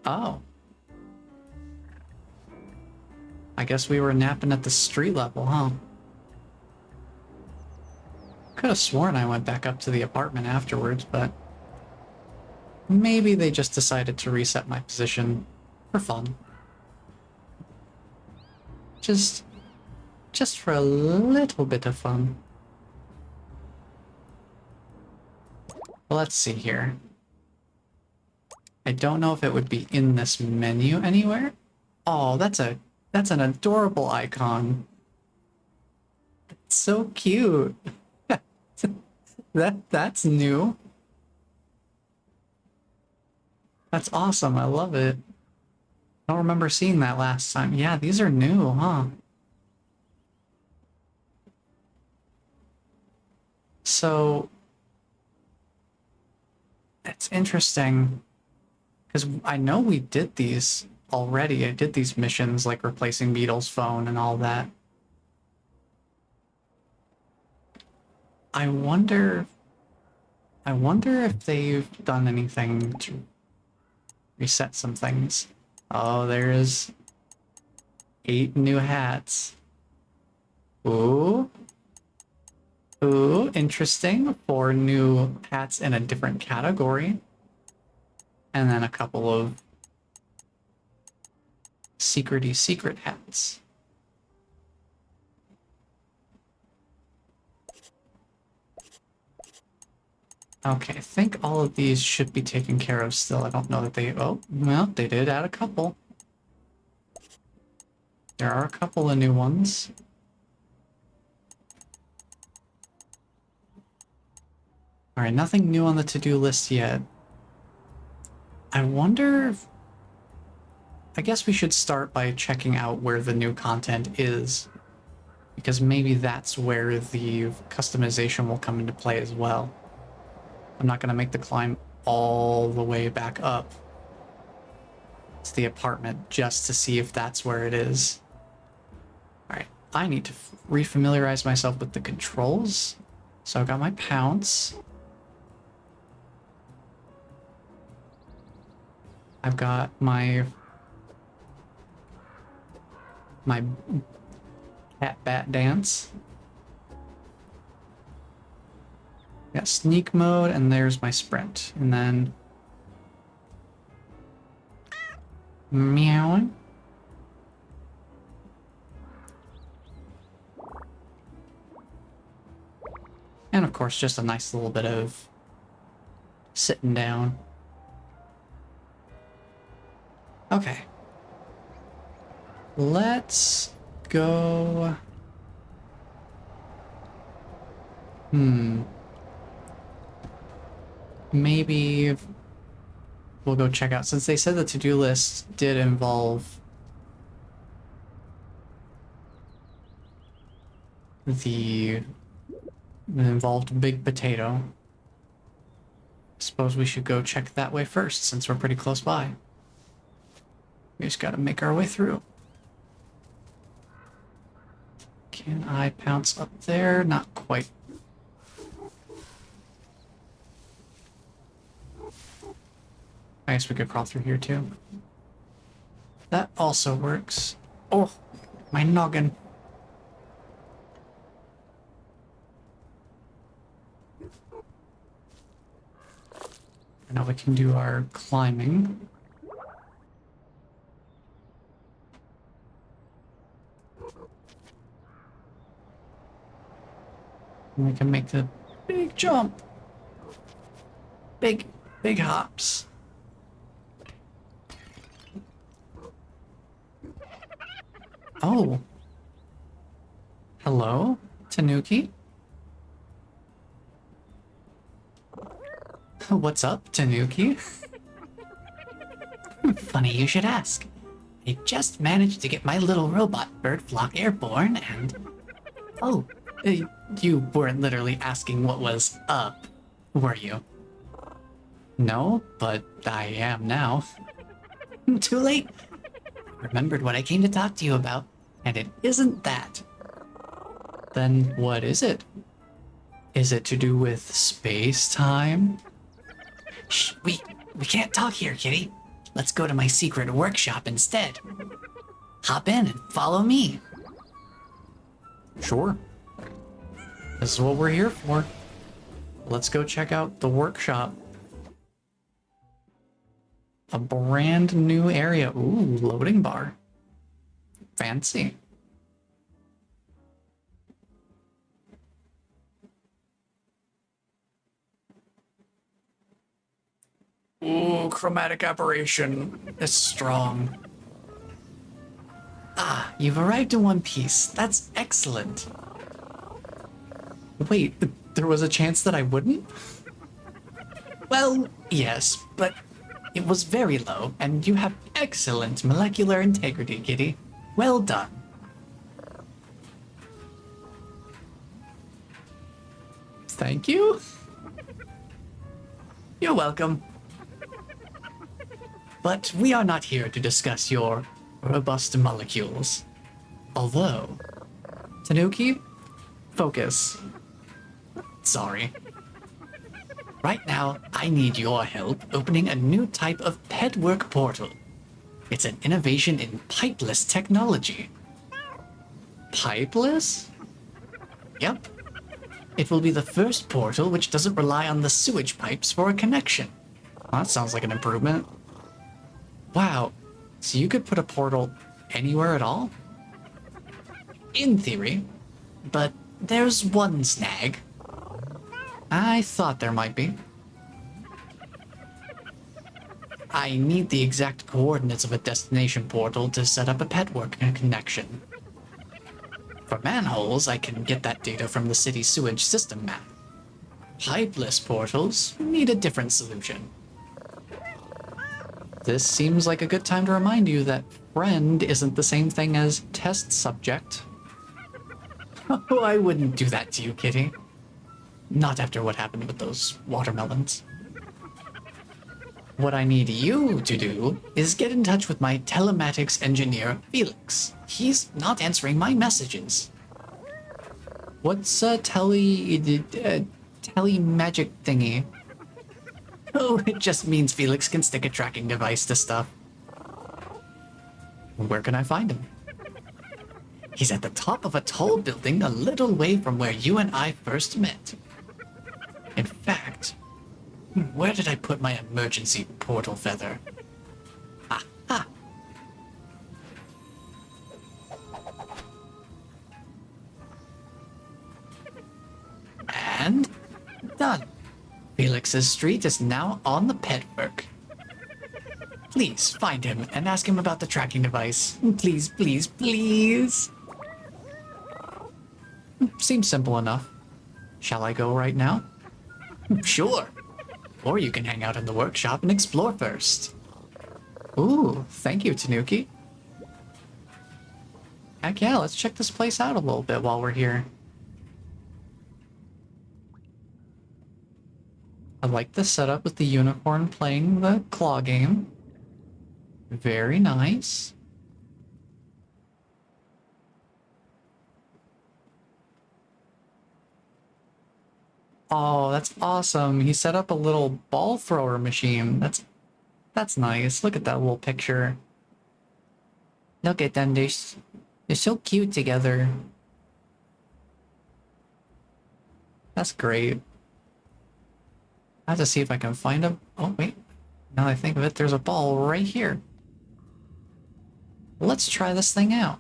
Oh. I guess we were napping at the street level, huh? Could have sworn I went back up to the apartment afterwards, but maybe they just decided to reset my position for fun. Just for a little bit of fun. Well, let's see here. I don't know if it would be in this menu anywhere. Oh, that's an adorable icon. It's so cute. That's new. That's awesome. I love it. I don't remember seeing that last time. Yeah, these are new, huh? So it's interesting because I know we did these already. I did these missions like replacing Beetle's phone and all that. I wonder if they've done anything to reset some things. Oh, there's 8 new hats. Ooh. Ooh, interesting. 4 new hats in a different category. And then a couple of secret-y secret hats. Okay, I think all of these should be taken care of still. I don't know that they... Oh, well, they did add a couple. There are a couple of new ones. Alright, nothing new on the to-do list yet. I wonder if... I guess we should start by checking out where the new content is. Because maybe that's where the customization will come into play as well. I'm not going to make the climb all the way back up to the apartment just to see if that's where it is. Alright, I need to refamiliarize myself with the controls. So I've got my pounce. I've got my cat bat dance. Got sneak mode, and there's my sprint. And then meowing. And of course, just a nice little bit of sitting down. Okay. Let's go. Maybe we'll go check out, since they said the to-do list did involve the involved big potato. Suppose we should go check that way first, since we're pretty close by. We just gotta make our way through. Can I pounce up there? Not quite. I guess we could crawl through here too. That also works. Oh, my noggin. Now we can do our climbing. And we can make the big jump. Big hops. Oh. Hello, Tanuki? What's up, Tanuki? Funny you should ask. I just managed to get my little robot bird flock airborne and... Oh, you weren't literally asking what was up, were you? No, but I am now. Too late. I remembered what I came to talk to you about, and it isn't that. Then what is it? Is it to do with space-time? Shh, we can't talk here, kitty. let's go to my secret workshop instead. Hop in and follow me. Sure. This is what we're here for. Let's go check out the workshop. A brand new area. Ooh, loading bar. Fancy. Ooh, chromatic aberration. It's strong. Ah, you've arrived in one piece. That's excellent. Wait, there was a chance that I wouldn't? Well, yes, but it was very low, and you have excellent molecular integrity, Kitty. Well done. Thank you. You're welcome. But we are not here to discuss your robust molecules. Although, Tanuki, focus. sorry. Right now, I need your help opening a new type of petwork portal. It's an innovation in pipeless technology. Pipeless? Yep. It will be the first portal which doesn't rely on the sewage pipes for a connection. Well, that sounds like an improvement. Wow, so you could put a portal anywhere at all? In theory. But there's one snag. I thought there might be. I need the exact coordinates of a destination portal to set up a petwork connection. For manholes, I can get that data from the city sewage system map. Pipeless portals need a different solution. This seems like a good time to remind you that friend isn't the same thing as test subject. Oh, I wouldn't do that to you, Kitty. Not after what happened with those watermelons. What I need you to do is get in touch with my telematics engineer, Felix. He's not answering my messages. What's a tele magic thingy? Oh, it just means Felix can stick a tracking device to stuff. Where can I find him? He's at the top of a tall building a little way from where you and I first met. In fact, where did I put my emergency portal feather? Ah. And done. Felix's street is now on the petwork. Please find him and ask him about the tracking device. Please, please, please. Seems simple enough. Shall I go right now? Sure. Or you can hang out in the workshop and explore first. Ooh, thank you, Tanuki. Heck yeah, let's check this place out a little bit while we're here. I like the setup with the unicorn playing the claw game. Very nice. Oh, that's awesome. He set up a little ball thrower machine. That's nice. Look at that little picture. Look at them. They're so cute together. That's great. I have to see if I can find a... Oh, wait. Now that I think of it, there's a ball right here. Let's try this thing out.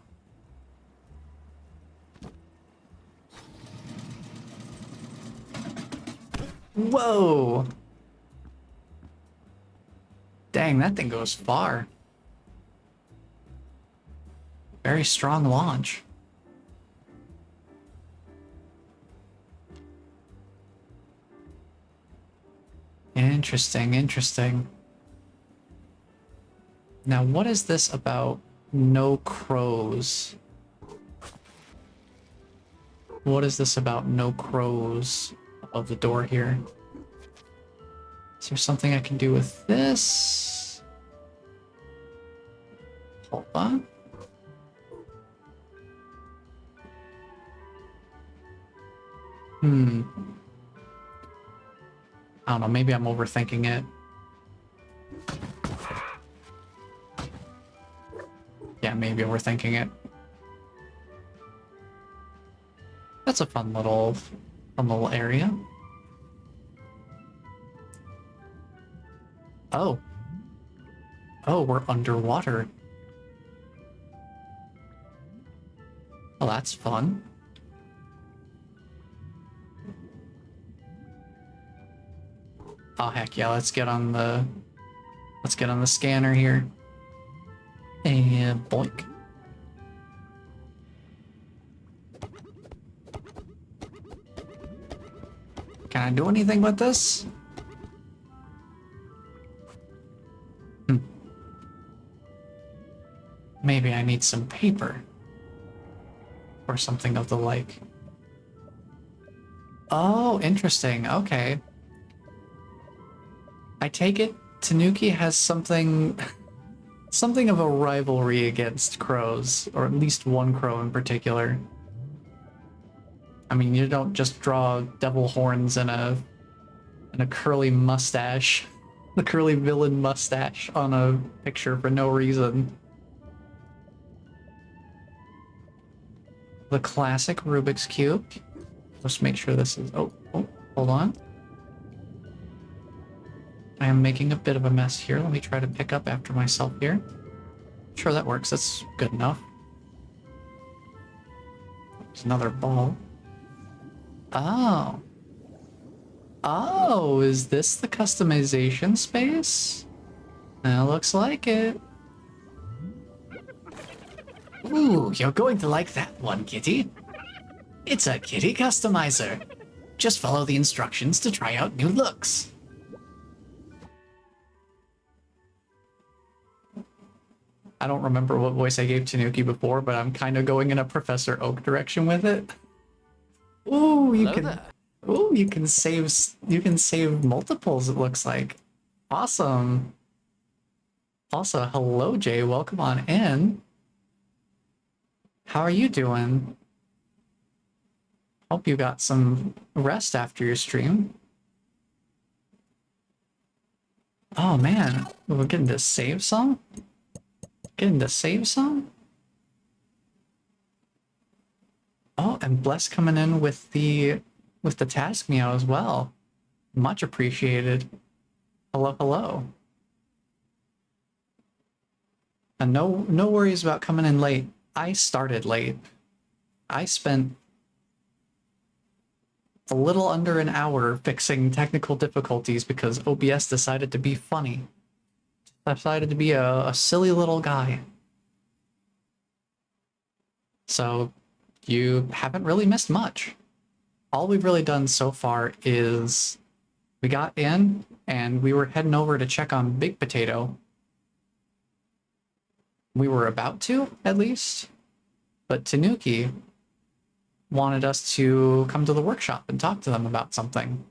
Whoa! Dang, that thing goes far. Very strong launch. Interesting, interesting. Now, what is this about no crows? What is this about no crows above the door here? Is there something I can do with this? Hold on. I don't know, maybe I'm overthinking it. Yeah, maybe we're thinking it. That's a fun little area. Oh. Oh, we're underwater. Well, that's fun. Oh heck yeah, let's get on the scanner here. And boink. Can I do anything with this? Maybe I need some paper. Or something of the like. Oh, interesting. Okay. I take it Tanuki has something of a rivalry against crows, or at least one crow in particular. I mean, you don't just draw devil horns and a curly mustache, the curly villain mustache on a picture for no reason. The classic Rubik's Cube. Let's make sure this is... Oh, hold on. I am making a bit of a mess here. Let me try to pick up after myself here. Sure, that works. That's good enough. There's another ball. Oh. Oh, is this the customization space? That looks like it. Ooh, you're going to like that one, kitty. It's a kitty customizer. Just follow the instructions to try out new looks. I don't remember what voice I gave Tanuki before, but I'm kind of going in a Professor Oak direction with it. Ooh, you can... There. Ooh, you can save multiples, it looks like. Awesome. Also, hello, Jay. Welcome on in. How are you doing? Hope you got some rest after your stream. Oh, man. We're getting to save some? Getting to save some? Oh, and Bless coming in with the task meow as well. Much appreciated. Hello, hello. And no worries about coming in late. I started late. I spent a little under an hour fixing technical difficulties because OBS decided to be funny. Decided to be a silly little guy. So you haven't really missed much. All we've really done so far is we got in and we were heading over to check on Big Potato. We were about to, at least. But Tanuki wanted us to come to the workshop and talk to them about something.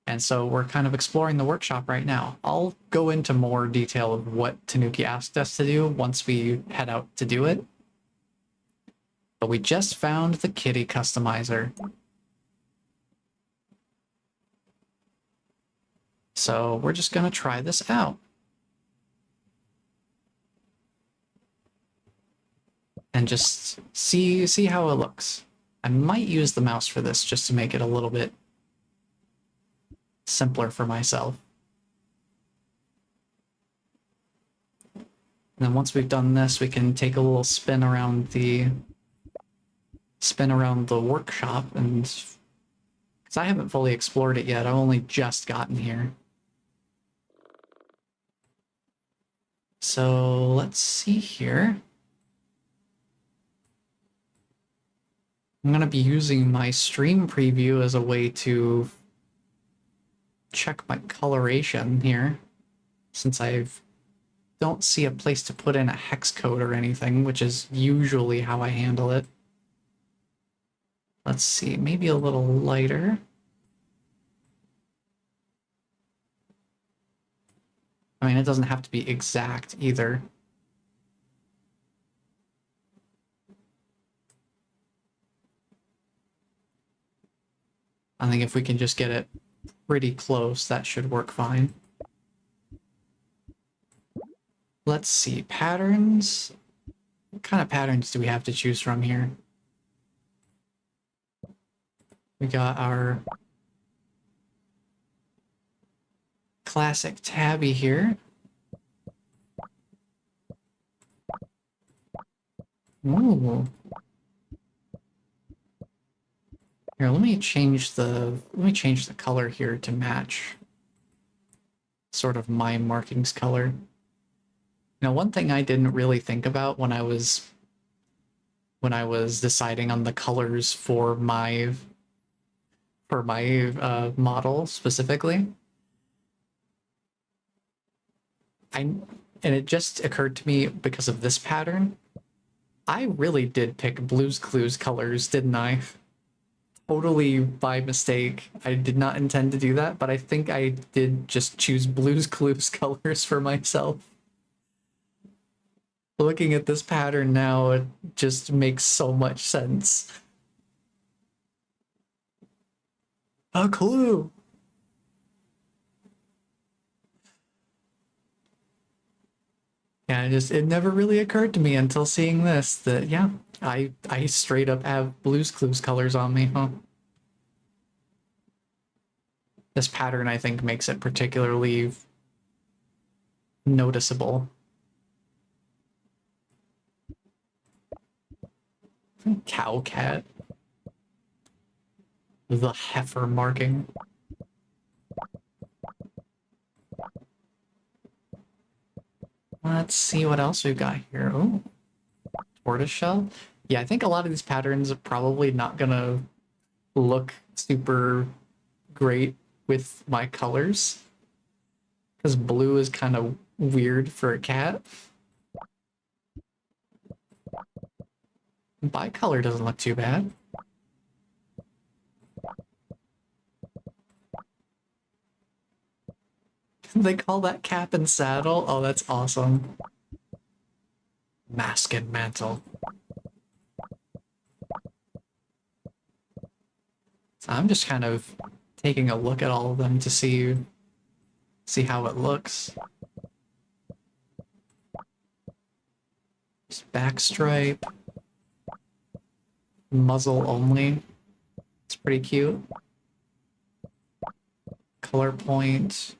And so we're kind of exploring the workshop right now. I'll go into more detail of what Tanuki asked us to do once we head out to do it. But we just found the kitty customizer. So we're just going to try this out. And just see how it looks. I might use the mouse for this just to make it a little bit simpler for myself. And then once we've done this, we can take a little spin around the workshop, and because I haven't fully explored it yet, I've only just gotten here. So let's see here. I'm going to be using my stream preview as a way to check my coloration here, since I don't see a place to put in a hex code or anything, which is usually how I handle it. Let's see, maybe a little lighter. I mean, it doesn't have to be exact either. I think if we can just get it pretty close, that should work fine. Let's see, patterns. What kind of patterns do we have to choose from here? We got our classic tabby here. Ooh. Here, let me change the color here to match sort of my markings color. Now, one thing I didn't really think about when I was deciding on the colors for my model specifically, and it just occurred to me because of this pattern, I really did pick Blue's Clues colors, didn't I? Totally by mistake. I did not intend to do that, but I think I did just choose Blue's Clues colors for myself. Looking at this pattern now, it just makes so much sense. A clue! Yeah, it never really occurred to me until seeing this that, yeah, I straight up have Blue's Clues colors on me, huh? This pattern, I think, makes it particularly noticeable. Cow cat. The heifer marking. Let's see what else we've got here. Oh, tortoiseshell. Yeah, I think a lot of these patterns are probably not gonna look super great with my colors, because blue is kind of weird for a cat. Bicolor doesn't look too bad. They call that cap and saddle? Oh, that's awesome. Mask and mantle. So I'm just kind of taking a look at all of them to see how it looks. Just backstripe. Muzzle only. It's pretty cute. Color point.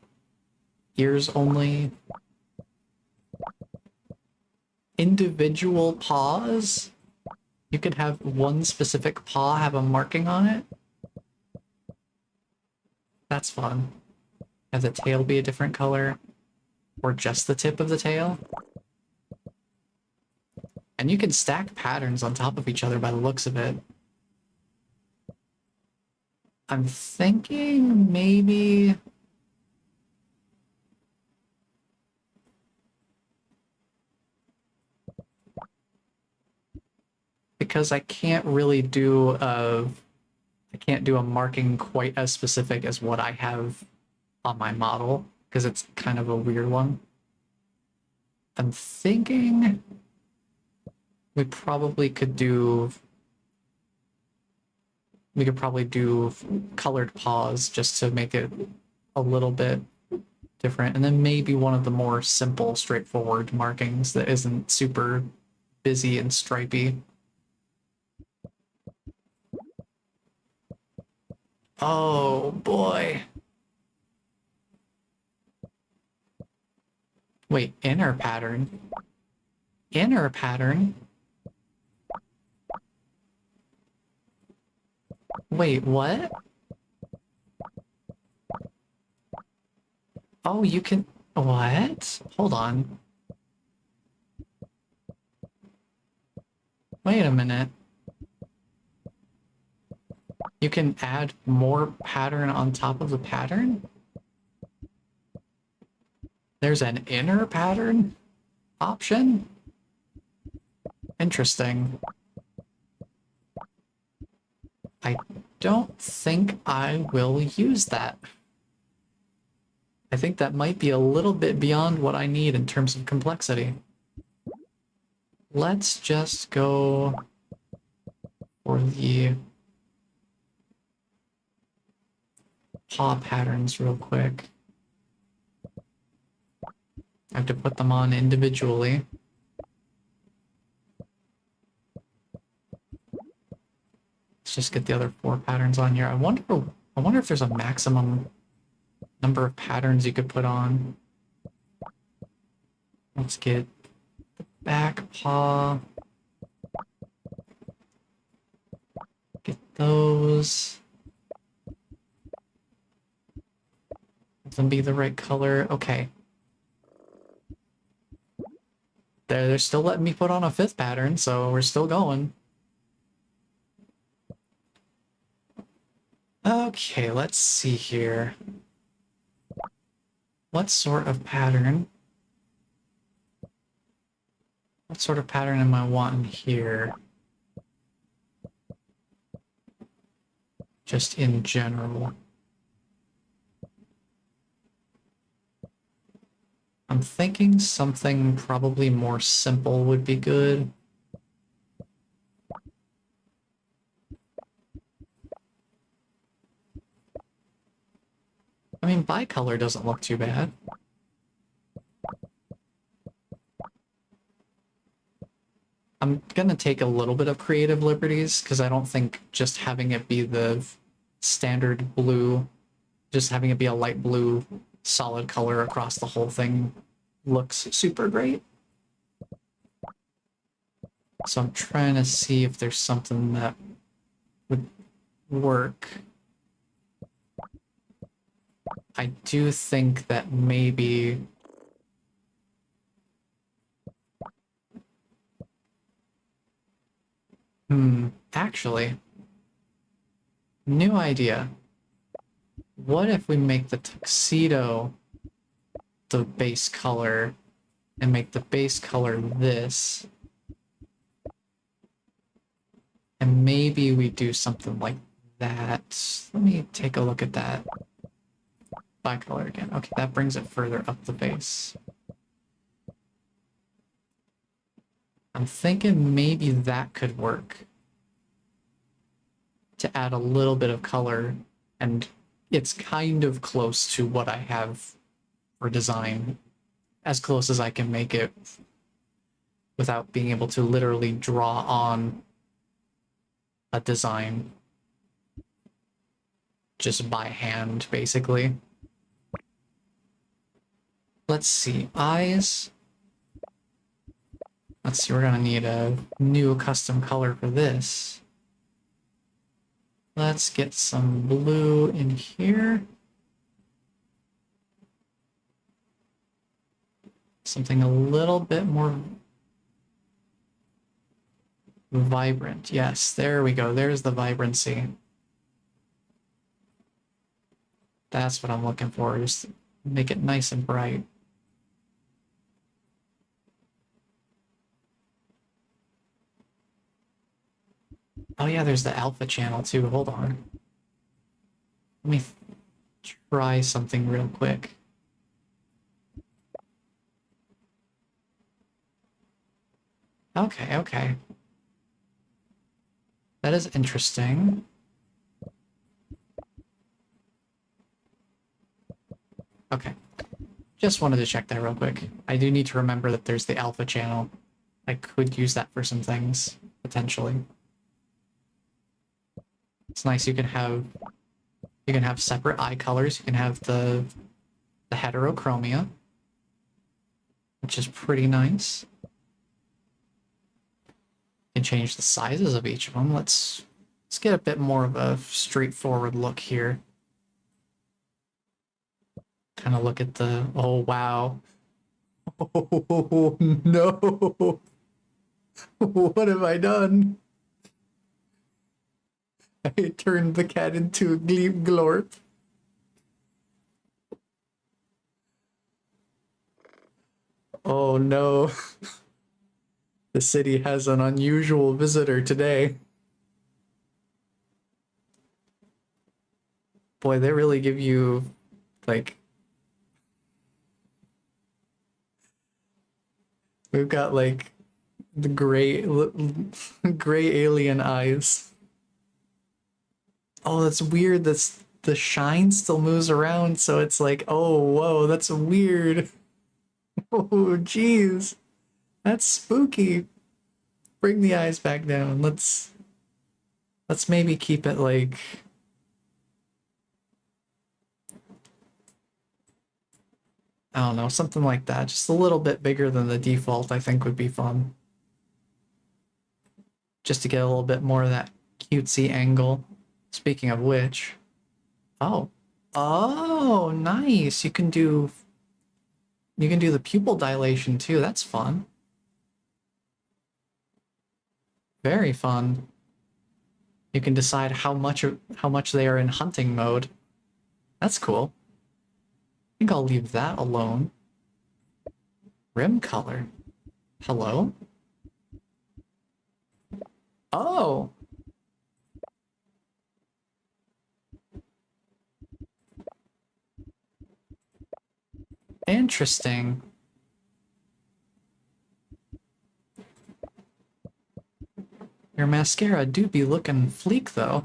Ears only. Individual paws. You could have one specific paw have a marking on it. That's fun. Have the tail be a different color. Or just the tip of the tail. And you can stack patterns on top of each other by the looks of it. I'm thinking maybe... because I can't really do a marking quite as specific as what I have on my model, because it's kind of a weird one. I'm thinking we probably could do colored paws just to make it a little bit different, and then maybe one of the more simple, straightforward markings that isn't super busy and stripy. Oh boy. Wait, inner pattern? Inner pattern? Wait, what? Oh, you can... What? Hold on. Wait a minute. You can add more pattern on top of the pattern? There's an inner pattern option? Interesting. I don't think I will use that. I think that might be a little bit beyond what I need in terms of complexity. Let's just go for the paw patterns real quick. I have to put them on individually. Let's just get the other 4 patterns on here. I wonder if there's a maximum number of patterns you could put on. Let's get the back paw. Get those. Let them be the right color. Okay. They're still letting me put on a 5th pattern, so we're still going. Okay, let's see here. What sort of pattern? What sort of pattern am I wanting here? Just in general. I'm thinking something probably more simple would be good. I mean, bicolor doesn't look too bad. I'm gonna take a little bit of creative liberties because I don't think just having it be the standard blue, just having it be a light blue solid color across the whole thing looks super great. So I'm trying to see if there's something that would work. I do think that maybe actually, new idea. What if we make the tuxedo the base color and make the base color this? And maybe we do something like that. Let me take a look at that. Bicolor again. Okay, that brings it further up the base. I'm thinking maybe that could work to add a little bit of color, and it's kind of close to what I have for design, as close as I can make it without being able to literally draw on a design just by hand, basically. Let's see, eyes. Let's see, we're gonna need a new custom color for this. Let's get some blue in here. Something a little bit more vibrant. Yes, there we go. There's the vibrancy. That's what I'm looking for, just make it nice and bright. Oh yeah, there's the alpha channel too. Hold on. Let me try something real quick. Okay, okay. That is interesting. Okay. Just wanted to check that real quick. I do need to remember that there's the alpha channel. I could use that for some things, potentially. It's nice you can have separate eye colors. You can have the heterochromia, which is pretty nice. You can change the sizes of each of them. Let's get a bit more of a straightforward look here. Kind of look at the, oh wow. Oh no. What have I done? I turned the cat into a gleep glorp. Oh no. The city has an unusual visitor today. Boy, they really give you, like... We've got, like, the gray alien eyes. Oh, that's weird. The shine still moves around, so it's like, oh, whoa, that's weird. Oh, jeez. That's spooky. Bring the eyes back down. Let's maybe keep it like, I don't know, something like that. Just a little bit bigger than the default, I think would be fun. Just to get a little bit more of that cutesy angle. Speaking of which, oh, oh, nice. You can do the pupil dilation too. That's fun. Very fun. You can decide how much they are in hunting mode. That's cool. I think I'll leave that alone. Rim color. Hello? Oh! Interesting. Your mascara do be looking fleek, though.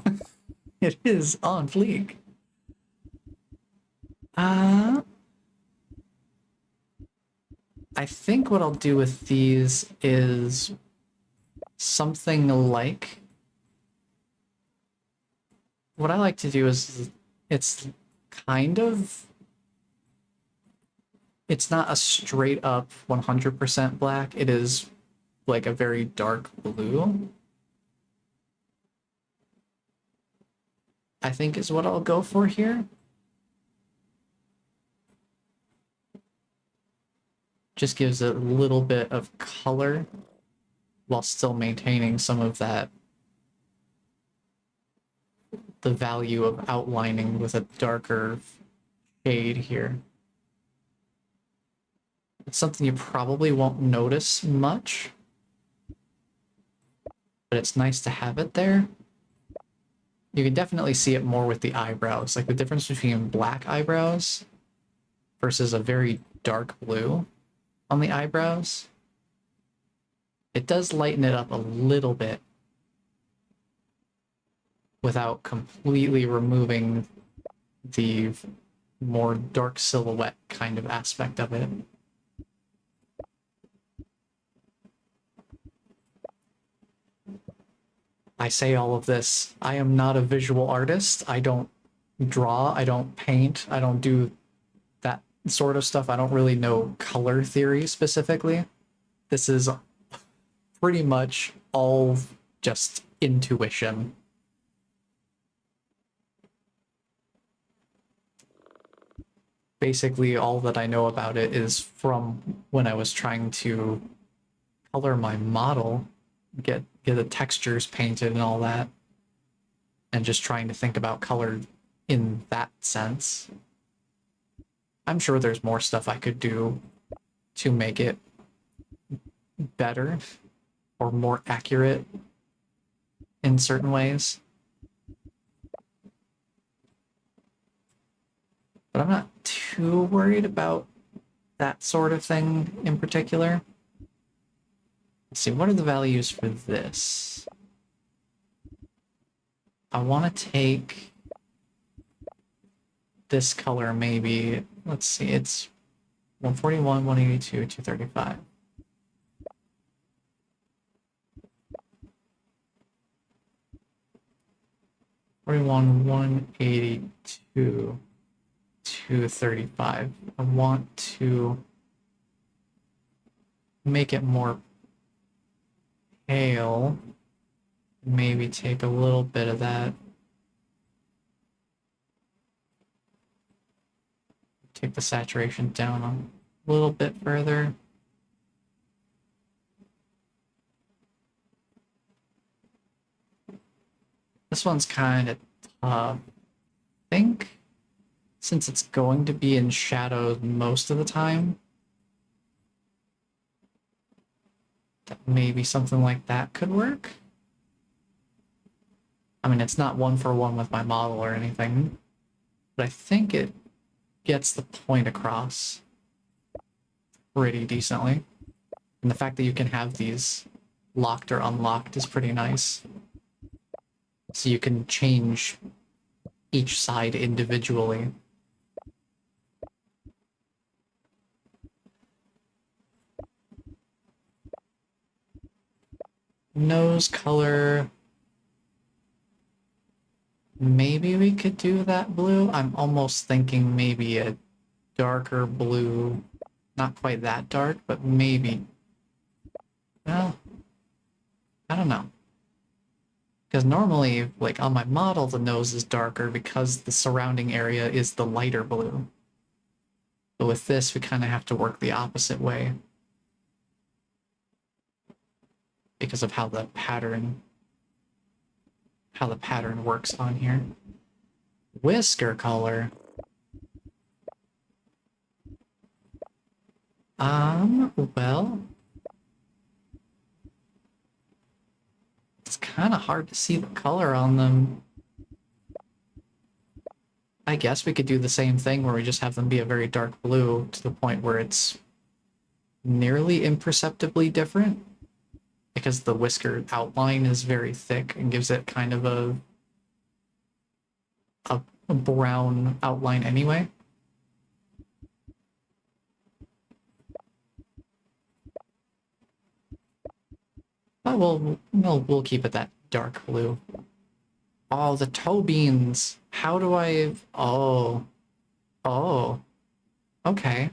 It is on fleek. I think what I'll do with these is something like... What I like to do is, it's kind of... It's not a straight up 100% black. It is like a very dark blue. I think is what I'll go for here. Just gives it a little bit of color while still maintaining some of that, the value of outlining with a darker shade here. It's something you probably won't notice much, but it's nice to have it there. You can definitely see it more with the eyebrows, like the difference between black eyebrows versus a very dark blue on the eyebrows. It does lighten it up a little bit without completely removing the more dark silhouette kind of aspect of it. I say all of this. I am not a visual artist. I don't draw. I don't paint. I don't do that sort of stuff. I don't really know color theory specifically. This is pretty much all just intuition. Basically, all that I know about it is from when I was trying to color my model, get the textures painted and all that, and just trying to think about color in that sense. I'm sure there's more stuff I could do to make it better or more accurate in certain ways. But I'm not too worried about that sort of thing in particular. Let's see, what are the values for this? I want to take this color maybe. Let's see, it's 141, 182, 235. Forty-one, 182, 235. I want to make it more pale. Maybe take a little bit of that. Take the saturation down a little bit further. This one's kind of tough. I think since it's going to be in shadows most of the time, that maybe something like that could work. I mean, it's not one for one with my model or anything, but I think it gets the point across pretty decently. And the fact that you can have these locked or unlocked is pretty nice. So you can change each side individually. Nose color. Maybe we could do that blue. I'm almost thinking maybe a darker blue. Not quite that dark, but maybe. Well, I don't know. Because normally, like on my model, the nose is darker because the surrounding area is the lighter blue. But with this, we kind of have to work the opposite way. Because of how the pattern works on here. Whisker color. Well, it's kind of hard to see the color on them. I guess we could do the same thing where we just have them be a very dark blue to the point where it's nearly imperceptibly different because the whisker outline is very thick and gives it kind of a brown outline anyway. But we'll keep it that dark blue. Oh, the toe beans. How do I... Oh. Okay.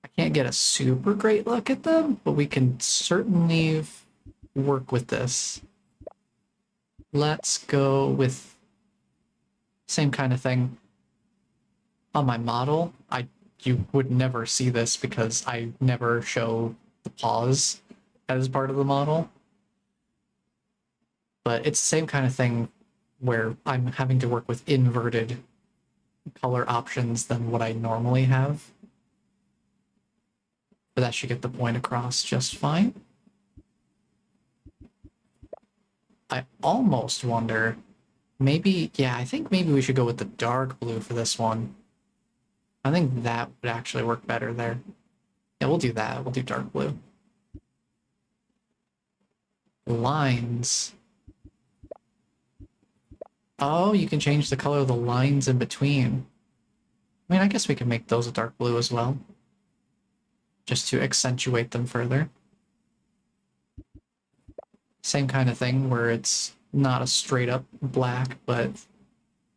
I can't get a super great look at them, but we can certainly work with this. Let's go with same kind of thing. On my model, you would never see this because I never show the paws as part of the model. But it's the same kind of thing where I'm having to work with inverted color options than what I normally have. But that should get the point across just fine. I almost wonder, maybe, yeah, I think maybe we should go with the dark blue for this one. I think that would actually work better there. Yeah, we'll do that. We'll do dark blue. Lines. Oh, you can change the color of the lines in between. I mean, I guess we can make those a dark blue as well. Just to accentuate them further. Same kind of thing where it's not a straight up black, but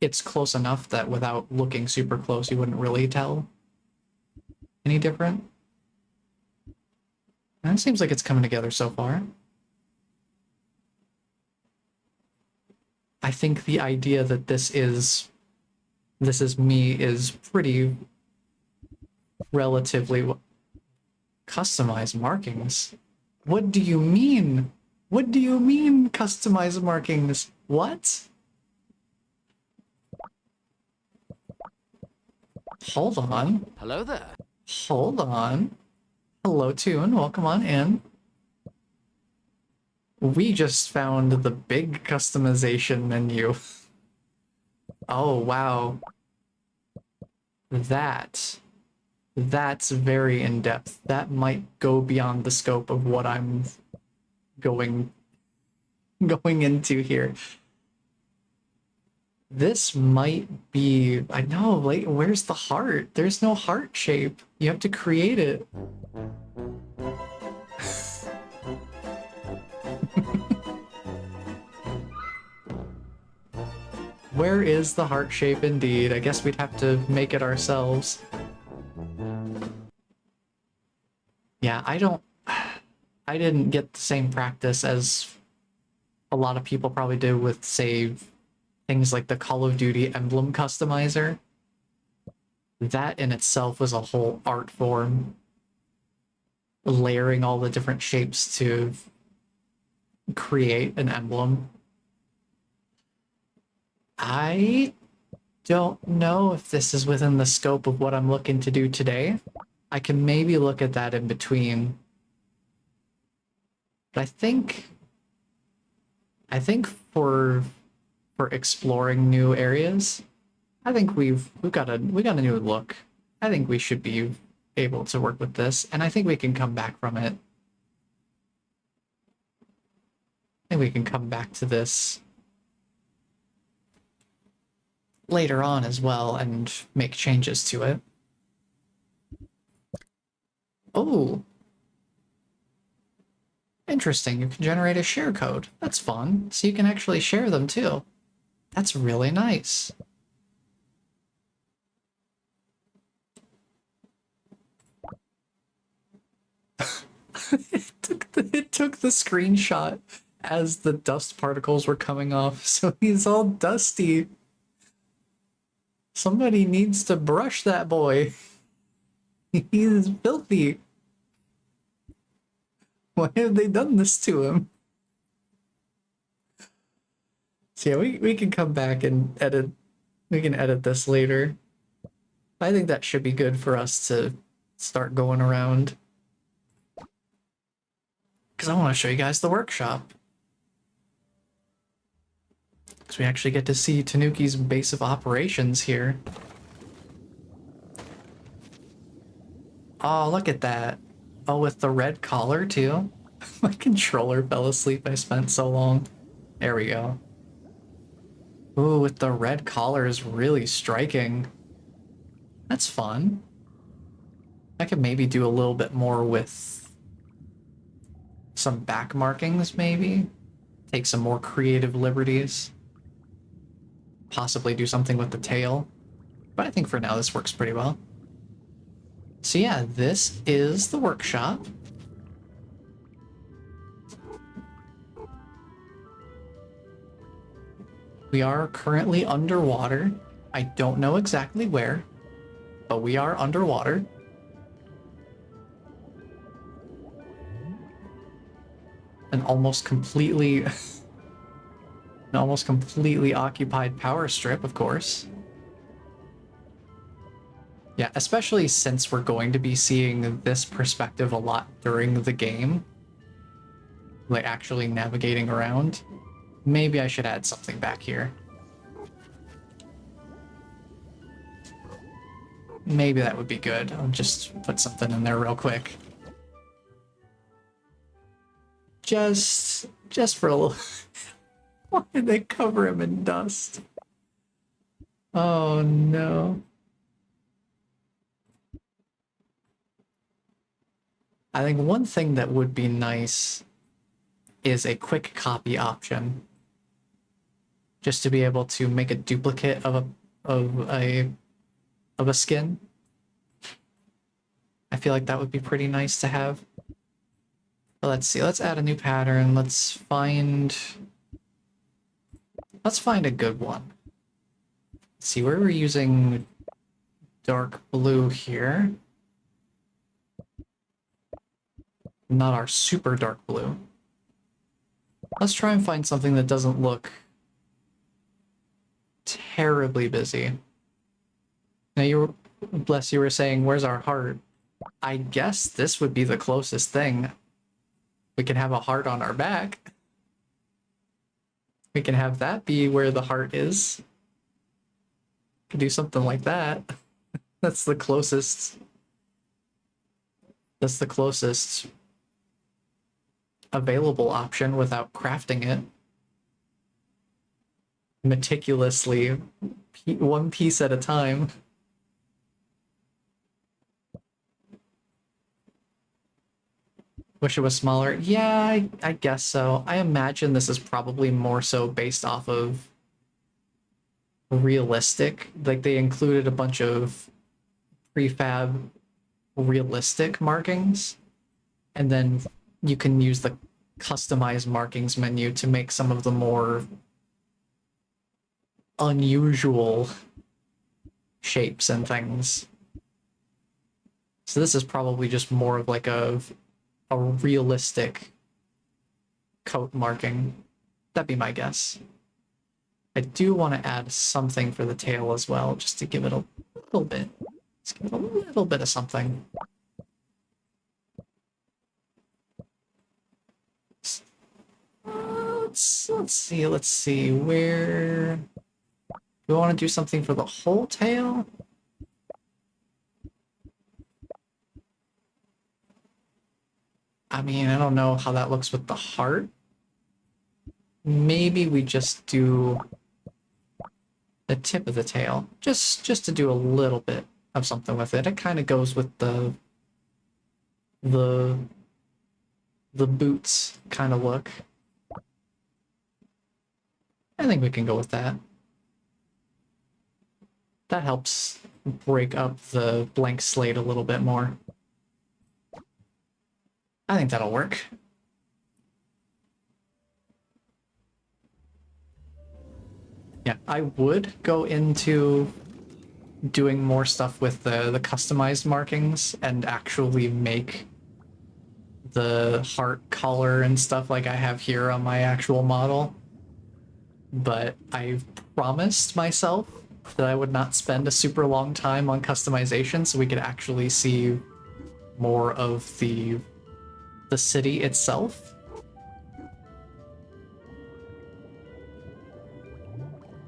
it's close enough that without looking super close, you wouldn't really tell any different. And it seems like it's coming together so far. I think the idea that this is me is pretty relatively customized markings. What do you mean? What do you mean customized markings? What? Hold on. Hello there. Hold on. Hello, Toon. Welcome on in. We just found the big customization menu. Oh, wow. That's very in-depth. That might go beyond the scope of what I'm going into here. This might be... I know, like, where's the heart? There's no heart shape. You have to create it. Where is the heart shape indeed? I guess we'd have to make it ourselves. Yeah, I didn't get the same practice as a lot of people probably do with, say, things like the Call of Duty emblem customizer. That in itself was a whole art form. Layering all the different shapes to create an emblem. I don't know if this is within the scope of what I'm looking to do today. I can maybe look at that in between. But I think for exploring new areas, I think we got a new look. I think we should be able to work with this, and I think we can come back from it. I think we can come back to this later on as well and make changes to it. Oh. interesting. You can generate a share code. That's fun. So you can actually share them too. That's really nice. It took the screenshot as the dust particles were coming off, so he's all dusty. Somebody needs to brush that boy. He's filthy. Why have they done this to him? So yeah, we can come back and edit. We can edit this later. I think that should be good for us to start going around. Because I want to show you guys the workshop. Because we actually get to see Tanuki's base of operations here. Oh, look at that. Oh, with the red collar too. My controller fell asleep. I spent so long. There we go. Ooh, with the red collar is really striking. That's fun. I could maybe do a little bit more with some back markings, maybe. Take some more creative liberties. Possibly do something with the tail. But I think for now this works pretty well. So yeah, this is the workshop. We are currently underwater. I don't know exactly where, but we are underwater. An almost completely occupied power strip, of course. Yeah, especially since we're going to be seeing this perspective a lot during the game. Like actually navigating around. Maybe I should add something back here. Maybe that would be good. I'll just put something in there real quick. Just for a little... Why did they cover him in dust? Oh no. I think one thing that would be nice is a quick copy option. Just to be able to make a duplicate of a skin. I feel like that would be pretty nice to have. But let's see, let's add a new pattern. Let's find a good one. Let's see, where we're using dark blue here. Not our super dark blue. Let's try and find something that doesn't look terribly busy. Now bless you were saying, where's our heart? I guess this would be the closest thing. We can have a heart on our back. We can have that be where the heart is. Could do something like that. That's the closest. That's the closest available option without crafting it meticulously, one piece at a time. Wish it was smaller. Yeah, I guess so. I imagine this is probably more so based off of realistic. Like they included a bunch of prefab realistic markings, and then you can use the customize markings menu to make some of the more unusual shapes and things. So this is probably just more of like a realistic coat marking. That'd be my guess. I do want to add something for the tail as well, just to give it a little bit. Let's give it a little bit of something. Let's see, where... Do we want to do something for the whole tail? I mean, I don't know how that looks with the heart. Maybe we just do the tip of the tail, just to do a little bit of something with it. It kind of goes with the the boots kind of look. I think we can go with that. That helps break up the blank slate a little bit more. I think that'll work. Yeah, I would go into doing more stuff with the customized markings and actually make the heart color and stuff like I have here on my actual model. But I promised myself that I would not spend a super long time on customization so we could actually see more of the city itself.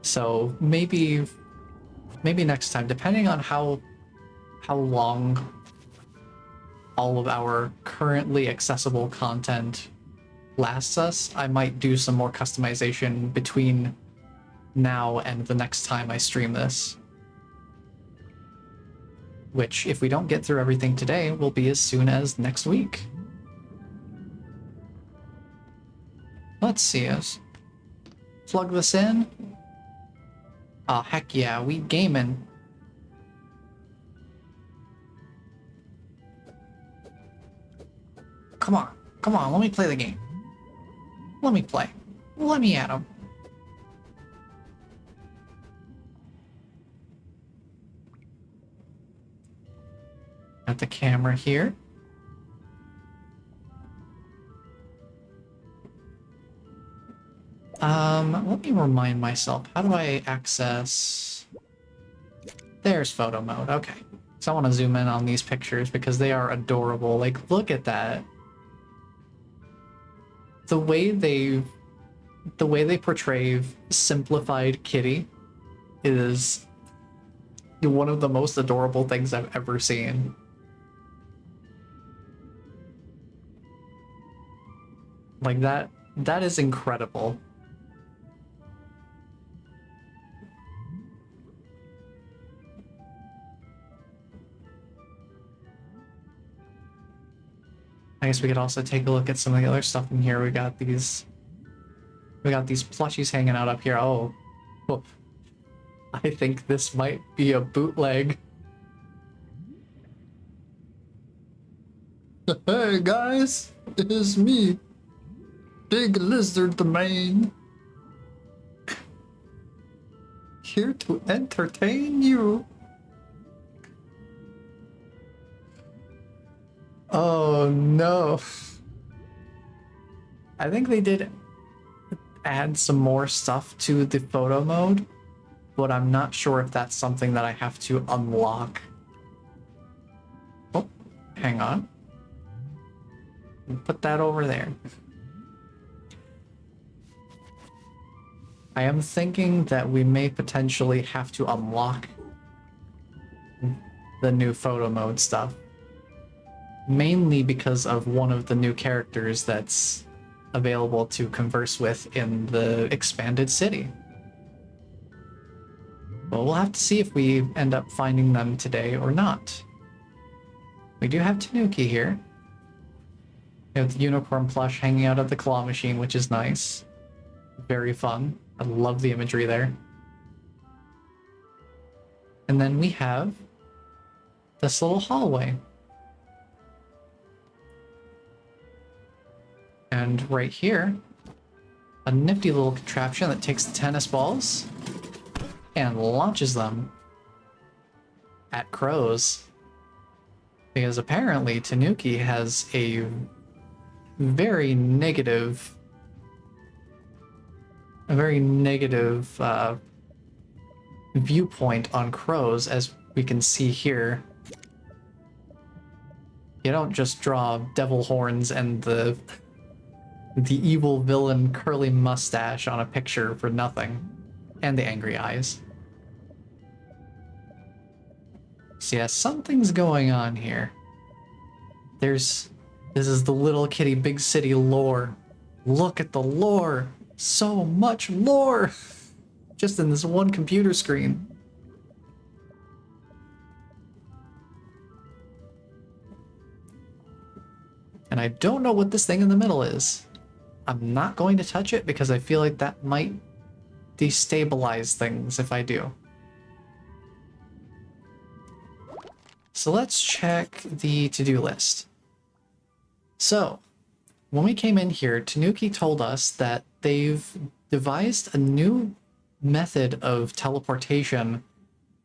So maybe next time, depending on how long all of our currently accessible content lasts us, I might do some more customization between now and the next time I stream this. Which, if we don't get through everything today, will be as soon as next week. Let's see us. Plug this in. Oh, heck yeah, we gaming. Come on, let me play the game. Let me play. Let me at him. Got the camera here. Let me remind myself, how do I access... There's photo mode, okay. So I want to zoom in on these pictures because they are adorable. Like, look at that. The way they portray simplified Kitty is one of the most adorable things I've ever seen. Like that is incredible. I guess we could also take a look at some of the other stuff in here. We got these plushies hanging out up here. Oh, I think this might be a bootleg. Hey guys, it is me, Big Lizard the Main, here to entertain you. Oh no. I think they did add some more stuff to the photo mode, but I'm not sure if that's something that I have to unlock. Oh, hang on. Put that over there. I am thinking that we may potentially have to unlock the new photo mode stuff. Mainly because of one of the new characters that's available to converse with in the expanded city. Well, we'll have to see if we end up finding them today or not. We do have Tanuki here. We have the unicorn plush hanging out of the claw machine, which is nice. Very fun. I love the imagery there. And then we have this little hallway. And right here, a nifty little contraption that takes the tennis balls and launches them at crows. Because apparently Tanuki has a very negative viewpoint on crows, as we can see here. You don't just draw devil horns and the evil villain curly mustache on a picture for nothing. And the angry eyes. So yeah, something's going on here. This is the Little Kitty Big City lore. Look at the lore! So much lore! Just in this one computer screen. And And I don't know what this thing in the middle is. I'm not going to touch it because I feel like that might destabilize things if I do. So let's check the to-do list. So, when we came in here, Tanuki told us that they've devised a new method of teleportation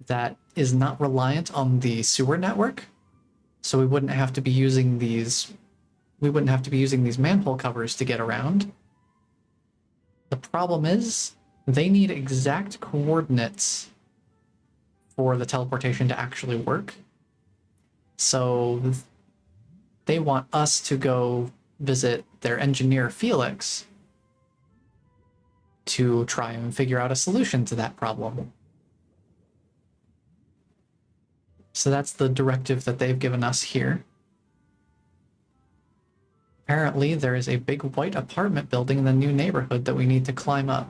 that is not reliant on the sewer network. So we wouldn't have to be using these manhole covers to get around. The problem is they need exact coordinates for the teleportation to actually work. So they want us to go visit their engineer Felix to try and figure out a solution to that problem. So that's the directive that they've given us here. Apparently, there is a big white apartment building in the new neighborhood that we need to climb up.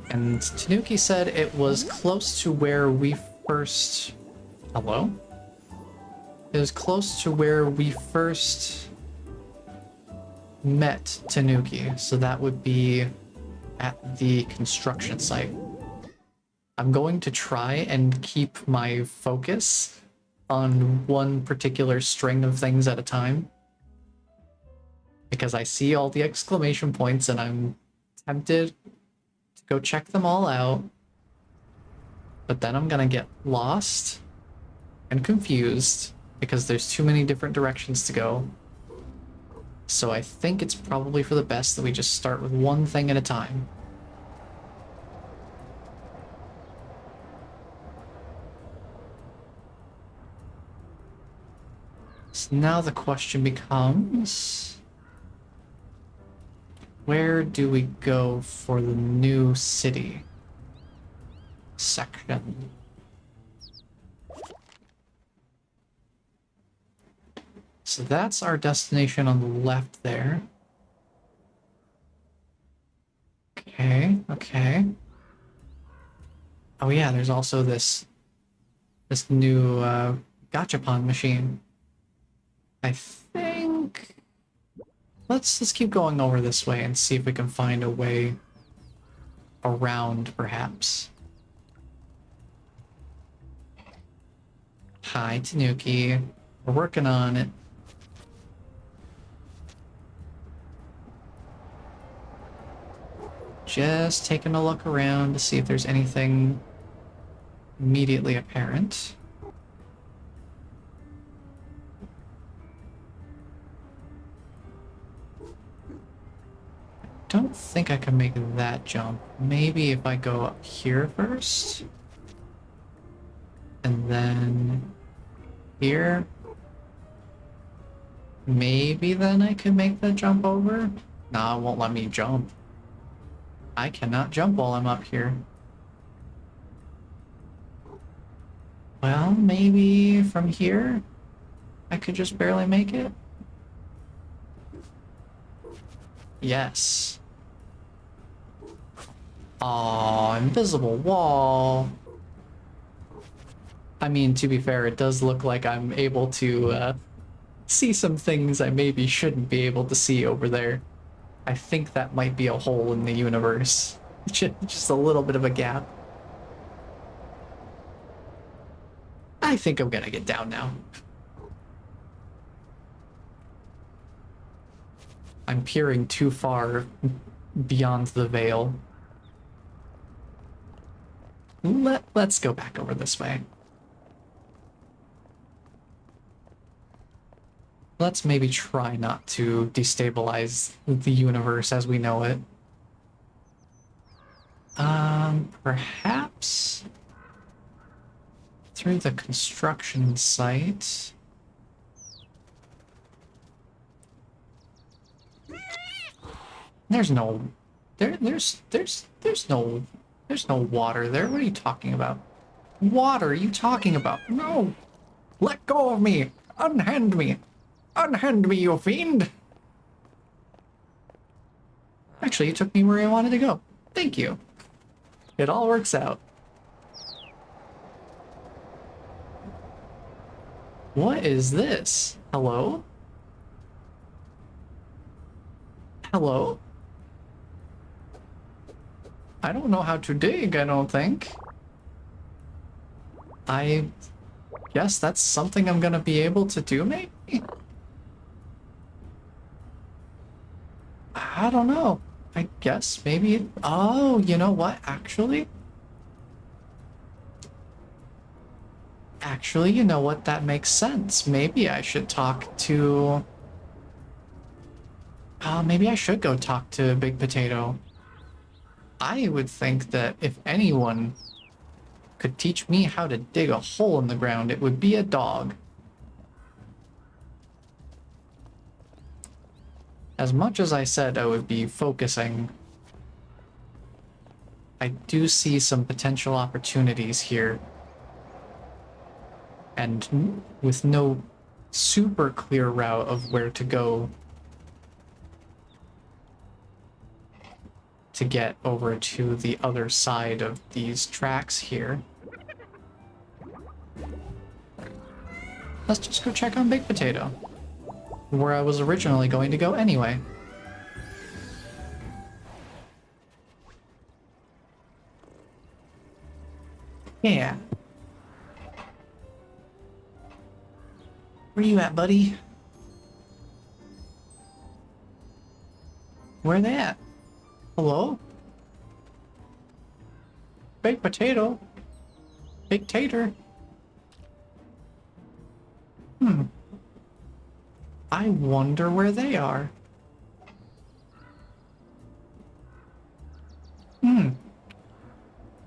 And Tanuki said it was close to where we first... Hello? It was close to where we first met Tanuki, so that would be at the construction site. I'm going to try and keep my focus on one particular string of things at a time, because I see all the exclamation points and I'm tempted to go check them all out, but then I'm gonna get lost and confused because there's too many different directions to go. So I think it's probably for the best that we just start with one thing at a time. So now the question becomes, where do we go for the new city section? So that's our destination on the left there. Okay. Oh yeah, there's also this new gachapon machine. I think let's keep going over this way and see if we can find a way around, perhaps. Hi, Tanuki. We're working on it. Just taking a look around to see if there's anything immediately apparent. Don't think I can make that jump. Maybe if I go up here first. And then here. Maybe then I could make the jump over. Nah, it won't let me jump. I cannot jump while I'm up here. Well, maybe from here I could just barely make it. Yes. Aw, invisible wall. I mean, to be fair, it does look like I'm able to see some things I maybe shouldn't be able to see over there. I think that might be a hole in the universe. Just a little bit of a gap. I think I'm gonna get down now. I'm peering too far beyond the veil. Let's go back over this way. Let's maybe try not to destabilize the universe as we know it. Perhaps through the construction site. There's no water there. What are you talking about? Water, are you talking about? No! Let go of me! Unhand me! Unhand me, you fiend! Actually, you took me where I wanted to go. Thank you. It all works out. What is this? Hello? Hello? I don't know how to dig, I don't think. I guess that's something I'm gonna be able to do, maybe? I don't know. I guess maybe... Oh, you know what? Actually, you know what? That makes sense. Maybe I should talk to... maybe I should go talk to Big Potato. I would think that if anyone could teach me how to dig a hole in the ground, it would be a dog. As much as I said I would be focusing, I do see some potential opportunities here. And with no super clear route of where to go to get over to the other side of these tracks here, let's just go check on Big Potato, where I was originally going to go anyway. Yeah. Where you at, buddy? Where they at? Hello? Big Potato? Big Tater? I wonder where they are.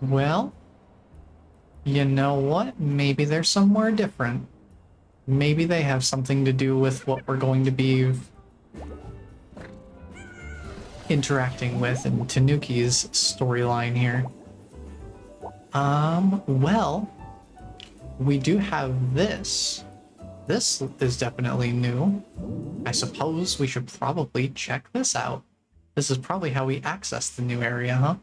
Well, you know what? Maybe they're somewhere different. Maybe they have something to do with what we're going to be interacting with in Tanuki's storyline here. Well, we do have this. This is definitely new. I suppose we should probably check this out. This is probably how we access the new area, huh?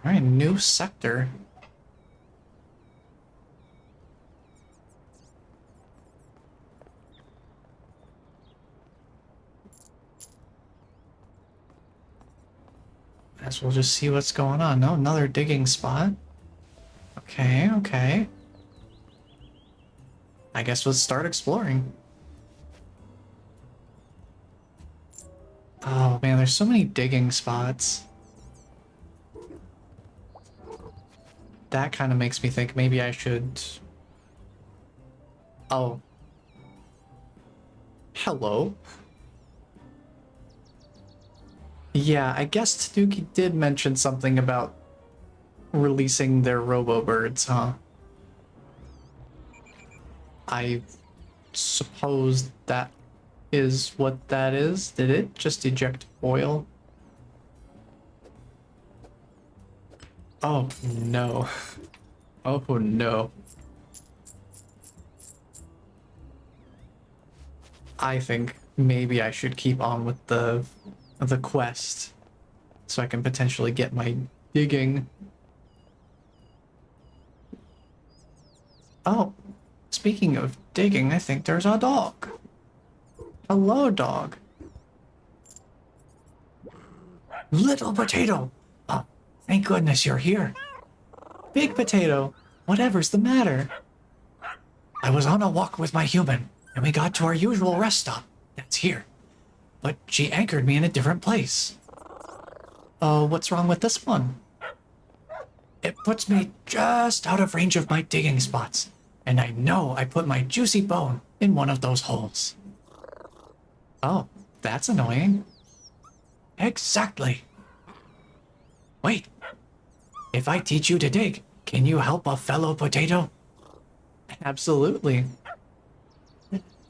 All right, new sector. Guess we'll just see what's going on. No, another digging spot. Okay, okay. I guess we'll start exploring. Oh man, there's so many digging spots. That kind of makes me think maybe I should... Oh. Hello. Yeah, I guess Tanuki did mention something about releasing their robo-birds, huh? I suppose that is what that is. Did it just eject oil? Oh no. Oh no. I think maybe I should keep on with the quest so I can potentially get my digging. Oh, speaking of digging, I think there's a dog. Hello, dog. Little Potato! Oh, thank goodness you're here. Big Potato, whatever's the matter? I was on a walk with my human, and we got to our usual rest stop. That's here. But she anchored me in a different place. Oh, what's wrong with this one? It puts me just out of range of my digging spots, and I know I put my juicy bone in one of those holes. Oh, that's annoying. Exactly. Wait, if I teach you to dig, can you help a fellow potato? Absolutely.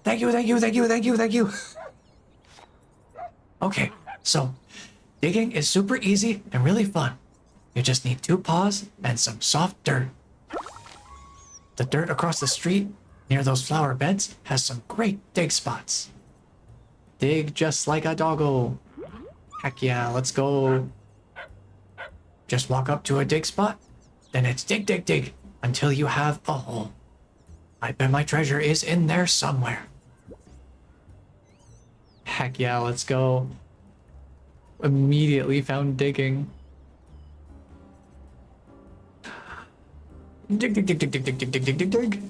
Thank you, thank you, thank you, thank you, thank you. Okay, so digging is super easy and really fun. You just need 2 paws and some soft dirt. The dirt across the street near those flower beds has some great dig spots. Dig just like a doggo. Heck yeah, let's go. Just walk up to a dig spot, then it's dig, dig, dig, until you have a hole. I bet my treasure is in there somewhere. Heck yeah, let's go. Immediately found digging. Dig, dig, dig, dig, dig, dig, dig, dig, dig, dig, dig.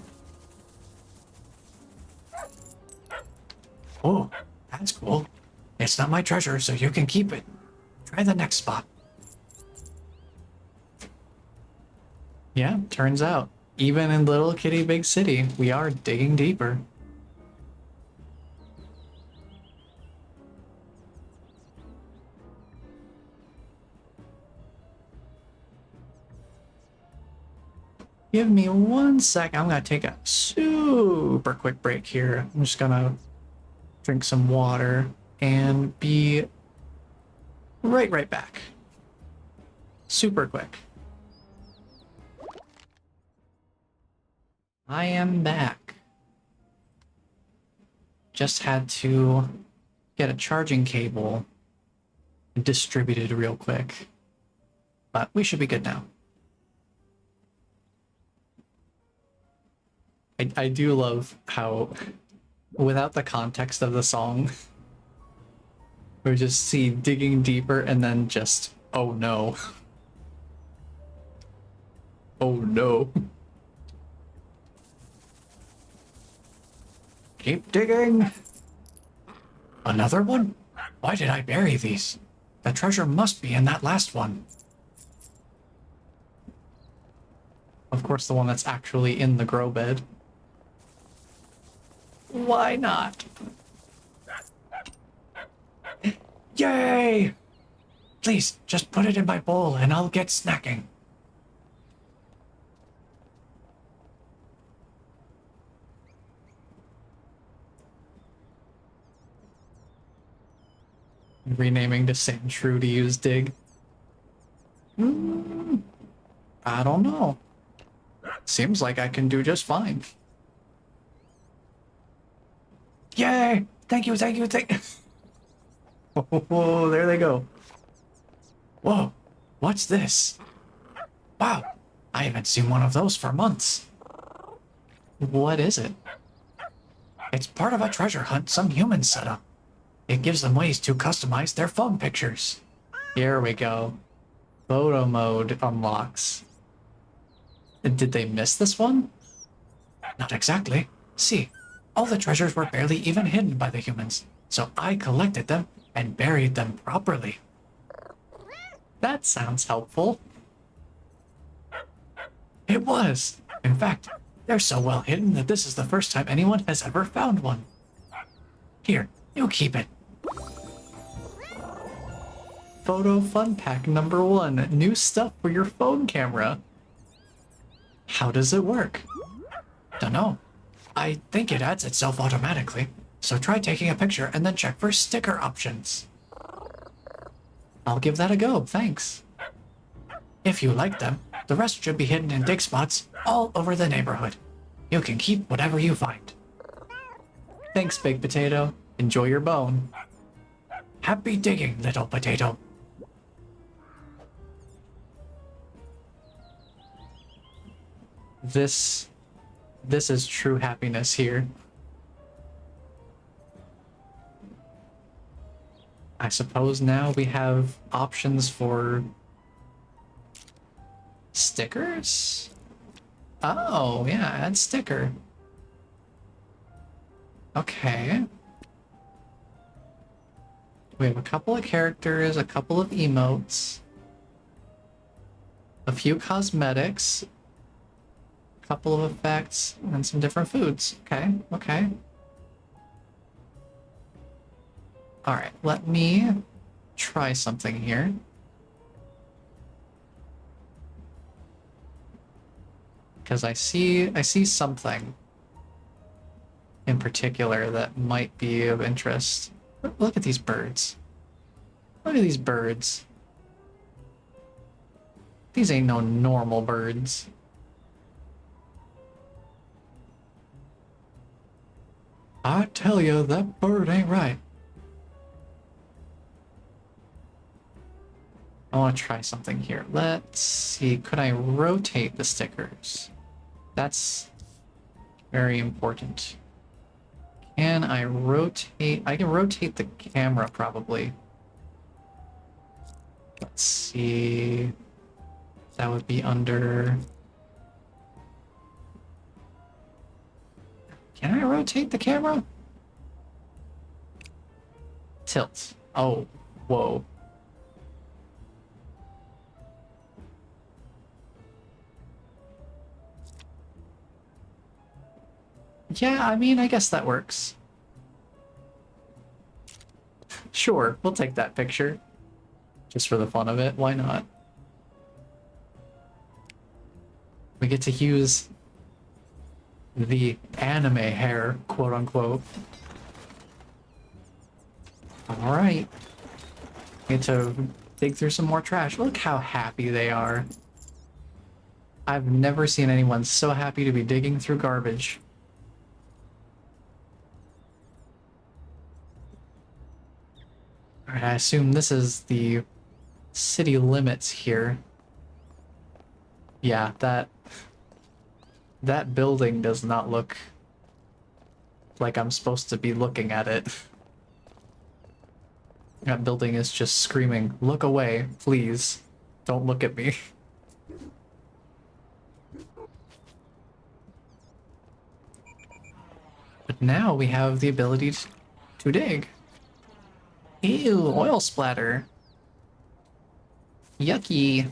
Oh, that's cool. It's not my treasure, so you can keep it. Try the next spot. Yeah, turns out, even in Little Kitty Big City, we are digging deeper. Give me 1 sec. I'm gonna take a super quick break here. I'm just gonna drink some water and be right back. Super quick. I am back. Just had to get a charging cable distributed real quick. But we should be good now. I do love how, without the context of the song, we just see digging deeper and then just, oh no. Oh no. Keep digging. Another one? Why did I bury these? The treasure must be in that last one. Of course, the one that's actually in the grow bed. Why not? Yay! Please, just put it in my bowl and I'll get snacking. Renaming to St. True to use dig. I don't know. Seems like I can do just fine. Yay! Thank you, thank you, thank you. Oh, there they go. Whoa, what's this? Wow, I haven't seen one of those for months. What is it? It's part of a treasure hunt some humans set up. It gives them ways to customize their phone pictures. Here we go. Photo mode unlocks. Did they miss this one? Not exactly. See, all the treasures were barely even hidden by the humans, so I collected them and buried them properly. That sounds helpful. It was. In fact, they're so well hidden that this is the first time anyone has ever found one. Here, you keep it. Photo fun pack number 1. New stuff for your phone camera. How does it work? Dunno. I think it adds itself automatically. So try taking a picture and then check for sticker options. I'll give that a go, thanks. If you like them, the rest should be hidden in dig spots all over the neighborhood. You can keep whatever you find. Thanks, Big Potato. Enjoy your bone. Happy digging, little potato. This is true happiness here. I suppose now we have options for stickers? Oh, yeah, add sticker. Okay. We have a couple of characters, a couple of emotes, a few cosmetics, a couple of effects, and some different foods. Okay, okay. Alright, let me try something here. Because I see something in particular that might be of interest. Look at these birds. Look at these birds. These ain't no normal birds. I tell you, that bird ain't right. I want to try something here. Let's see. Could I rotate the stickers? That's very important. Can I rotate? I can rotate the camera probably. Let's see. That would be under... Can I rotate the camera? Tilt. Oh, whoa. Yeah, I mean, I guess that works. Sure, we'll take that picture. Just for the fun of it, why not? We get to use the anime hair, quote unquote. Alright. Get to dig through some more trash. Look how happy they are. I've never seen anyone so happy to be digging through garbage. Alright, I assume this is the city limits here. Yeah, that building does not look like I'm supposed to be looking at it. That building is just screaming, "Look away, please. Don't look at me." But now we have the ability to dig. Ew, oil splatter. Yucky.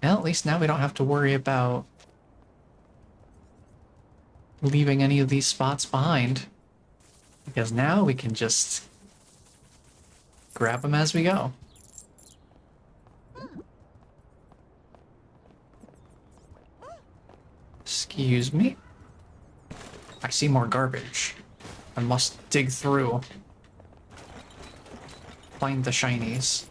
Well, at least now we don't have to worry about leaving any of these spots behind. Because now we can just grab them as we go. Excuse me. I see more garbage. I must dig through. Find the shinies.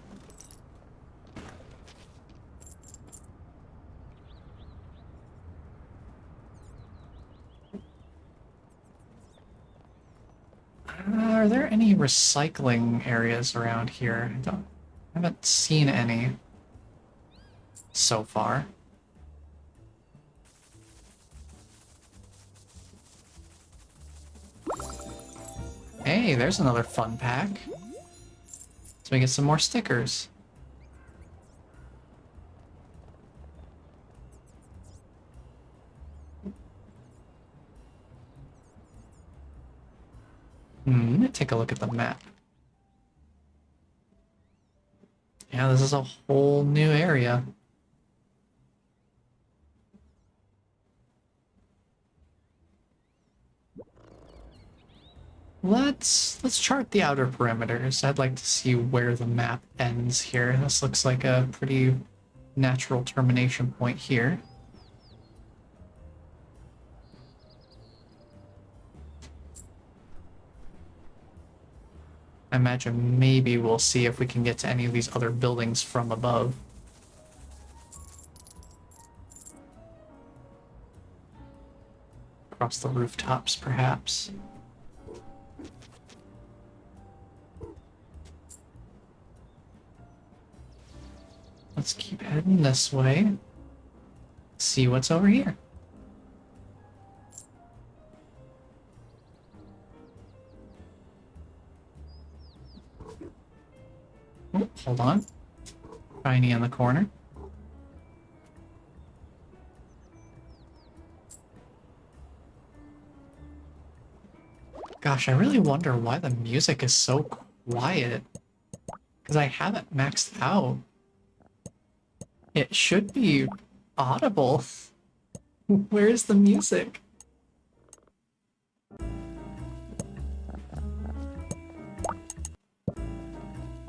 Are there any recycling areas around here? I haven't seen any so far. Hey, there's another fun pack. So we get some more stickers. Let me take a look at the map. Yeah, this is a whole new area. Let's chart the outer perimeters. I'd like to see where the map ends here. This looks like a pretty natural termination point here. I imagine maybe we'll see if we can get to any of these other buildings from above. Across the rooftops, perhaps. Let's keep heading this way. See what's over here. Oh, hold on. Shiny in the corner. Gosh, I really wonder why the music is so quiet. Because I have it maxed out. It should be audible. Where's the music?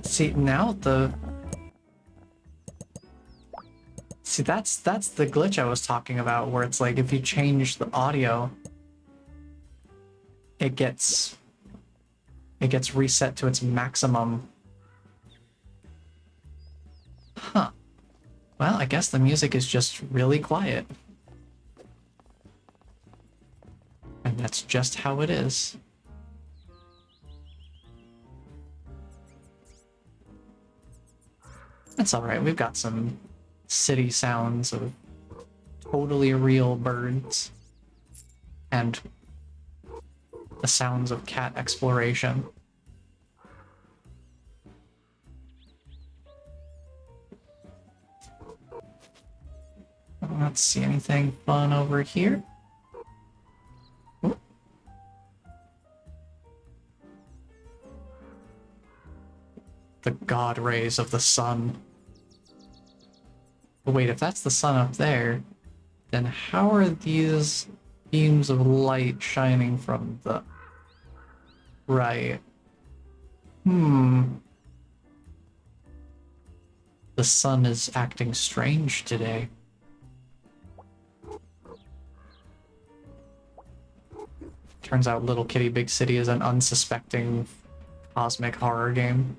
See, now See, that's the glitch I was talking about, where it's like if you change the audio, it gets reset to its maximum. Huh. Well, I guess the music is just really quiet. And That's just how it is. That's alright, we've got some city sounds of totally real birds. And the sounds of cat exploration. Let's see anything fun over here. Ooh. The god rays of the sun. But wait, if that's the sun up there, then how are these beams of light shining from the right? The sun is acting strange today. Turns out Little Kitty Big City is an unsuspecting cosmic horror game.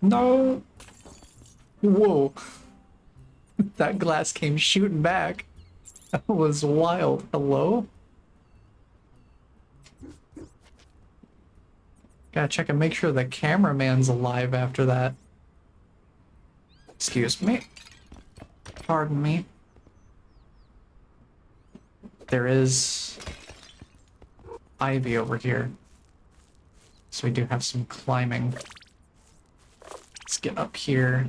No! Whoa. That glass came shooting back. That was wild. Hello? Gotta check and make sure the cameraman's alive after that. Excuse me. Pardon me. There is ivy over here. So we do have some climbing. Let's get up here.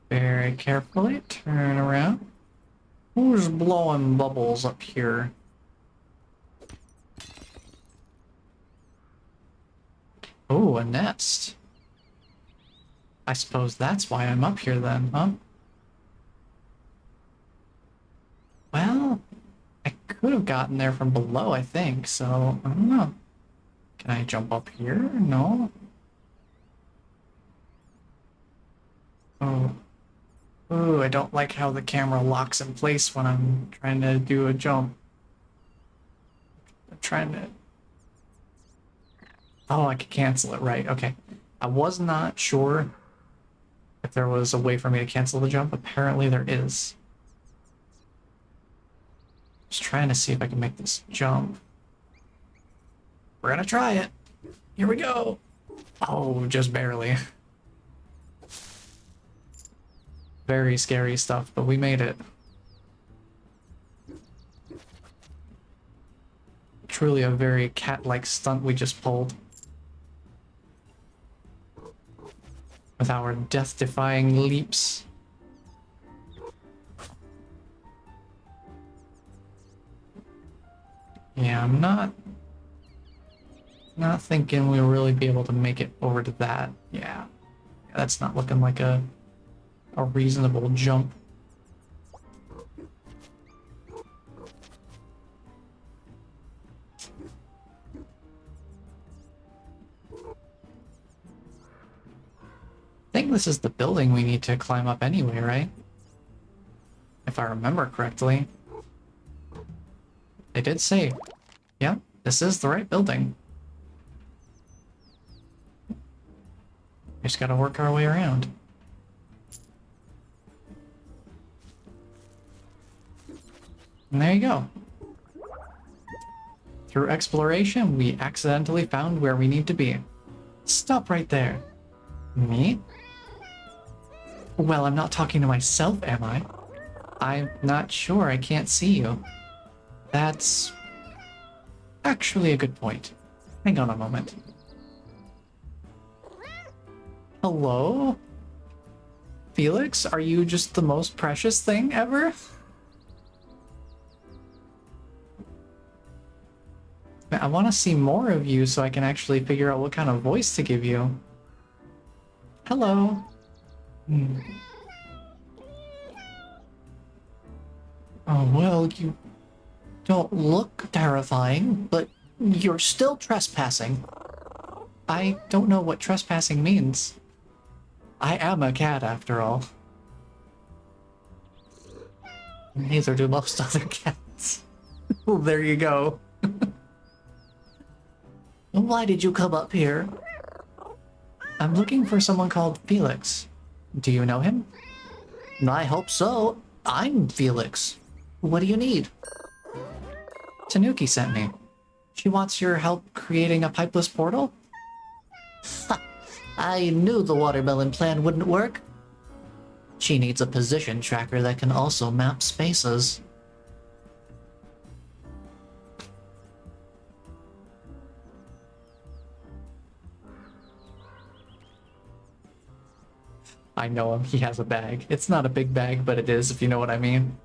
Very carefully. Turn around. Who's blowing bubbles up here? Oh, a nest. I suppose that's why I'm up here then, huh? Well, I could have gotten there from below, I think, so I don't know. Can I jump up here? No. Oh. Ooh, I don't like how the camera locks in place when I'm trying to do a jump. I'm trying to... Oh, I could cancel it, right, okay. I was not sure if there was a way for me to cancel the jump. Apparently there is. Just trying to see if I can make this jump. We're gonna try it. Here we go. Oh, just barely. Very scary stuff, but we made it. Truly a very cat-like stunt we just pulled. With our death-defying leaps. Yeah, I'm not thinking we'll really be able to make it over to that. Yeah. That's not looking like a reasonable jump. I think this is the building we need to climb up anyway, right? If I remember correctly. They did say, yeah, this is the right building. We just gotta work our way around. And there you go. Through exploration, we accidentally found where we need to be. Stop right there. Me? Well, I'm not talking to myself, am I? I'm not sure, I can't see you. That's actually a good point. Hang on a moment. Hello? Felix, are you just the most precious thing ever? I want to see more of you so I can actually figure out what kind of voice to give you. Hello. Oh, well, you don't look terrifying, but you're still trespassing. I don't know what trespassing means. I am a cat, after all. Neither do most other cats. Well, there you go. Why did you come up here? I'm looking for someone called Felix. Do you know him? I hope so. I'm Felix. What do you need? Tanuki sent me. She wants your help creating a pipeless portal? Ha! I knew the watermelon plan wouldn't work. She needs a position tracker that can also map spaces. I know him. He has a bag. It's not a big bag, but it is, if you know what I mean.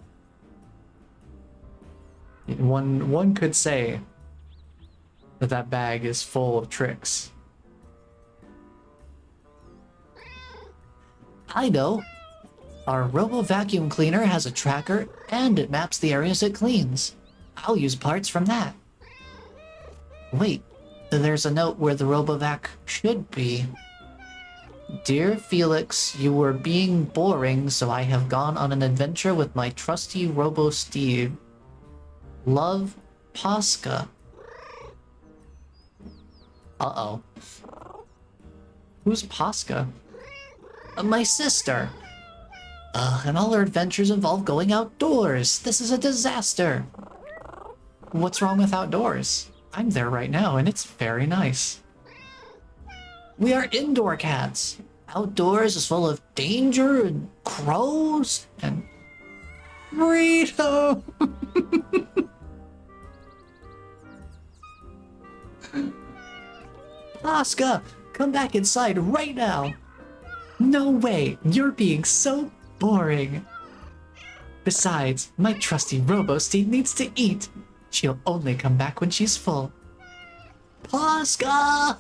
One could say that that bag is full of tricks. I know. Our Robo Vacuum Cleaner has a tracker and it maps the areas it cleans. I'll use parts from that. Wait, there's a note where the RoboVac should be. Dear Felix, you were being boring, so I have gone on an adventure with my trusty Robo Steve. Love, Posca. Uh-oh. Who's Posca? My sister. And all our adventures involve going outdoors. This is a disaster. What's wrong with outdoors? I'm there right now, and it's very nice. We are indoor cats. Outdoors is full of danger and crows and... Rito! Posca, come back inside right now. No way! You're being so boring. Besides, my trusty Robo-Steed needs to eat. She'll only come back when she's full. Posca!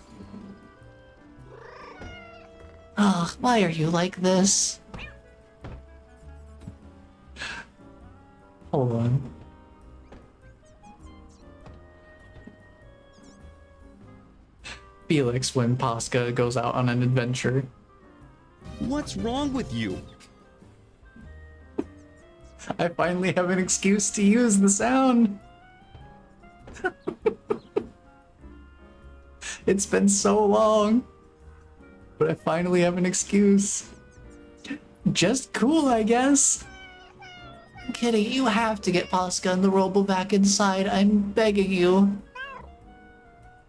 Ugh, why are you like this? Hold on. Felix when Posca goes out on an adventure. What's wrong with you? I finally have an excuse to use the sound. It's been so long, but I finally have an excuse. Just cool, I guess. Kitty, you have to get Posca and the Robo back inside. I'm begging you.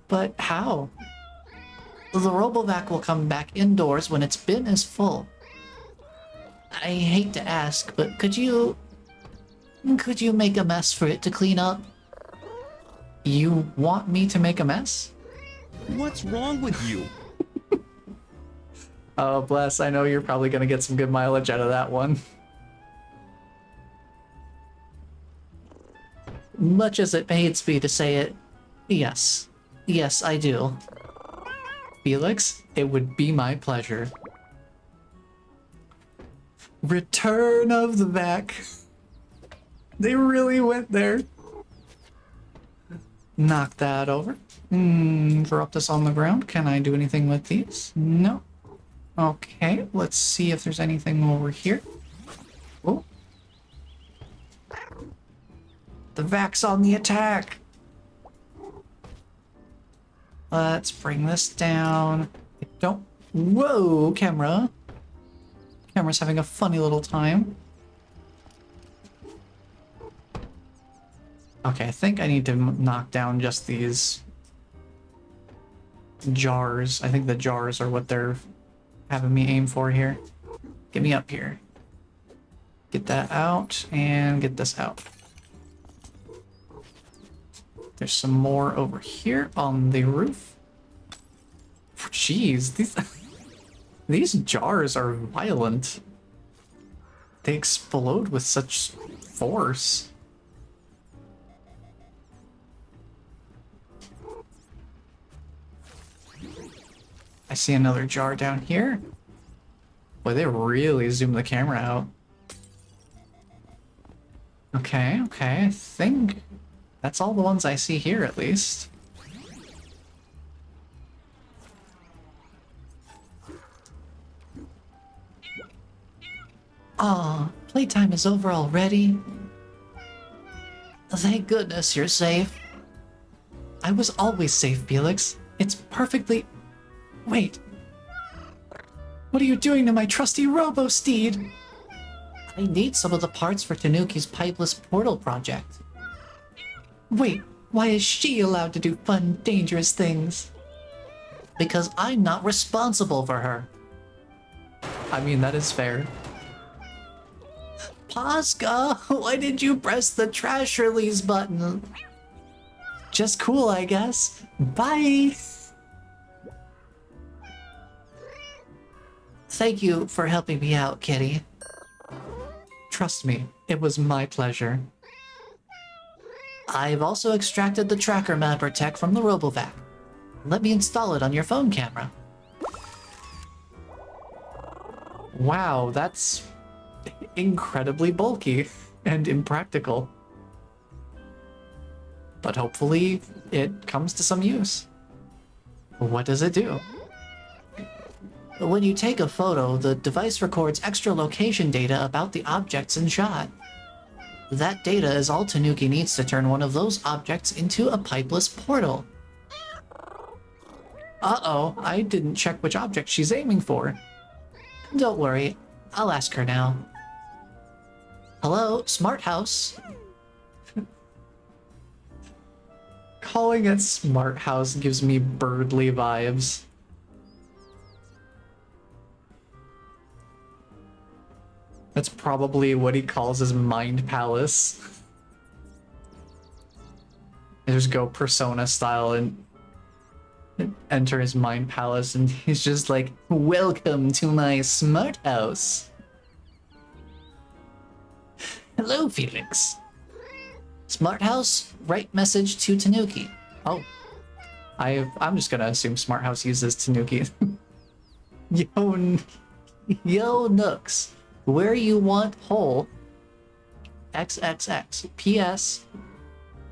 But how? The RoboVac will come back indoors when its bin is full. I hate to ask, but could you make a mess for it to clean up? You want me to make a mess? What's wrong with you? Oh, bless. I know you're probably going to get some good mileage out of that one. Much as it pains me to say it, yes. Yes, I do. Felix, it would be my pleasure. Return of the vac. They really went there. Knock that over. Drop this on the ground. Can I do anything with these? No. Okay, let's see if there's anything over here. Oh. The vac's on the attack. Let's bring this down. Don't... Whoa, camera. Camera's having a funny little time. Okay, I think I need to knock down just these jars. I think the jars are what they're having me aim for here. Get me up here. Get that out and get this out. There's some more over here on the roof. Jeez, these jars are violent. They explode with such force. I see another jar down here. Boy, they really zoom the camera out. Okay, I think that's all the ones I see here, at least. Aw, playtime is over already. Thank goodness you're safe. I was always safe, Felix. It's perfectly... Wait. What are you doing to my trusty Robo-Steed? I need some of the parts for Tanuki's pipeless portal project. Wait, why is she allowed to do fun, dangerous things? Because I'm not responsible for her. I mean, that is fair. Posca, why did you press the trash release button? Just cool, I guess. Bye! Thank you for helping me out, Kitty. Trust me, it was my pleasure. I've also extracted the tracker mapper tech from the RoboVac. Let me install it on your phone camera. Wow, that's incredibly bulky and impractical. But hopefully it comes to some use. What does it do? When you take a photo, the device records extra location data about the objects in shot. That data is all Tanuki needs to turn one of those objects into a pipeless portal. Uh-oh, I didn't check which object she's aiming for. Don't worry, I'll ask her now. Hello, Smart House. Calling it Smart House gives me Birdly vibes. That's probably what he calls his mind palace. I just go Persona style and enter his mind palace, and he's just like, "Welcome to my smart house." Hello, Felix. Smart House, write message to Tanuki. Oh, I'm just gonna assume Smart House uses Tanuki. Yo, Nooks. Where you want hole? XXX. PS.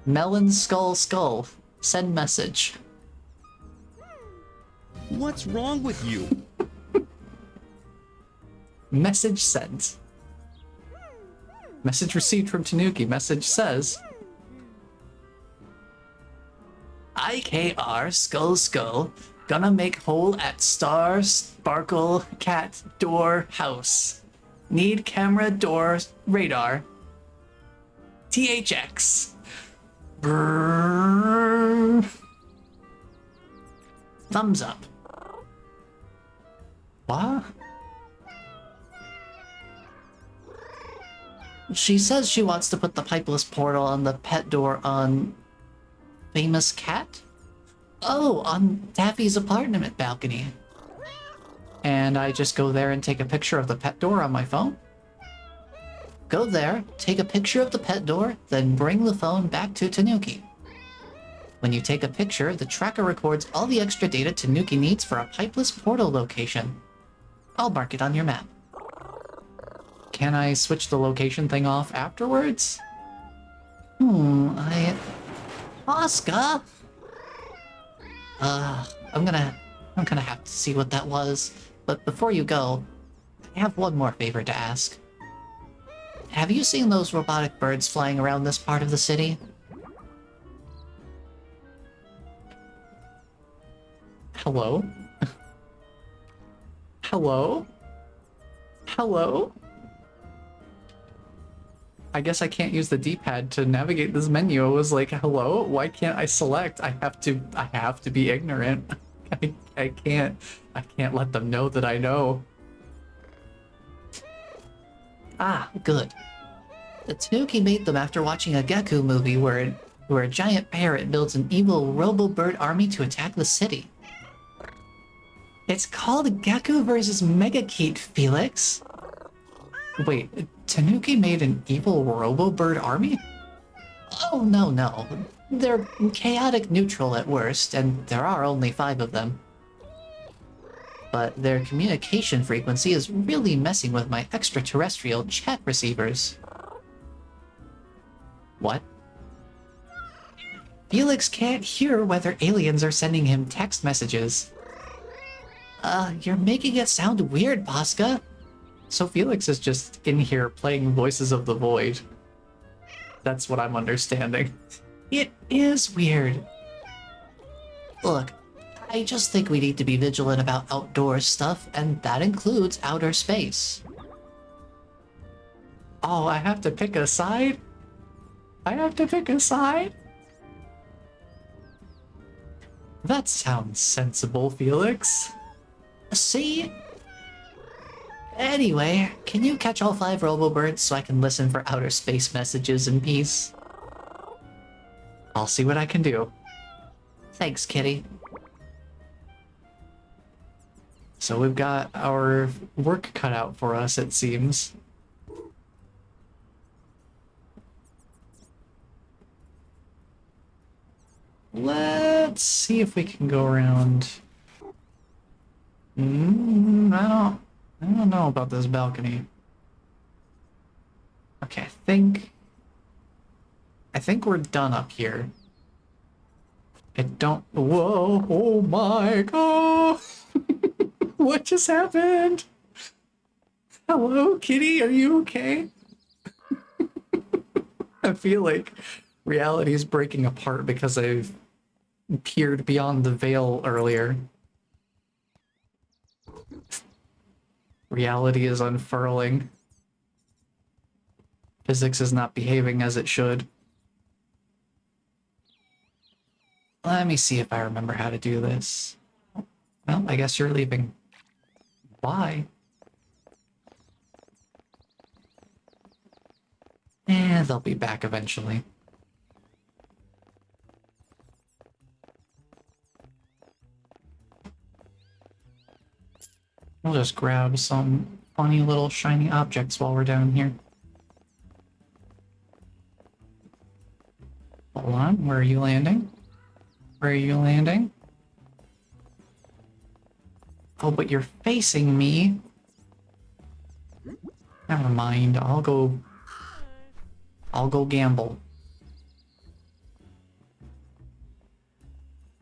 Melon skull skull. Send message. What's wrong with you? Message sent. Message received from Tanuki. Message says, IKR skull skull. Gonna make hole at star sparkle cat door house. Need camera door radar. THX. Brrr. Thumbs up. "What?" She says she wants to put the pipeless portal on the pet door on Famous Cat? Oh, on Taffy's apartment balcony. And I just go there and take a picture of the pet door on my phone? Go there, take a picture of the pet door, then bring the phone back to Tanuki. When you take a picture, the tracker records all the extra data Tanuki needs for a pipeless portal location. I'll mark it on your map. Can I switch the location thing off afterwards? Oscar? I'm gonna have to see what that was. But before you go, I have one more favor to ask. Have you seen those robotic birds flying around this part of the city? Hello? Hello? Hello? I guess I can't use the D-pad to navigate this menu. It was like, hello? Why can't I select? I have to be ignorant. I can't let them know that I know. Ah, good. The Tanuki made them after watching a Geku movie where a giant parrot builds an evil robo-bird army to attack the city. It's called Geku vs. Megakeet, Felix. Wait, Tanuki made an evil robo-bird army? Oh, no. They're chaotic neutral at worst, and there are only 5 of them. But their communication frequency is really messing with my extraterrestrial chat receivers. What? Felix can't hear whether aliens are sending him text messages. You're making it sound weird, Posca. So Felix is just in here playing Voices of the Void. That's what I'm understanding. It is weird. Look, I just think we need to be vigilant about outdoor stuff, and that includes outer space. Oh, I have to pick a side? I have to pick a side? That sounds sensible, Felix. See? Anyway, can you catch all 5 Robobirds so I can listen for outer space messages in peace? I'll see what I can do. Thanks, kitty. So we've got our work cut out for us, it seems. Let's see if we can go around. I don't know about this balcony. Okay, I think we're done up here. Whoa, oh my god! What just happened? Hello, kitty, are you okay? I feel like reality is breaking apart because I've peered beyond the veil earlier. Reality is unfurling. Physics is not behaving as it should. Let me see if I remember how to do this. Well, I guess you're leaving. Why? They'll be back eventually. We'll just grab some funny little shiny objects while we're down here. Hold on, where are you landing? Where are you landing? Oh, but you're facing me. Never mind, I'll go gamble.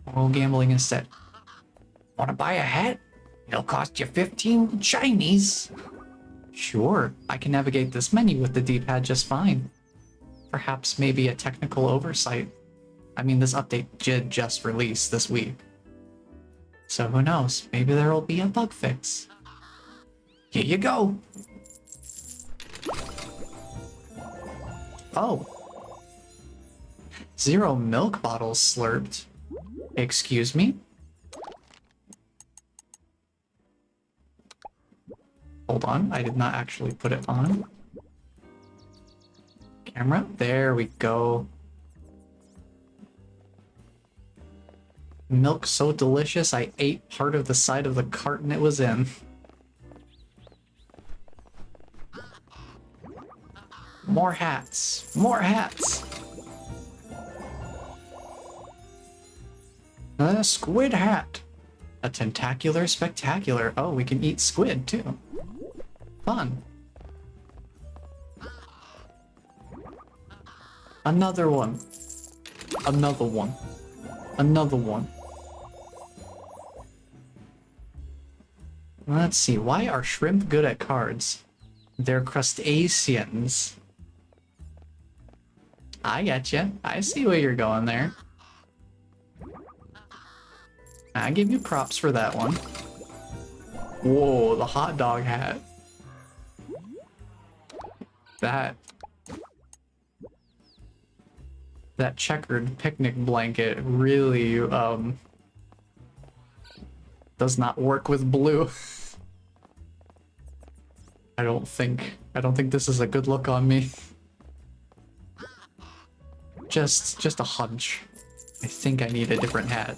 I'll go gambling instead. Wanna buy a hat? It'll cost you 15 shinies. Sure, I can navigate this menu with the D-pad just fine. Perhaps maybe a technical oversight. I mean, this update did just release this week. So who knows, maybe there'll be a bug fix. Here you go. Oh. 0 milk bottles slurped. Excuse me? Hold on, I did not actually put it on. Camera, there we go. Milk so delicious, I ate part of the side of the carton it was in. More hats, more hats. A squid hat. A tentacular spectacular. Oh, we can eat squid too. Fun. Another one. Another one. Another one. Let's see, why are shrimp good at cards? They're crustaceans. I getcha. I see where you're going there. I give you props for that one. Whoa, the hot dog hat. That checkered picnic blanket really does not work with blue. I don't think this is a good look on me. Just a hunch. I think I need a different hat.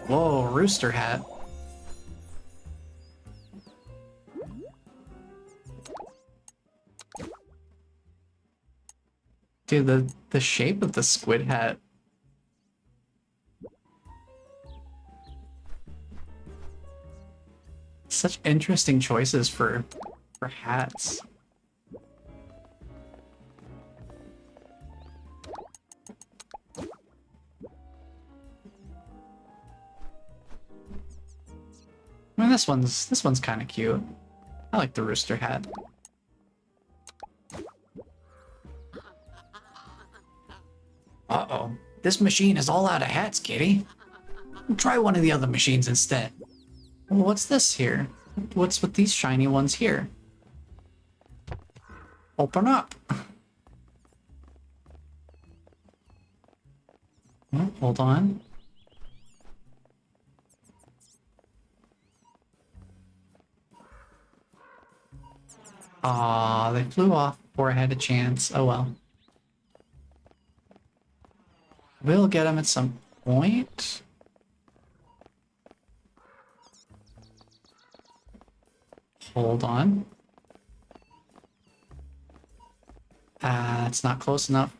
Whoa, rooster hat. Dude, the shape of the squid hat. Such interesting choices for hats. I mean, this one's kind of cute. I like the rooster hat. Uh-oh. This machine is all out of hats, kitty. Try one of the other machines instead. Well, what's this here? What's with these shiny ones here? Open up. Oh, hold on. Aw, they flew off before I had a chance. Oh well. We'll get them at some point. Hold on. It's not close enough.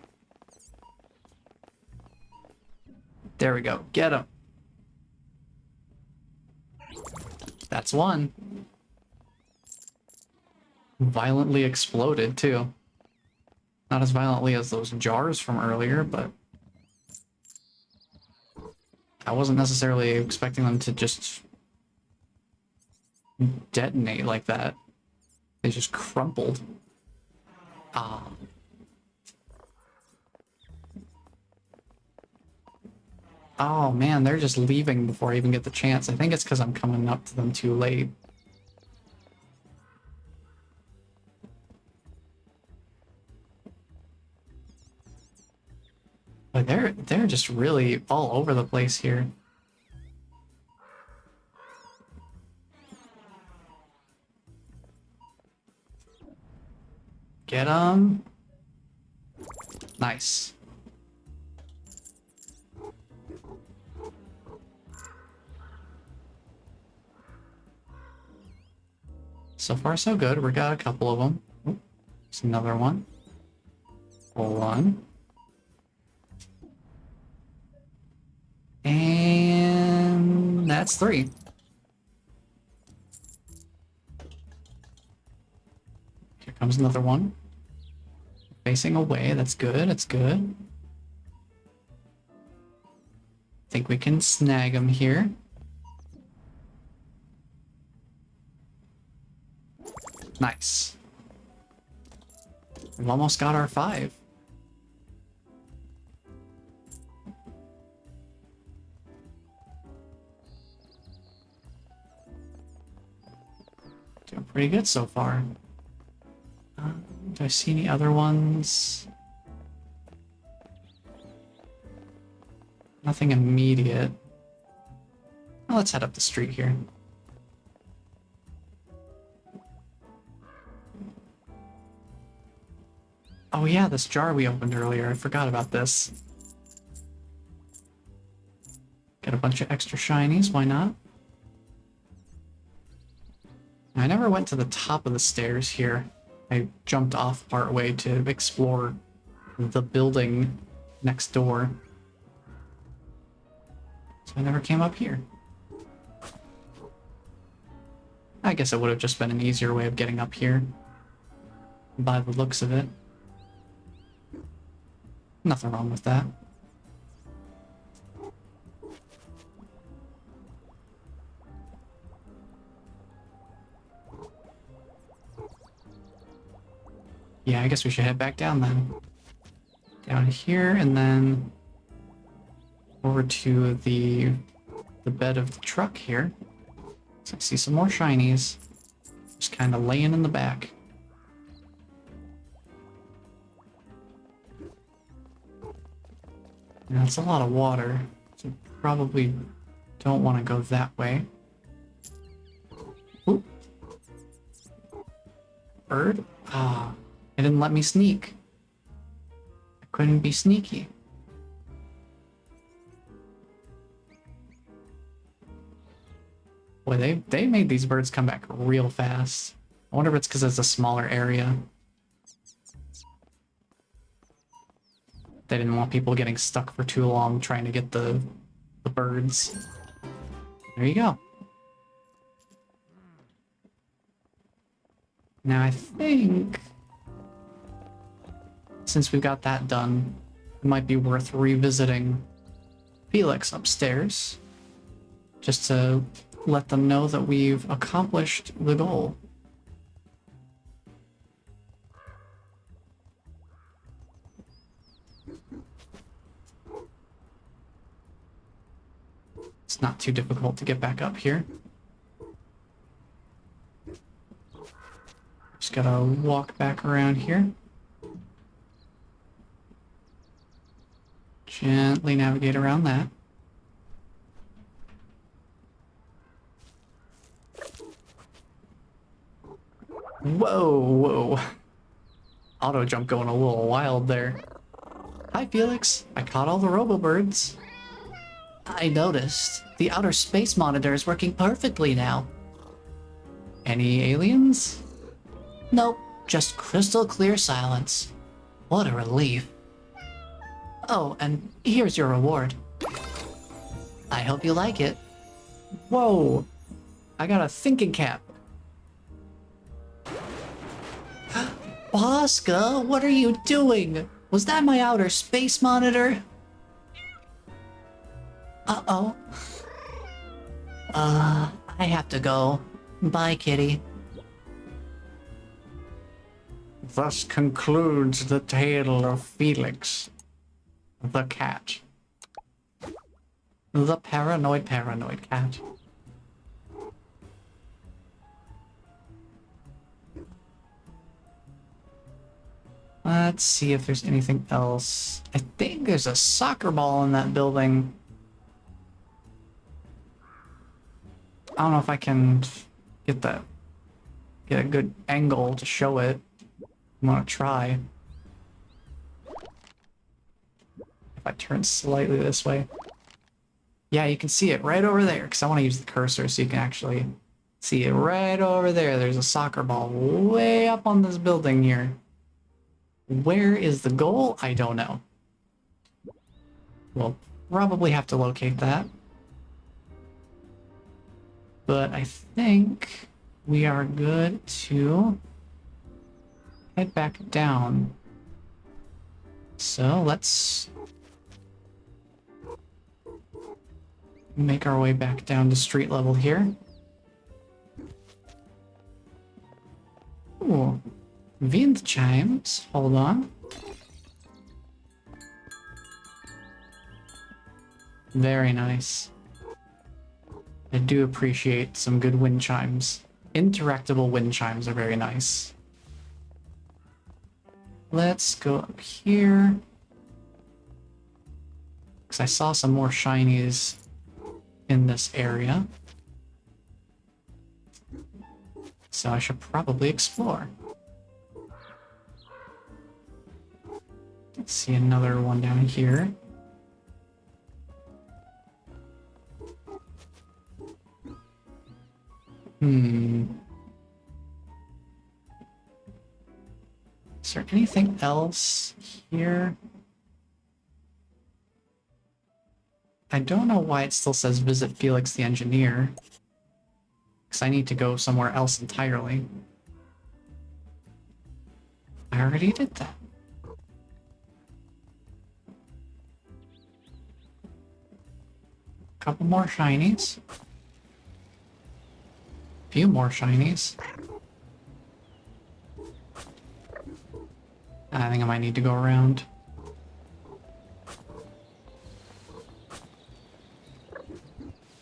There we go. Get him. That's one. Violently exploded, too. Not as violently as those jars from earlier, but I wasn't necessarily expecting them to just detonate like that. They just crumpled. Ah. Oh man, they're just leaving before I even get the chance. I think it's because I'm coming up to them too late. But they're just really all over the place here. Get them. Nice. So far, so good. We got a couple of them. Oop, there's another one. Hold on. And that's 3. Here comes another one. Facing away. That's good. That's good. Think we can snag him here. Nice. We've almost got our 5. Doing pretty good so far. Do I see any other ones? Nothing immediate. Well, let's head up the street here. Oh yeah, this jar we opened earlier. I forgot about this. Get a bunch of extra shinies, why not? I never went to the top of the stairs here. I jumped off partway to explore the building next door. So I never came up here. I guess it would have just been an easier way of getting up here. By the looks of it. Nothing wrong with that. Yeah, I guess we should head back down then. Down here and then over to the bed of the truck here. So I see some more shinies. Just kind of laying in the back. Now, that's a lot of water, so probably don't want to go that way. Oop. Bird? Ah, it didn't let me sneak. I couldn't be sneaky. Boy, they made these birds come back real fast. I wonder if it's because it's a smaller area. They didn't want people getting stuck for too long trying to get the birds. There you go. Now I think since we've got that done, it might be worth revisiting Felix upstairs just to let them know that we've accomplished the goal. It's not too difficult to get back up here. Just gotta walk back around here. Gently navigate around that. Whoa, whoa. Auto jump going a little wild there. Hi, Felix. I caught all the robo-birds. I noticed. The outer space monitor is working perfectly now. Any aliens? Nope, just crystal clear silence. What a relief. Oh, and here's your reward. I hope you like it. Whoa. I got a thinking cap. Bosca, what are you doing? Was that my outer space monitor? Uh-oh. I have to go. Bye, kitty. Thus concludes the tale of Felix, the cat. The paranoid cat. Let's see if there's anything else. I think there's a soccer ball in that building. I don't know if I can get a good angle to show it. I'm gonna try. If I turn slightly this way. Yeah, you can see it right over there, because I want to use the cursor so you can actually see it right over there. There's a soccer ball way up on this building here. Where is the goal? I don't know. We'll probably have to locate that. But I think we are good to head back down. So let's make our way back down to street level here. Ooh, wind chimes. Hold on. Very nice. I do appreciate some good wind chimes. Interactable wind chimes are very nice. Let's go up here. Because I saw some more shinies in this area. So I should probably explore. Let's see another one down here. Is there anything else here? I don't know why it still says visit Felix the engineer. Because I need to go somewhere else entirely. I already did that. Couple more shinies. Few more shinies. I think I might need to go around.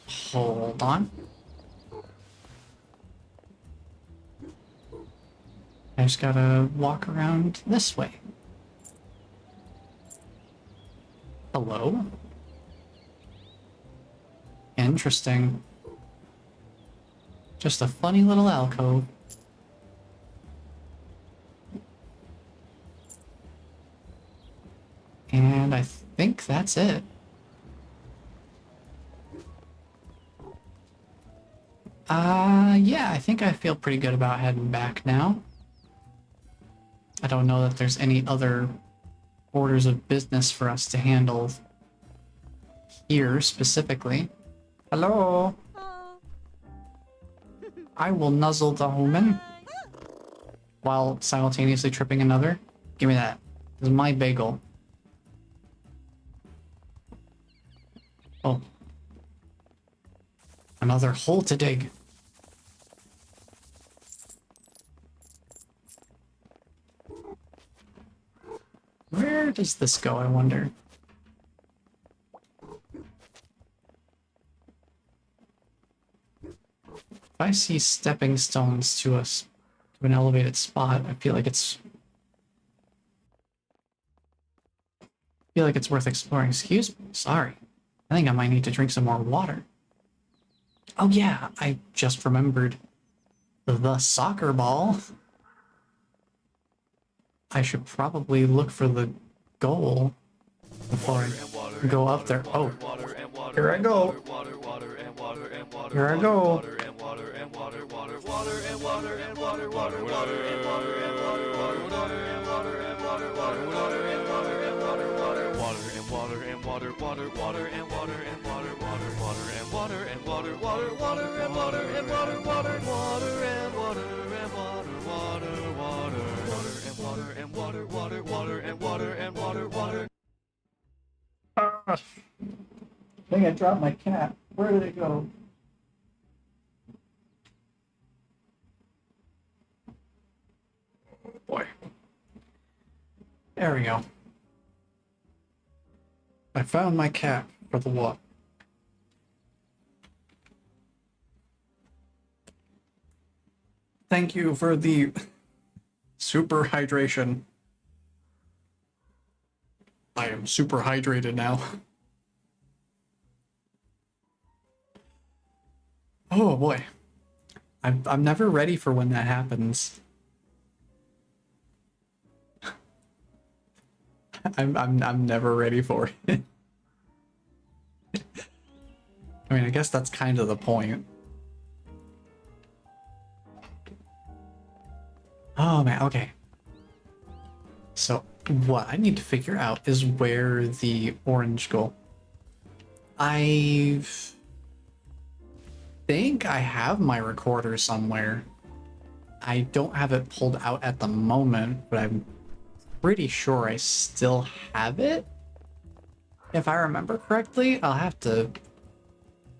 Hold on. I just gotta walk around this way. Hello? Interesting. Just a funny little alcove. And I think that's it. Yeah, I think I feel pretty good about heading back now. I don't know that there's any other orders of business for us to handle here specifically. Hello? I will nuzzle the human while simultaneously tripping another. Give me that. This is my bagel. Oh. Another hole to dig. Where does this go, I wonder? If I see stepping stones to us to an elevated spot. I feel like it's worth exploring. Excuse me, sorry. I think I might need to drink some more water. Oh yeah, I just remembered the soccer ball. I should probably look for the goal before I go up there. Oh, here I go. Here I go. I think I dropped my cat. Where did it go? Boy. There we go. I found my cat for the walk. Thank you for the super hydration. I am super hydrated now. Oh boy. I'm never ready for when that happens. I'm never ready for it. I mean, I guess that's kind of the point. Oh man, okay. So what I need to figure out is where the orange go. I think I have my recorder somewhere. I don't have it pulled out at the moment, but I'm pretty sure I still have it. If I remember correctly, I'll have to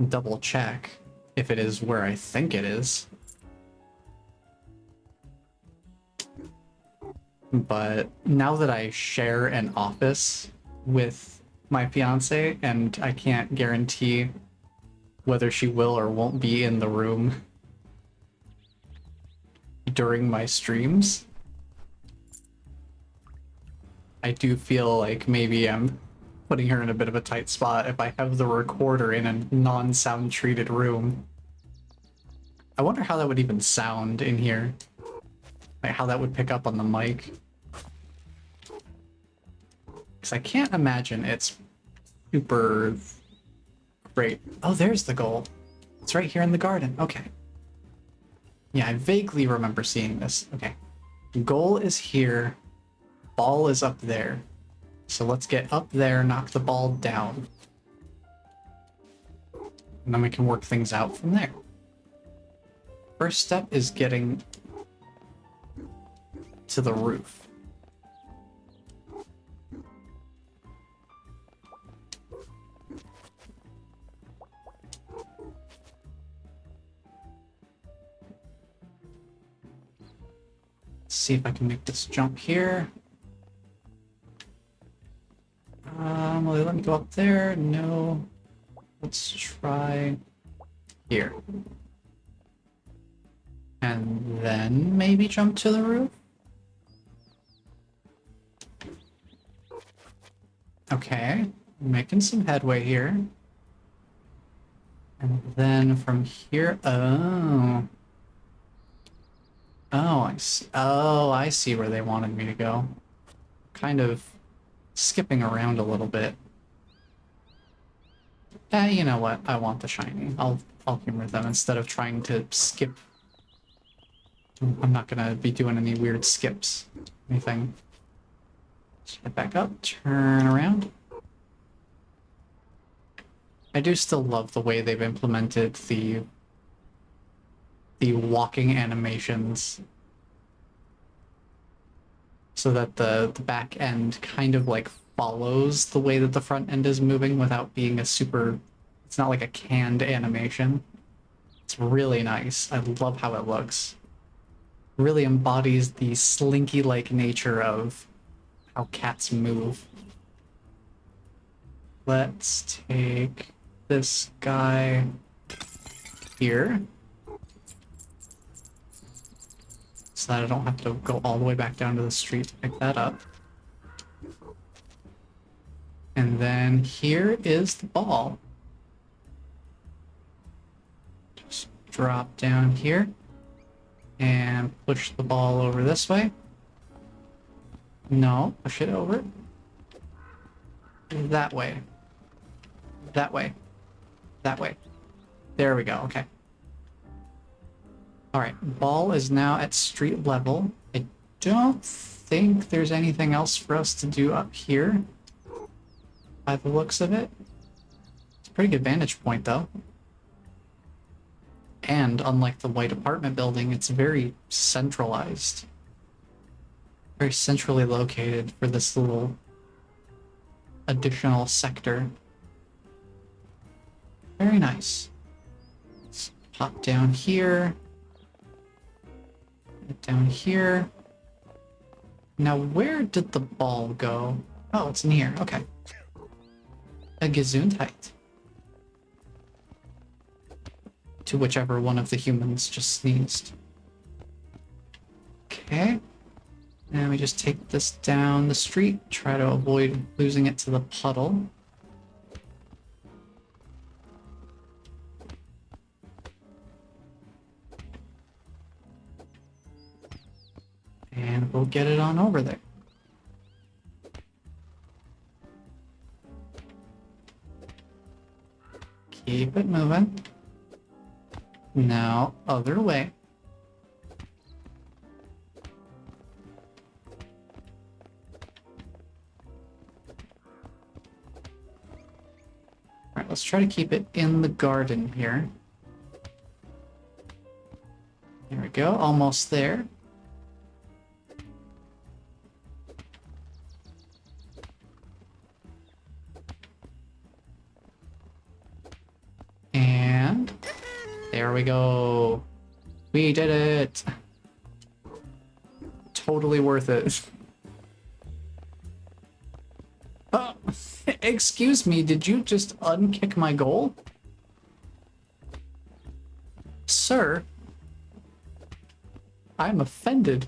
double check if it is where I think it is. But now that I share an office with my fiance and I can't guarantee whether she will or won't be in the room during my streams, I do feel like maybe I'm putting her in a bit of a tight spot if I have the recorder in a non-sound treated room. I wonder how that would even sound in here. Like how that would pick up on the mic. Because I can't imagine it's super great. Oh, there's the goal. It's right here in the garden. Okay. Yeah, I vaguely remember seeing this. Okay. Goal is here. Ball is up there. So let's get up there, knock the ball down. And then we can work things out from there. First step is getting to the roof. Let's see if I can make this jump here. Will they let me go up there? No. Let's try here. And then maybe jump to the roof? Okay, making some headway here. And then from here, oh, I see where they wanted me to go. Kind of skipping around a little bit. You know what? I want the shiny. I'll humor them instead of trying to skip. I'm not gonna be doing any weird skips. Anything. Just get back up, turn around. I do still love the way they've implemented the walking animations so that the back end kind of like follows the way that the front end is moving without being a super, it's not like a canned animation. It's really nice. I love how it looks. Really embodies the slinky-like nature of how cats move. Let's take this guy here. so that I don't have to go all the way back down to the street to pick that up. And then here is the ball. Just drop down here and push the ball over this way. No, push it over. That way. That way. That way. There we go, okay. Alright, ball is now at street level. I don't think there's anything else for us to do up here, by the looks of it. It's a pretty good vantage point, though. And unlike the white apartment building, it's very centralized. Very centrally located for this little additional sector. Very nice. Let's pop down here. Down here. Now, where did the ball go? Oh, it's in here. Okay. A Gesundheit. To whichever one of the humans just sneezed. Okay. And we just take this down the street. Try to avoid losing it to the puddle. And we'll get it on over there. Keep it moving. Now, other way. Alright, let's try to keep it in the garden here. There we go, almost there. And there we go. We did it. Totally worth it. Oh, excuse me, did you just unkick my goal? Sir, I'm offended.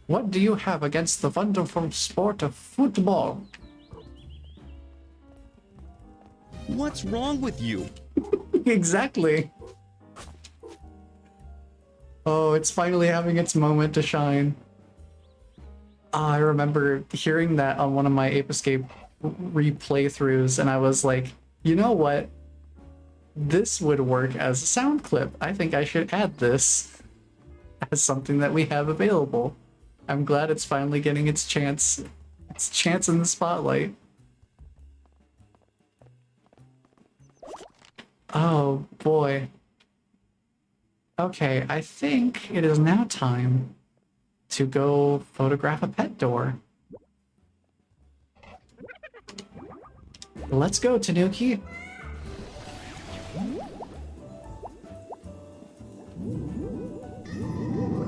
What do you have against the wonderful sport of football? What's wrong with you? Exactly. Oh, it's finally having its moment to shine. I remember hearing that on one of my Ape Escape replaythroughs, and I was like, you know what? This would work as a sound clip. I think I should add this as something that we have available. I'm glad it's finally getting its chance in the spotlight. Oh boy. Okay, I think it is now time to go photograph a pet door. Let's go, Tanuki.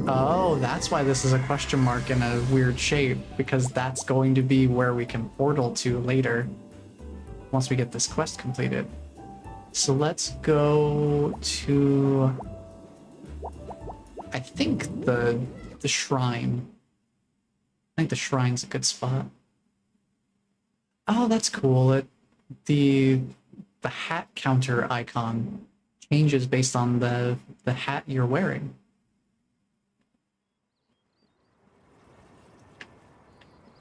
Oh, that's why this is a question mark in a weird shape, because that's going to be where we can portal to later, once we get this quest completed. So let's go to, I think the shrine. I think the shrine's a good spot. Oh, that's cool. The hat counter icon changes based on the hat you're wearing.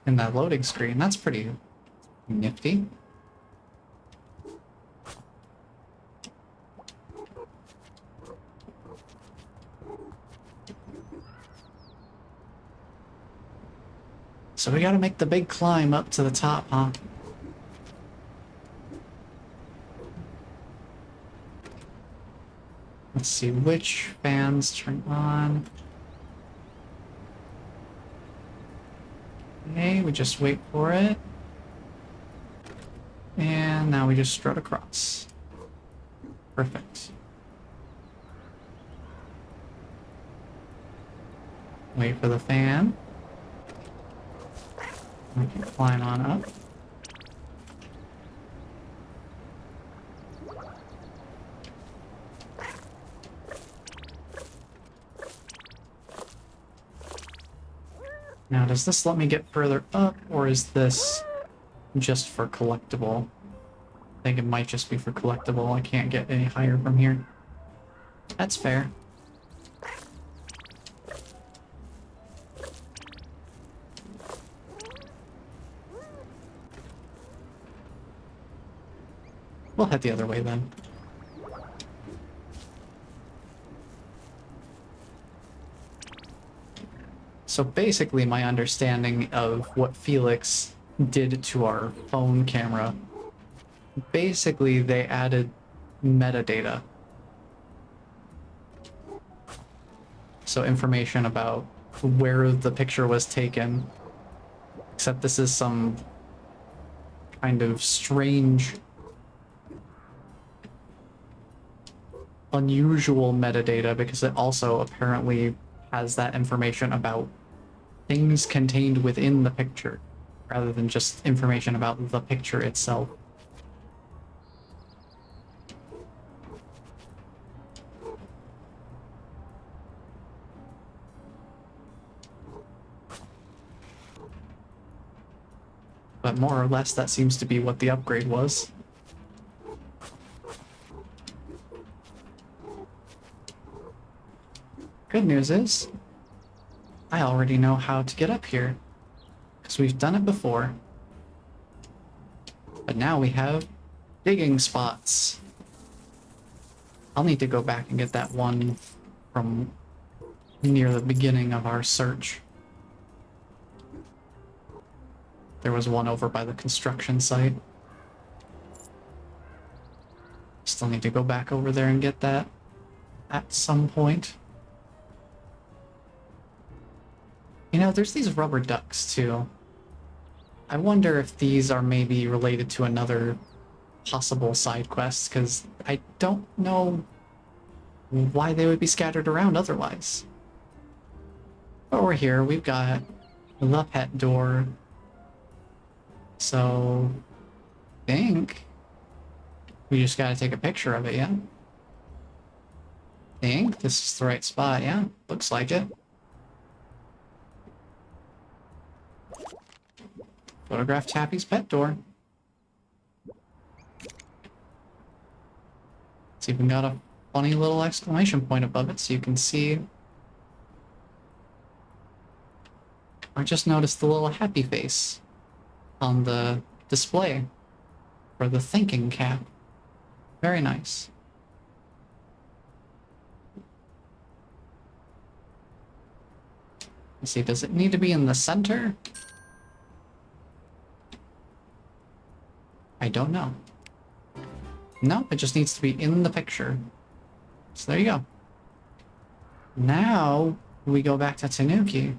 In that loading screen, that's pretty nifty. So we gotta make the big climb up to the top, huh? Let's see, which fans turn on? Okay, we just wait for it. And now we just strut across. Perfect. Wait for the fan. We can climb on up. Now, does this let me get further up, or is this just for collectible? I think it might just be for collectible. I can't get any higher from here. That's fair. We'll head the other way then. So basically, my understanding of what Felix did to our phone camera, basically they added metadata. So information about where the picture was taken, except this is some kind of strange, unusual metadata because it also apparently has that information about things contained within the picture rather than just information about the picture itself. But more or less, that seems to be what the upgrade was. Good news is, I already know how to get up here, because we've done it before. But now we have digging spots. I'll need to go back and get that one from near the beginning of our search. There was one over by the construction site. Still need to go back over there and get that at some point. You know, there's these rubber ducks too. I wonder if these are maybe related to another possible side quest, because I don't know why they would be scattered around otherwise. But we're here, we've got the pet door. So, I think we just gotta take a picture of it, yeah? I think this is the right spot, yeah? Looks like it. Photograph Taffy's pet door. It's even got a funny little exclamation point above it so you can see. I just noticed the little happy face on the display for the thinking cap. Very nice. Let's see, does it need to be in the center? I don't know. No, it just needs to be in the picture. So there you go. Now we go back to Tanuki.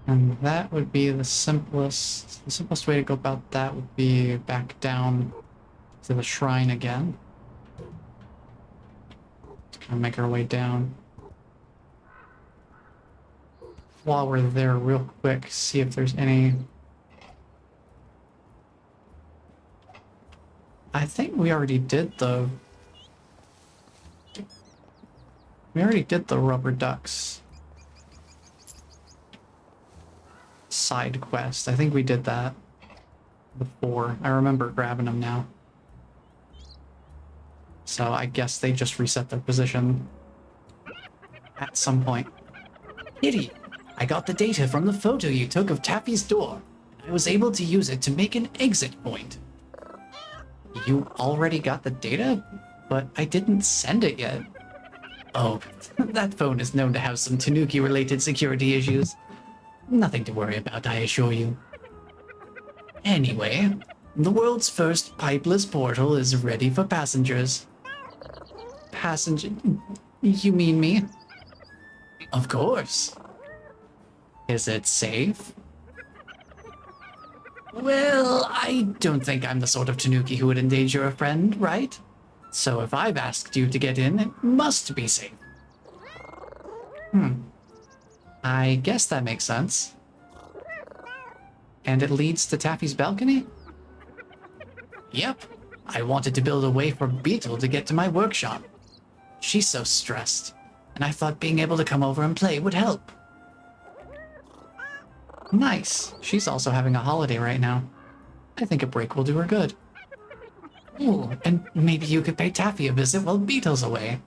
And that would be the simplest way to go about that would be back down to the shrine again. Kind of make our way down. While we're there, real quick, see if there's any. I think we already did the. We already did the rubber ducks side quest. I think we did that before. I remember grabbing them now. So I guess they just reset their position at some point. Kitty, I got the data from the photo you took of Taffy's door, and I was able to use it to make an exit point. You already got the data? But I didn't send it yet. Oh, that phone is known to have some Tanuki-related security issues. Nothing to worry about, I assure you. Anyway, the world's first pipeless portal is ready for passengers. Passenger... You mean me? Of course. Is it safe? Well, I don't think I'm the sort of Tanuki who would endanger a friend, right? So if I've asked you to get in, it must be safe. I guess that makes sense. And it leads to Taffy's balcony? Yep. I wanted to build a way for Beetle to get to my workshop. She's so stressed, and I thought being able to come over and play would help. Nice. She's also having a holiday right now. I think a break will do her good. Ooh, and maybe you could pay Taffy a visit while Beetle's away.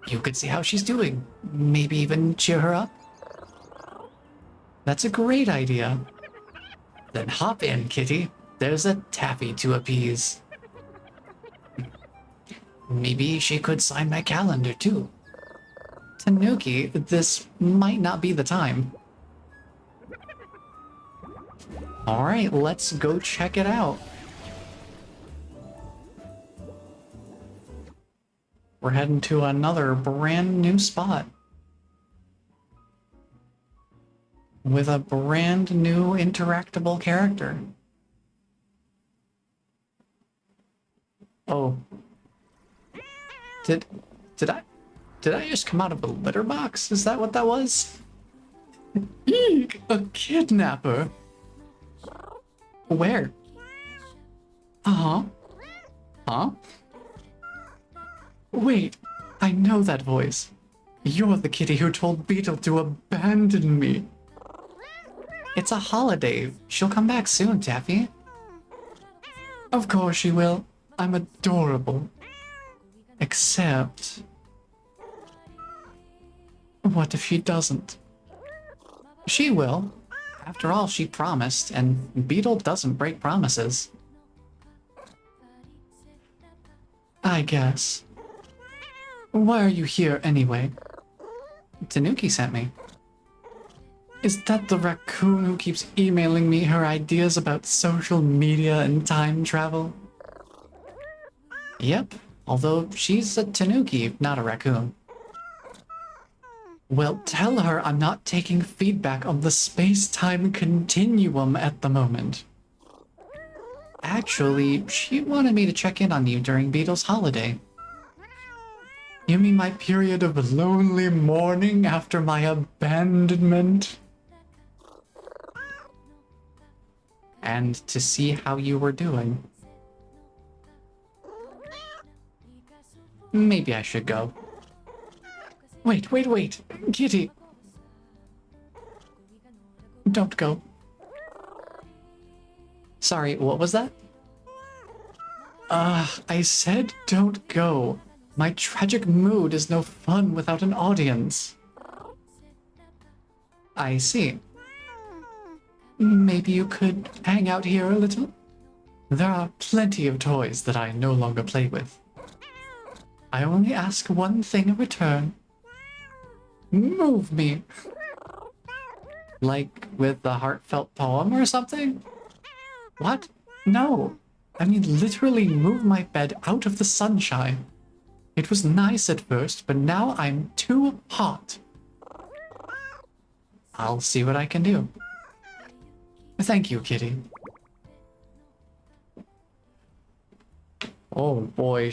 You could see how she's doing. Maybe even cheer her up. That's a great idea. Then hop in, kitty. There's a Taffy to appease. Maybe she could sign my calendar, too. Tanuki, this might not be the time. Alright, let's go check it out. We're heading to another brand new spot. With a brand new interactable character. Oh. Did I just come out of a litter box? Is that what that was? Eek, a kidnapper. Where? Uh-huh. Huh? Wait, I know that voice. You're the kitty who told Beetle to abandon me. It's a holiday. She'll come back soon, Taffy. Of course she will. I'm adorable. Except... what if she doesn't? She will. After all, she promised, and Beetle doesn't break promises. I guess. Why are you here anyway? Tanuki sent me. Is that the raccoon who keeps emailing me her ideas about social media and time travel? Yep, although she's a Tanuki, not a raccoon. Well, tell her I'm not taking feedback on the space-time continuum at the moment. Actually, she wanted me to check in on you during Beetle's holiday. You mean my period of lonely mourning after my abandonment? And to see how you were doing. Maybe I should go. Wait, Kitty. Don't go. Sorry, what was that? I said don't go. My tragic mood is no fun without an audience. I see. Maybe you could hang out here a little? There are plenty of toys that I no longer play with. I only ask one thing in return. Move me. Like with a heartfelt poem or something? What? No. I mean literally move my bed out of the sunshine. It was nice at first, but now I'm too hot. I'll see what I can do. Thank you, kitty. Oh boy,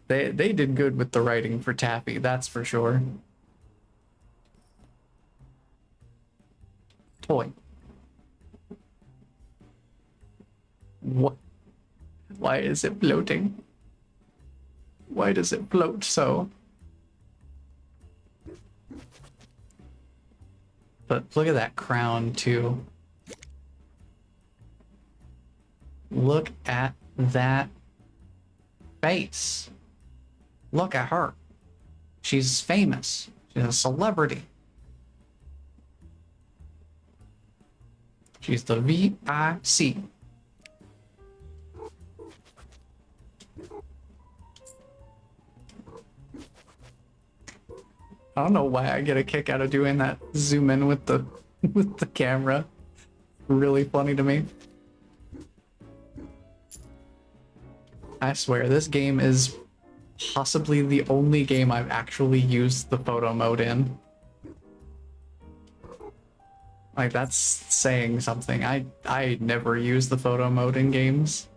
they did good with the writing for Taffy, that's for sure. Toy. What? Why is it floating? Why does it float so? But look at that crown too. Look at that face. Look at her. She's famous. She's a celebrity. She's the VIC. I don't know why I get a kick out of doing that zoom in with the camera. Really funny to me. I swear, this game is possibly the only game I've actually used the photo mode in. Like, that's saying something. I never use the photo mode in games.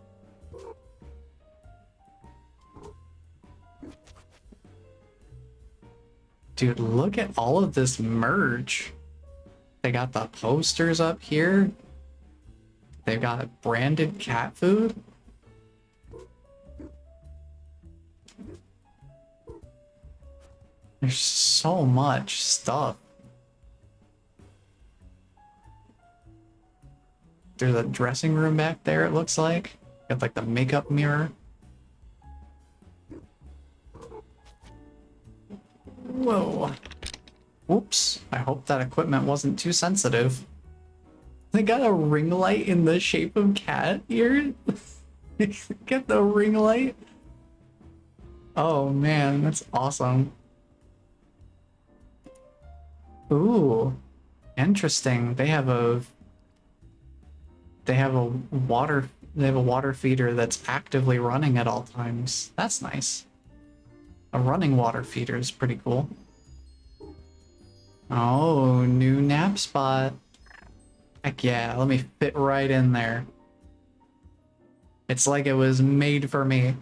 Dude, look at all of this merch. They got the posters up here. They've got branded cat food. There's so much stuff. There's a dressing room back there, it looks like. Got like the makeup mirror. Whoa. Oops. I hope that equipment wasn't too sensitive. They got a ring light in the shape of cat ears. Get the ring light. Oh man, that's awesome. Ooh, interesting. They have a water feeder that's actively running at all times. That's nice. A running water feeder is pretty cool. Oh, new nap spot. Heck yeah, let me fit right in there. It's like it was made for me.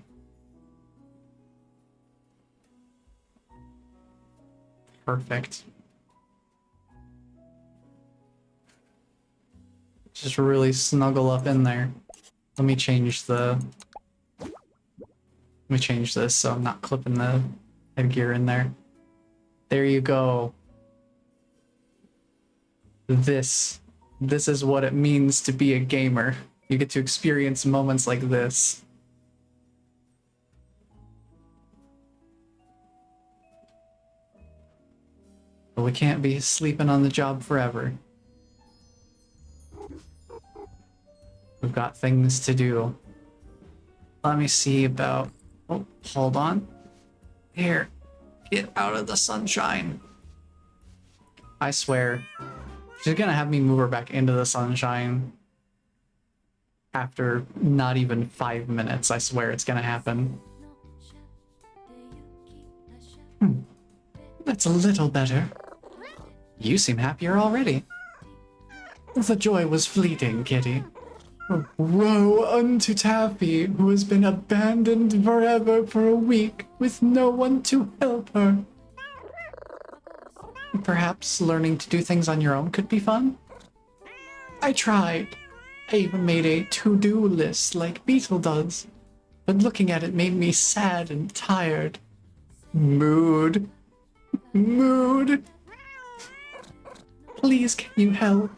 Perfect. Just really snuggle up in there. Let me change this so I'm not clipping the headgear in there. There you go. This is what it means to be a gamer. You get to experience moments like this. But we can't be sleeping on the job forever. We've got things to do. Let me see about... Oh, hold on. Here, get out of the sunshine. I swear, she's gonna have me move her back into the sunshine after not even 5 minutes. I swear it's gonna happen. That's a little better. You seem happier already. The joy was fleeting, kitty. Woe unto Taffy, who has been abandoned forever for a week, with no one to help her. Perhaps learning to do things on your own could be fun? I tried. I even made a to-do list like Beetle does, but looking at it made me sad and tired. Mood. Please, can you help?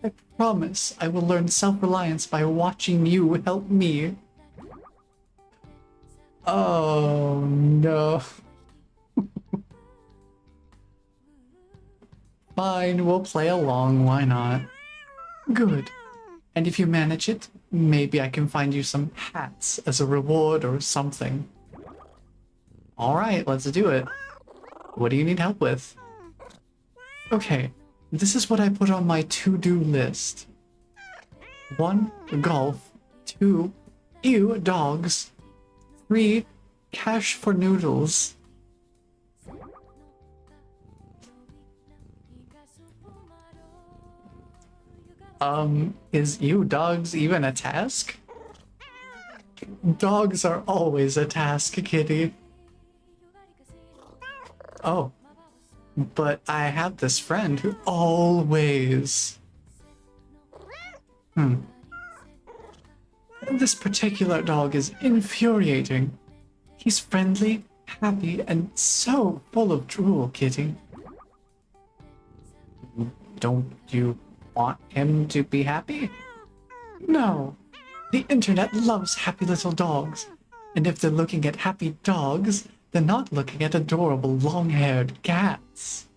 I promise I will learn self-reliance by watching you help me. Oh no. Fine, we'll play along, why not? Good. And if you manage it, maybe I can find you some hats as a reward or something. Alright, let's do it. What do you need help with? Okay, this is what I put on my to-do list. 1. Golf. 2. Ew, dogs. 3. Cash for noodles. Is ew dogs even a task? Dogs are always a task, kitty. Oh. But I have this friend who always... This particular dog is infuriating. He's friendly, happy, and so full of drool, kitty. Don't you want him to be happy? No. The internet loves happy little dogs. And if they're looking at happy dogs, they're not looking at adorable long-haired cats.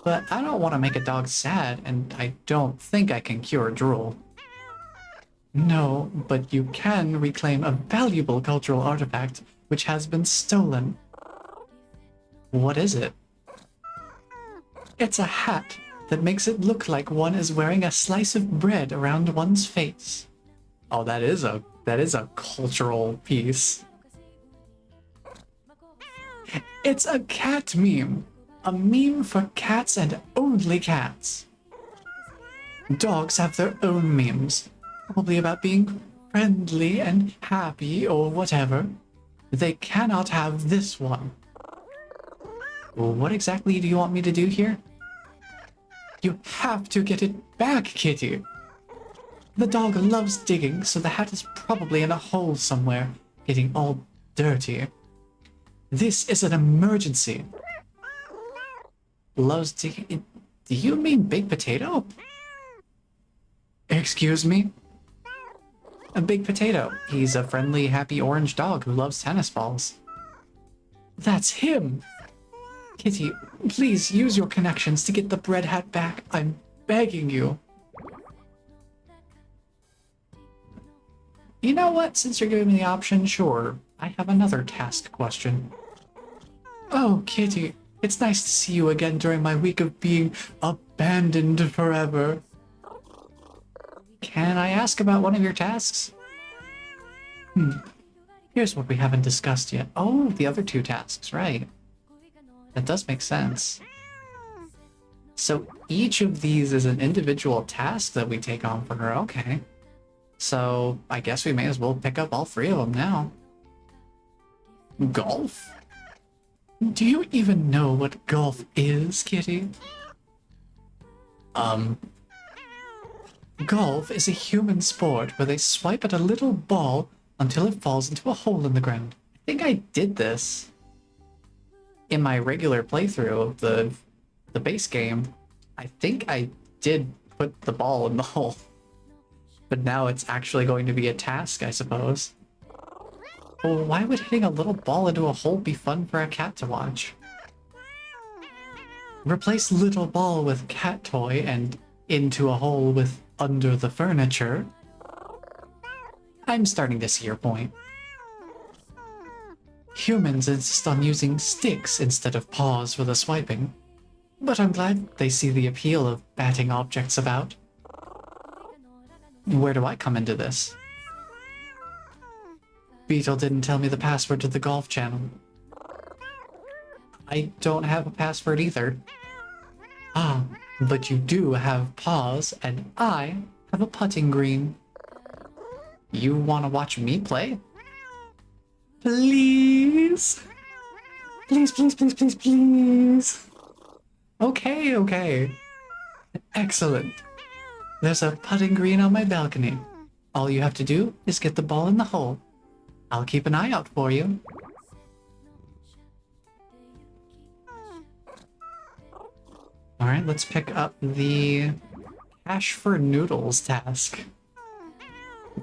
But I don't want to make a dog sad, and I don't think I can cure drool. No, but you can reclaim a valuable cultural artifact which has been stolen. What is it? It's a hat that makes it look like one is wearing a slice of bread around one's face. Oh, that is a cultural piece. It's a cat meme. A meme for cats and only cats. Dogs have their own memes, probably about being friendly and happy or whatever. They cannot have this one. Well, what exactly do you want me to do here? You have to get it back, kitty. The dog loves digging, so the hat is probably in a hole somewhere, getting all dirty. This is an emergency. Loves to... Do you mean Big Potato? Excuse me? A Big Potato. He's a friendly, happy orange dog who loves tennis balls. That's him! Kitty, please use your connections to get the bread hat back. I'm begging you. You know what? Since you're giving me the option, sure. I have another task question. Oh, Kitty, it's nice to see you again during my week of being abandoned forever. Can I ask about one of your tasks? Here's what we haven't discussed yet. Oh, the other two tasks, right. That does make sense. So each of these is an individual task that we take on for her. Okay. So I guess we may as well pick up all three of them now. Golf? Do you even know what golf is, Kitty? Golf is a human sport where they swipe at a little ball until it falls into a hole in the ground. I think I did this in my regular playthrough of the base game. I think I did put the ball in the hole. But now it's actually going to be a task, I suppose. Well, why would hitting a little ball into a hole be fun for a cat to watch? Replace little ball with cat toy and into a hole with under the furniture. I'm starting to see your point. Humans insist on using sticks instead of paws for the swiping, but I'm glad they see the appeal of batting objects about. Where do I come into this? Beetle didn't tell me the password to the golf channel. I don't have a password either. Ah, but you do have paws, and I have a putting green. You want to watch me play? Please? Please, please, please, please, please. Okay, okay. Excellent. There's a putting green on my balcony. All you have to do is get the ball in the hole. I'll keep an eye out for you. Alright, let's pick up the Cash for Noodles task.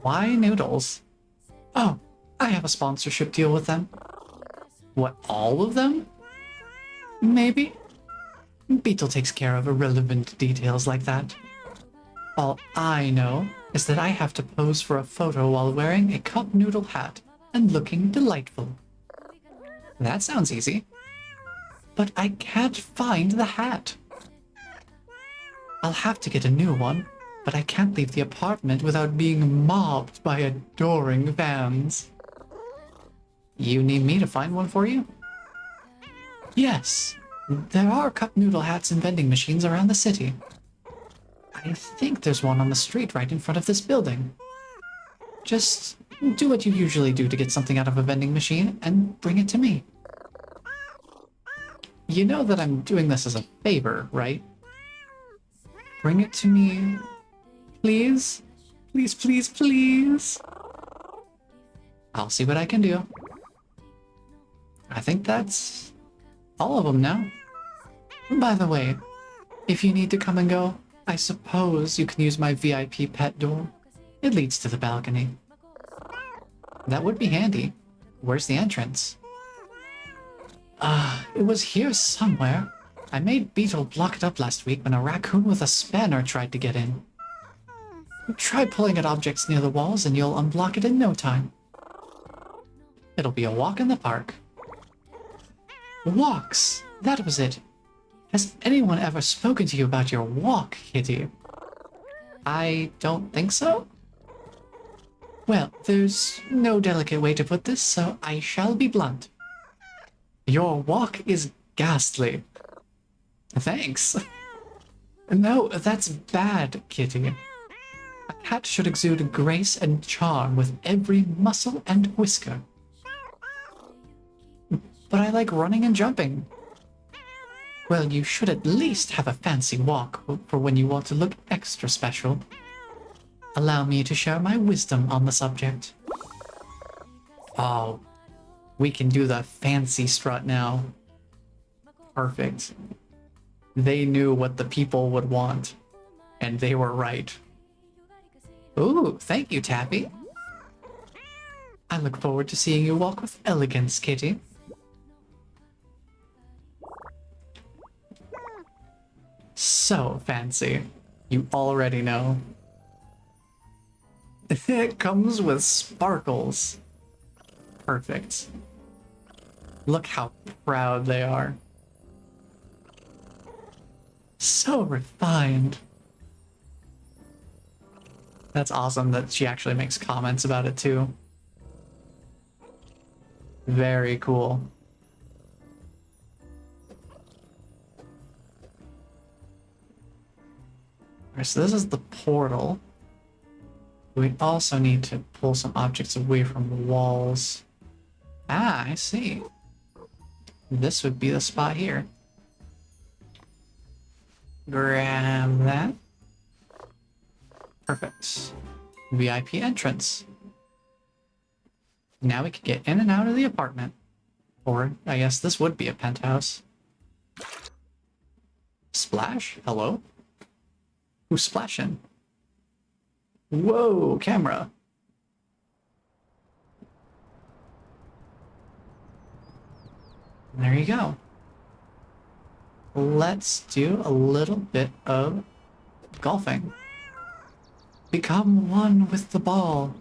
Why noodles? Oh, I have a sponsorship deal with them. What, all of them? Maybe? Beetle takes care of irrelevant details like that. All I know is that I have to pose for a photo while wearing a cup noodle hat and looking delightful. That sounds easy. But I can't find the hat. I'll have to get a new one, but I can't leave the apartment without being mobbed by adoring fans. You need me to find one for you? Yes, there are cup noodle hats and vending machines around the city. I think there's one on the street right in front of this building. Just do what you usually do to get something out of a vending machine and bring it to me. You know that I'm doing this as a favor, right? Bring it to me, please? Please, please, please? I'll see what I can do. I think that's all of them now. By the way, if you need to come and go, I suppose you can use my VIP pet door. It leads to the balcony. That would be handy. Where's the entrance? It was here somewhere. I made Beetle block it up last week when a raccoon with a spanner tried to get in. Try pulling at objects near the walls and you'll unblock it in no time. It'll be a walk in the park. Walks! That was it. Has anyone ever spoken to you about your walk, Kitty? I don't think so. Well, there's no delicate way to put this, so I shall be blunt. Your walk is ghastly. Thanks. No, that's bad, Kitty. A cat should exude grace and charm with every muscle and whisker. But I like running and jumping. Well, you should at least have a fancy walk for when you want to look extra special. Allow me to share my wisdom on the subject. Oh, We can do the fancy strut now. Perfect. They knew what the people would want, and they were right. Ooh, thank you, Taffy. I look forward to seeing you walk with elegance, Kitty. So fancy. You already know. It comes with sparkles. Perfect. Look how proud they are. So refined. That's awesome that she actually makes comments about it too. Very cool. Alright, so this is the portal. We also need to pull some objects away from the walls. Ah, I see. This would be the spot here. Grab that. Perfect. VIP entrance. Now we can get in and out of the apartment. Or, I guess this would be a penthouse. Splash? Hello? Who's splashing? Whoa, camera. There you go. Let's do a little bit of golfing. Become one with the ball.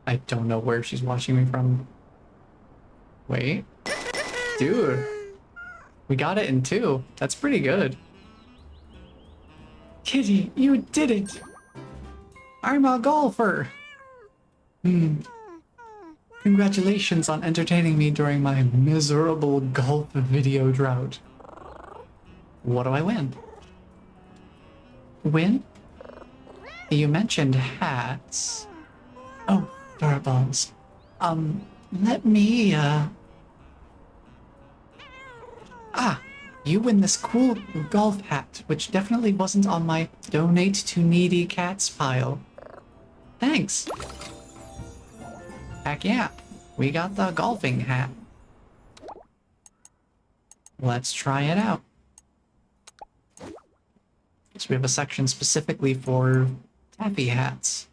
I don't know where she's watching me from. Wait. Dude. We got it in 2. That's pretty good. Kitty, you did it! I'm a golfer! Congratulations on entertaining me during my miserable golf video drought. What do I win? Win? You mentioned hats. Oh, fireballs. Let me, Ah! You win this cool golf hat, which definitely wasn't on my donate to needy cats pile. Thanks. Heck yeah, we got the golfing hat. Let's try it out. So we have a section specifically for Taffy hats.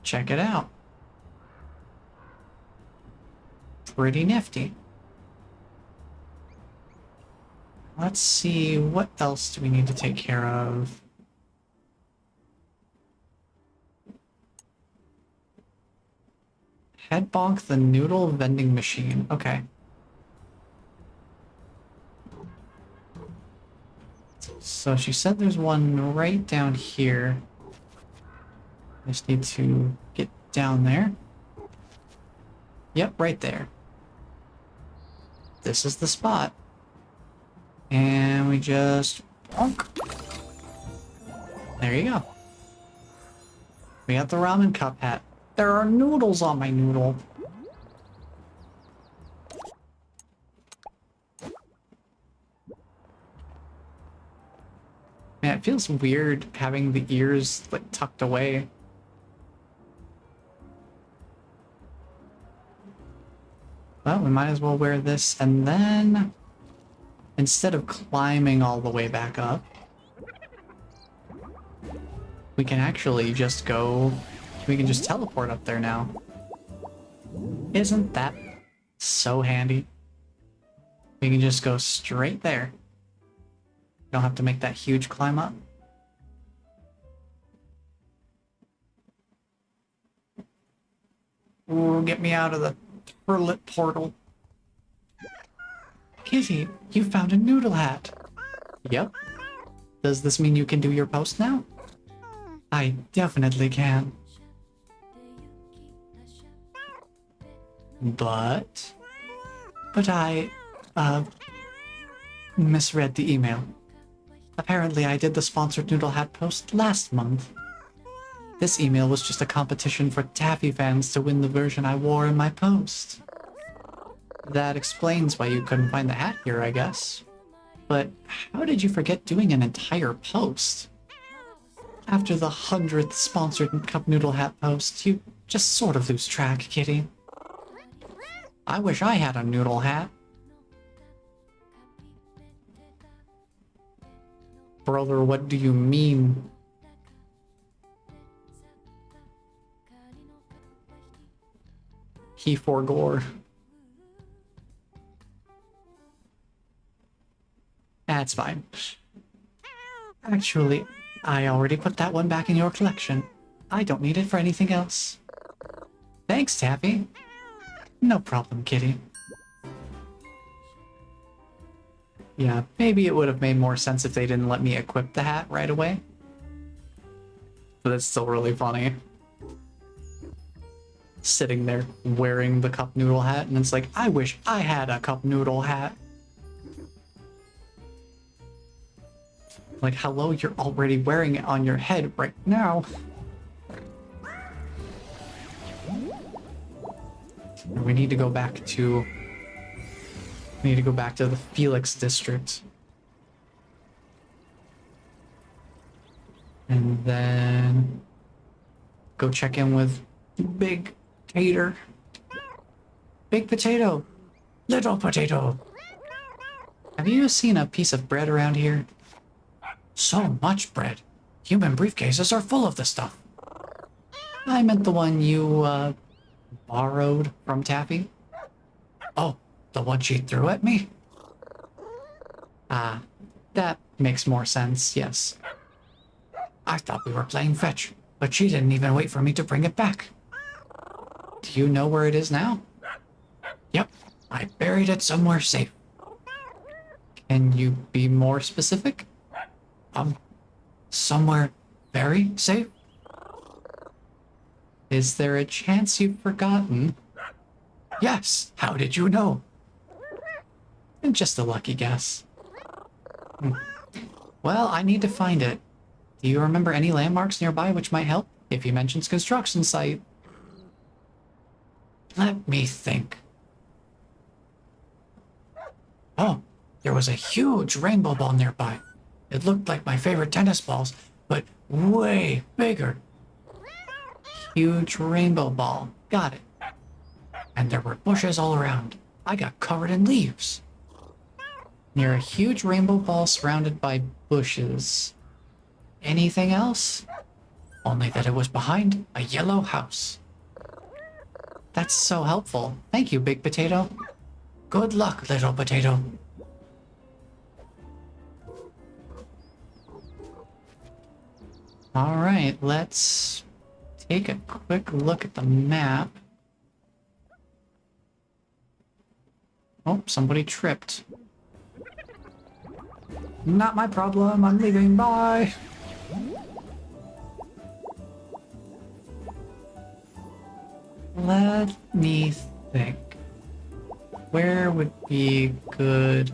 Check it out. Pretty nifty. Let's see, what else do we need to take care of? Head bonk the noodle vending machine. Okay. So she said there's one right down here. I just need to get down there. Yep, right there. This is the spot. And we just bonk. There you go. We got the ramen cup hat. There are noodles on my noodle. Man, it feels weird having the ears like tucked away. Well, we might as well wear this, and then instead of climbing all the way back up, we can actually just go, we can just teleport up there now. Isn't that so handy? We can just go straight there. Don't have to make that huge climb up. Ooh, get me out of the turlet portal. Kitty, you found a noodle hat. Yep. Does this mean you can do your post now? I definitely can. But I, misread the email. Apparently I did the sponsored noodle hat post last month. This email was just a competition for Taffy fans to win the version I wore in my post. That explains why you couldn't find the hat here, I guess. But how did you forget doing an entire post? After the 100th sponsored Cup Noodle Hat post, you just sort of lose track, kitty. I wish I had a noodle hat. Brother, what do you mean? He forgore. That's fine. Actually, I already put that one back in your collection. I don't need it for anything else. Thanks, Taffy. No problem, kitty. Yeah, maybe it would have made more sense if they didn't let me equip the hat right away. But it's still really funny. Sitting there wearing the cup noodle hat, and it's like, I wish I had a cup noodle hat. Like, hello, you're already wearing it on your head right now. We need to go back to... We need to go back to the Felix district. And then... go check in with Big Tater. Big Potato. Little Potato. Have you seen a piece of bread around here? So much bread. Human briefcases are full of the stuff. I meant the one you, borrowed from Taffy. Oh, the one she threw at me? Ah, that makes more sense, yes. I thought we were playing fetch, but she didn't even wait for me to bring it back. Do you know where it is now? Yep, I buried it somewhere safe. Can you be more specific? Somewhere very safe? Is there a chance you've forgotten? Yes, how did you know? Just a lucky guess. Well, I need to find it. Do you remember any landmarks nearby which might help? If he mentions construction site. Let me think. Oh, there was a huge rainbow ball nearby. It looked like my favorite tennis balls, but way bigger. Huge rainbow ball. Got it. And there were bushes all around. I got covered in leaves. Near a huge rainbow ball surrounded by bushes. Anything else? Only that it was behind a yellow house. That's so helpful. Thank you, Big Potato. Good luck, Little Potato. Alright, let's take a quick look at the map. Oh, somebody tripped. Not my problem, I'm leaving, bye! Let me think. Where would be a good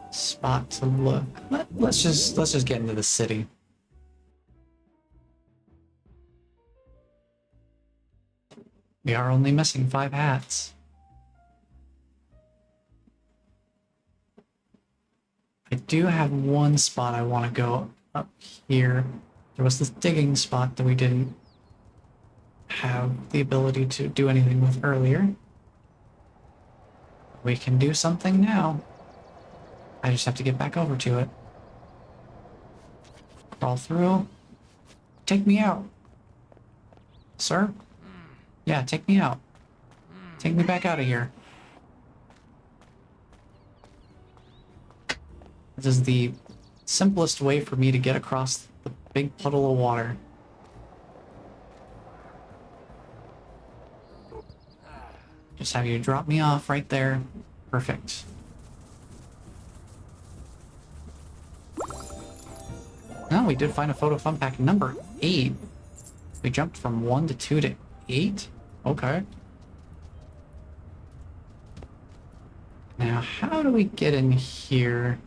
spot to look? Let's just get into the city. We are only missing 5 hats. I do have one spot I want to go up here. There was this digging spot that we didn't have the ability to do anything with earlier. We can do something now. I just have to get back over to it. Crawl through. Take me out. Sir? Yeah, take me out. Take me back out of here. This is the simplest way for me to get across the big puddle of water. Just have you drop me off right there. Perfect. No, we did find a photo fun pack number 8. We jumped from 1 to 2 to 8? Okay. Now, how do we get in here?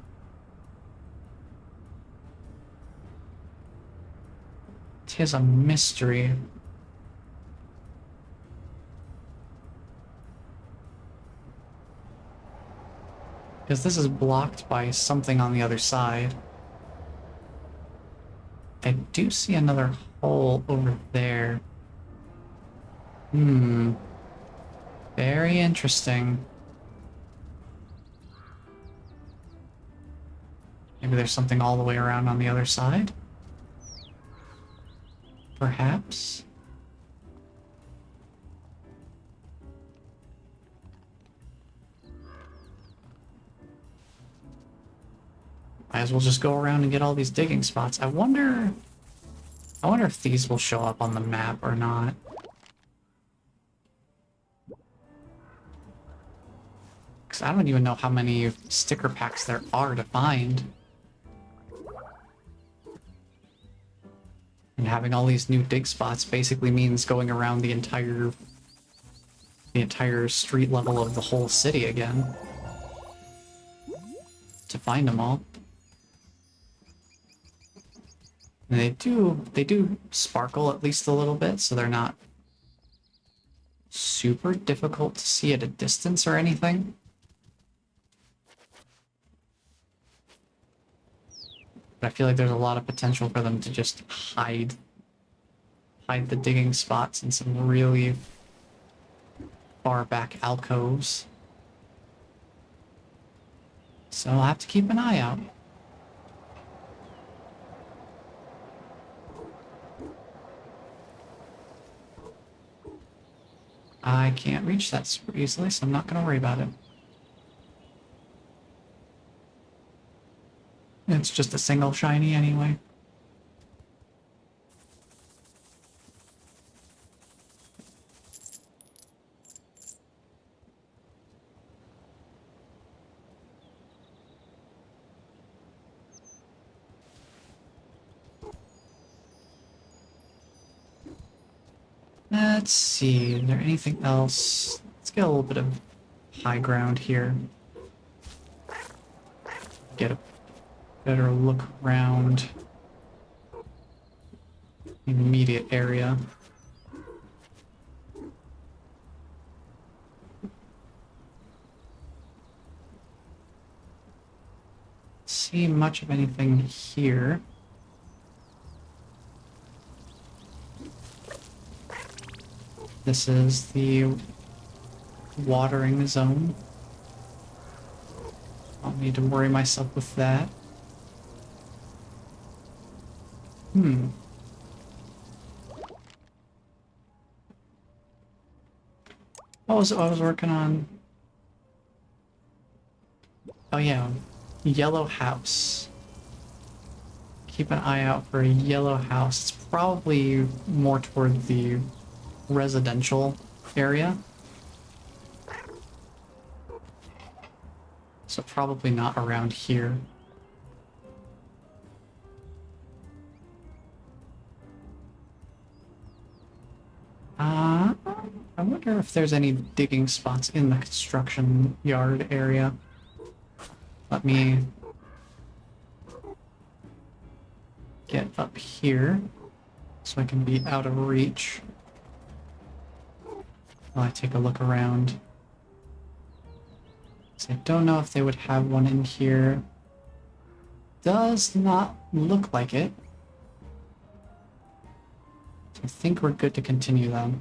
Tis a mystery. Because this is blocked by something on the other side. I do see another hole over there. Hmm. Very interesting. Maybe there's something all the way around on the other side? Perhaps? Might as well just go around and get all these digging spots. I wonder if these will show up on the map or not. Because I don't even know how many sticker packs there are to find. And having all these new dig spots basically means going around the entire street level of the whole city again to find them all. And they do sparkle at least a little bit, so they're not super difficult to see at a distance or anything. But I feel like there's a lot of potential for them to just hide the digging spots in some really far back alcoves. So I'll have to keep an eye out. I can't reach that super easily, so I'm not going to worry about it. It's just a single shiny anyway. Let's see, is there anything else? Let's get a little bit of high ground here. Get a better look around the immediate area. See much of anything here. This is the watering zone. I'll need to worry myself with that. What was it I was working on? Oh yeah, yellow house. Keep an eye out for a yellow house. It's probably more toward the residential area. So probably not around here. I wonder if there's any digging spots in the construction yard area. Let me get up here so I can be out of reach while I take a look around. So I don't know if they would have one in here. Does not look like it. So I think we're good to continue though.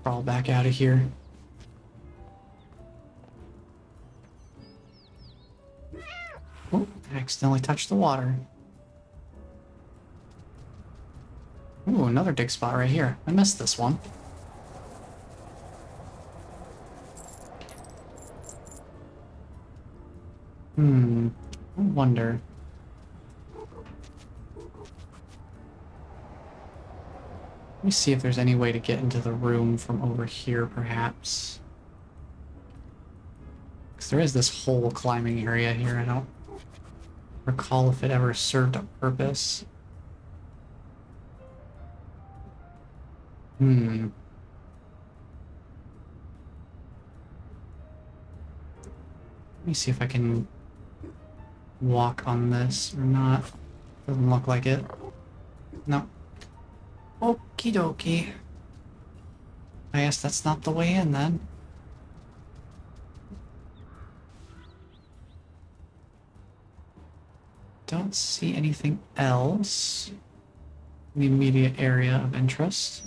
Crawl back out of here. Oh, I accidentally touched the water. Ooh, another dig spot right here. I missed this one. I wonder. Let me see if there's any way to get into the room from over here, perhaps. Because there is this whole climbing area here. I don't recall if it ever served a purpose. Let me see if I can walk on this or not. Doesn't look like it. No. Okie dokie. I guess that's not the way in then. don't see anything else in the immediate area of interest.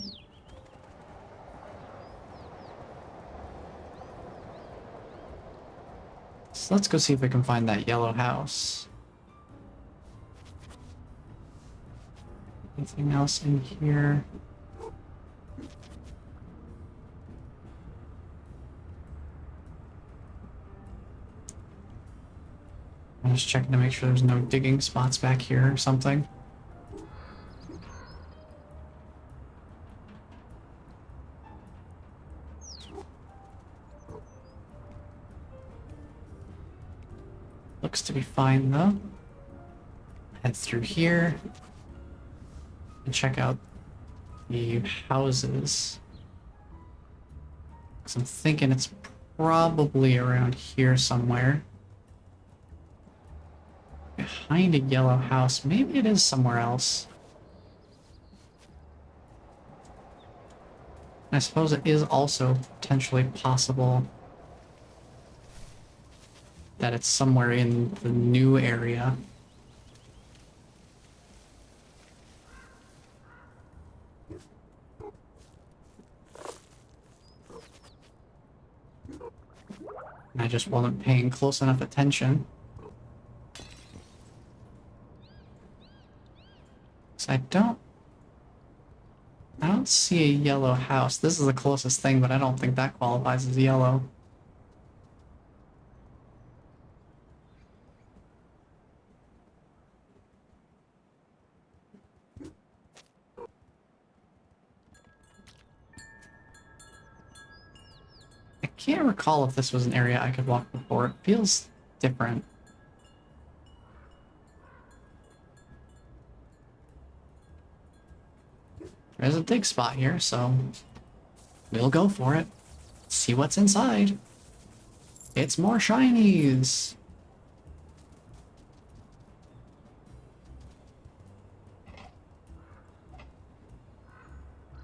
So let's go see if we can find that yellow house. Anything else in here? I'm just checking to make sure there's no digging spots back here or something. Looks to be fine though. Head through here and check out the houses. 'Cause I'm thinking it's probably around here somewhere. Behind a yellow house. Maybe it is somewhere else. I suppose it is also potentially possible that it's somewhere in the new area. And I just wasn't paying close enough attention. So I don't see a yellow house. This is the closest thing, but I don't think that qualifies as yellow. I can't recall if this was an area I could walk before. It feels different. There's a dig spot here, so we'll go for it. See what's inside. It's more shinies.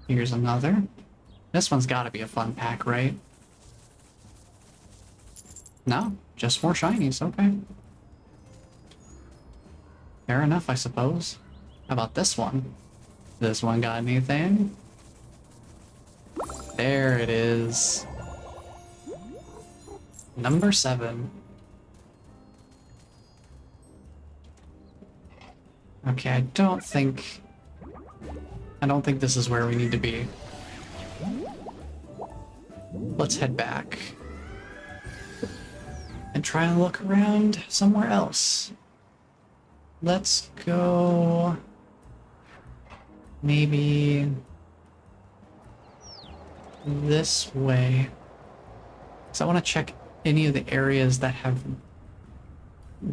Here's another. This one's gotta be a fun pack, right? No, just more shinies, okay. Fair enough, I suppose. How about this one? This one got anything? There it is. Number 7. Okay, I don't think this is where we need to be. Let's head back and try and look around somewhere else. Let's go maybe this way. So I want to check any of the areas that have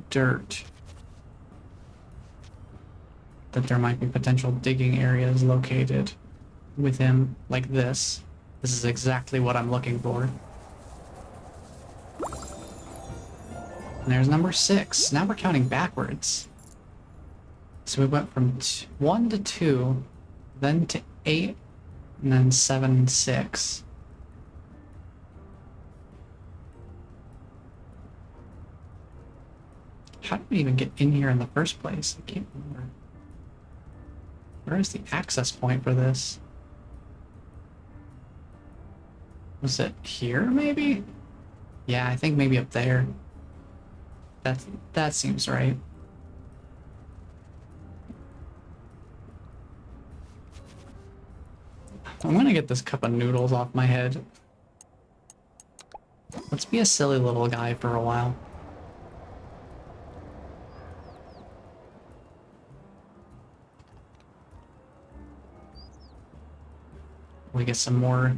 dirt. That there might be potential digging areas located within, like this. This is exactly what I'm looking for. And there's number 6. Now we're counting backwards. So we went from 1 to 2, then to 8, and then 7 and 6. How did we even get in here in the first place? I can't remember. Where is the access point for this? Was it here, maybe? Yeah, I think maybe up there. That seems right. I'm gonna get this cup of noodles off my head. Let's be a silly little guy for a while. We get some more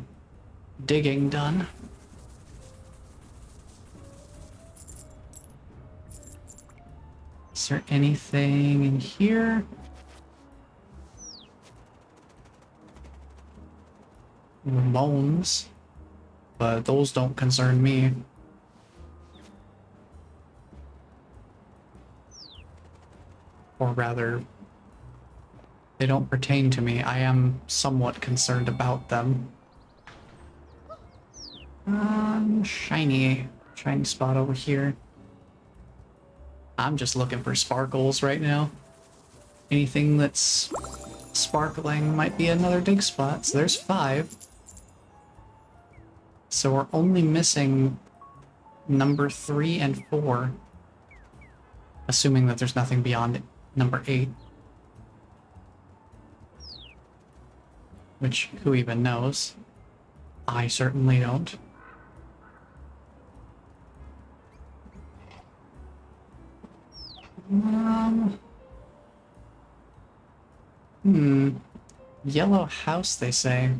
digging done. Is there anything in here? Bones, but those don't concern me. Or rather, they don't pertain to me. I am somewhat concerned about them. Shiny spot over here. I'm just looking for sparkles right now. Anything that's sparkling might be another dig spot. So there's 5. So we're only missing number 3 and 4. Assuming that there's nothing beyond number 8. Which, who even knows? I certainly don't. Yellow house, they say.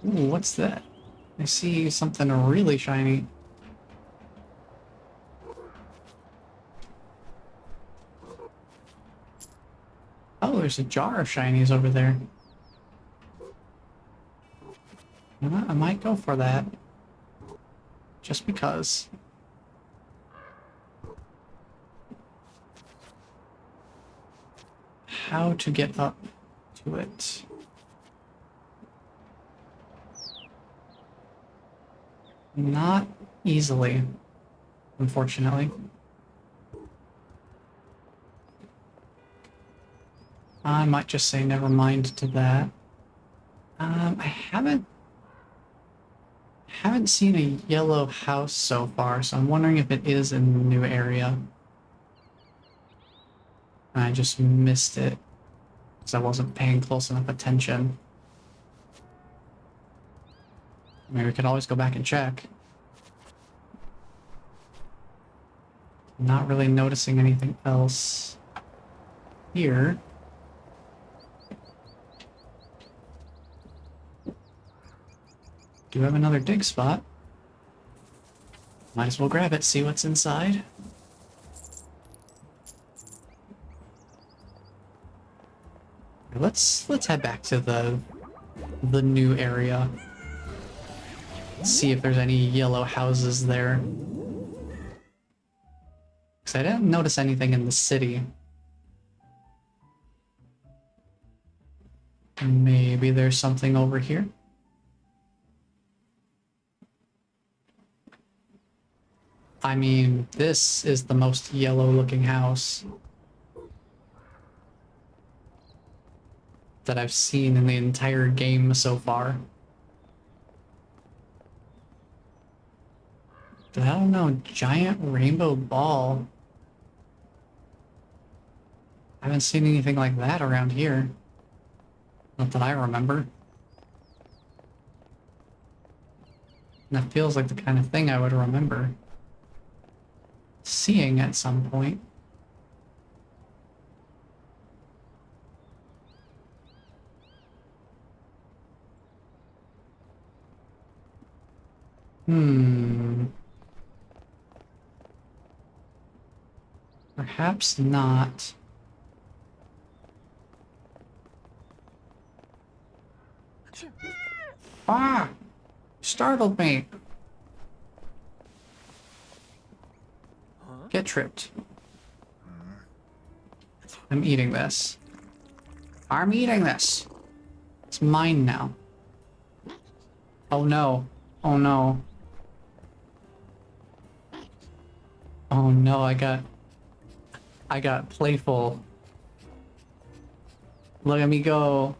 Ooh, what's that? I see something really shiny. Oh, there's a jar of shinies over there. You know what? I might go for that. Just because. How to get up to it? Not easily, unfortunately. I might just say never mind to that. I haven't seen a yellow house so far, so I'm wondering if it is in the new area. I just missed it because I wasn't paying close enough attention. I mean, we could always go back and check. Not really noticing anything else here. Do have another dig spot. Might as well grab it, see what's inside. Let's head back to the new area. See if there's any yellow houses there. Because I didn't notice anything in the city. Maybe there's something over here. I mean, this is the most yellow looking house that I've seen in the entire game so far. But I don't know, giant rainbow ball. I haven't seen anything like that around here. Not that I remember. And that feels like the kind of thing I would remember seeing at some point. Perhaps not. Ah! Startled me. Get tripped. I'm eating this. I'm eating this. It's mine now. Oh no. Oh no. Oh no, I got playful. Look at me go.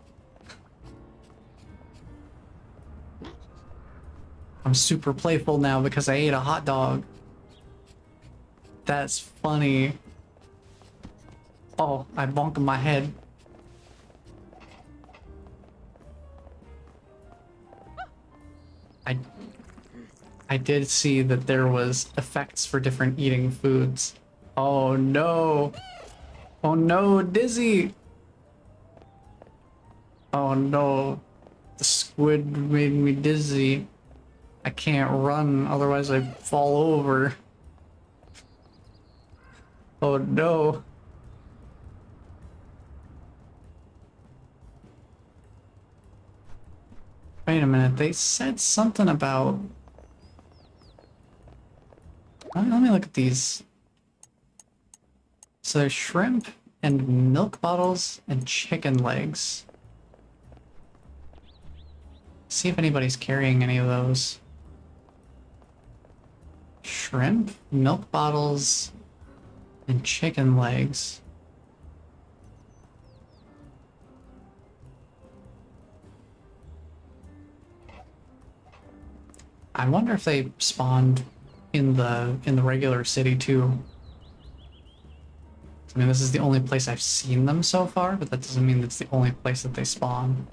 I'm super playful now because I ate a hot dog. That's funny. Oh, I bonked my head. I did see that there was effects for different eating foods. Oh no. Oh no, dizzy. Oh no. The squid made me dizzy. I can't run, otherwise I'd fall over. Oh no. Wait a minute, they said something about... Let me look at these. So there's shrimp and milk bottles and chicken legs. see if anybody's carrying any of those. Shrimp, milk bottles, and chicken legs. I wonder if they spawned in the regular city too. I mean, this is the only place I've seen them so far, but that doesn't mean it's the only place that they spawn.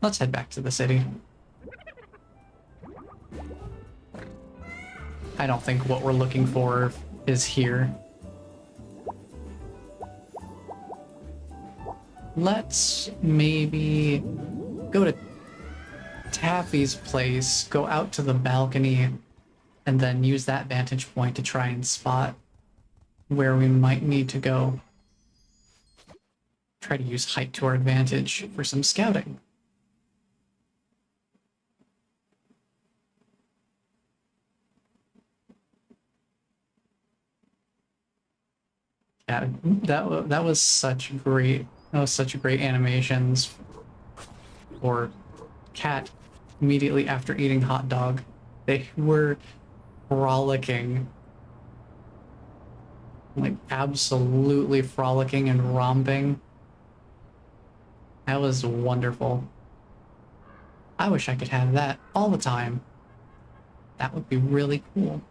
Let's head back to the city. I don't think what we're looking for is here. Let's maybe go to Taffy's place, go out to the balcony, and then use that vantage point to try and spot where we might need to go. Try to use height to our advantage for some scouting. Yeah, that was such great. That was such great animations for cat immediately after eating hot dog. They were frolicking, like absolutely frolicking and romping. That was wonderful. I wish I could have that all the time. That would be really cool.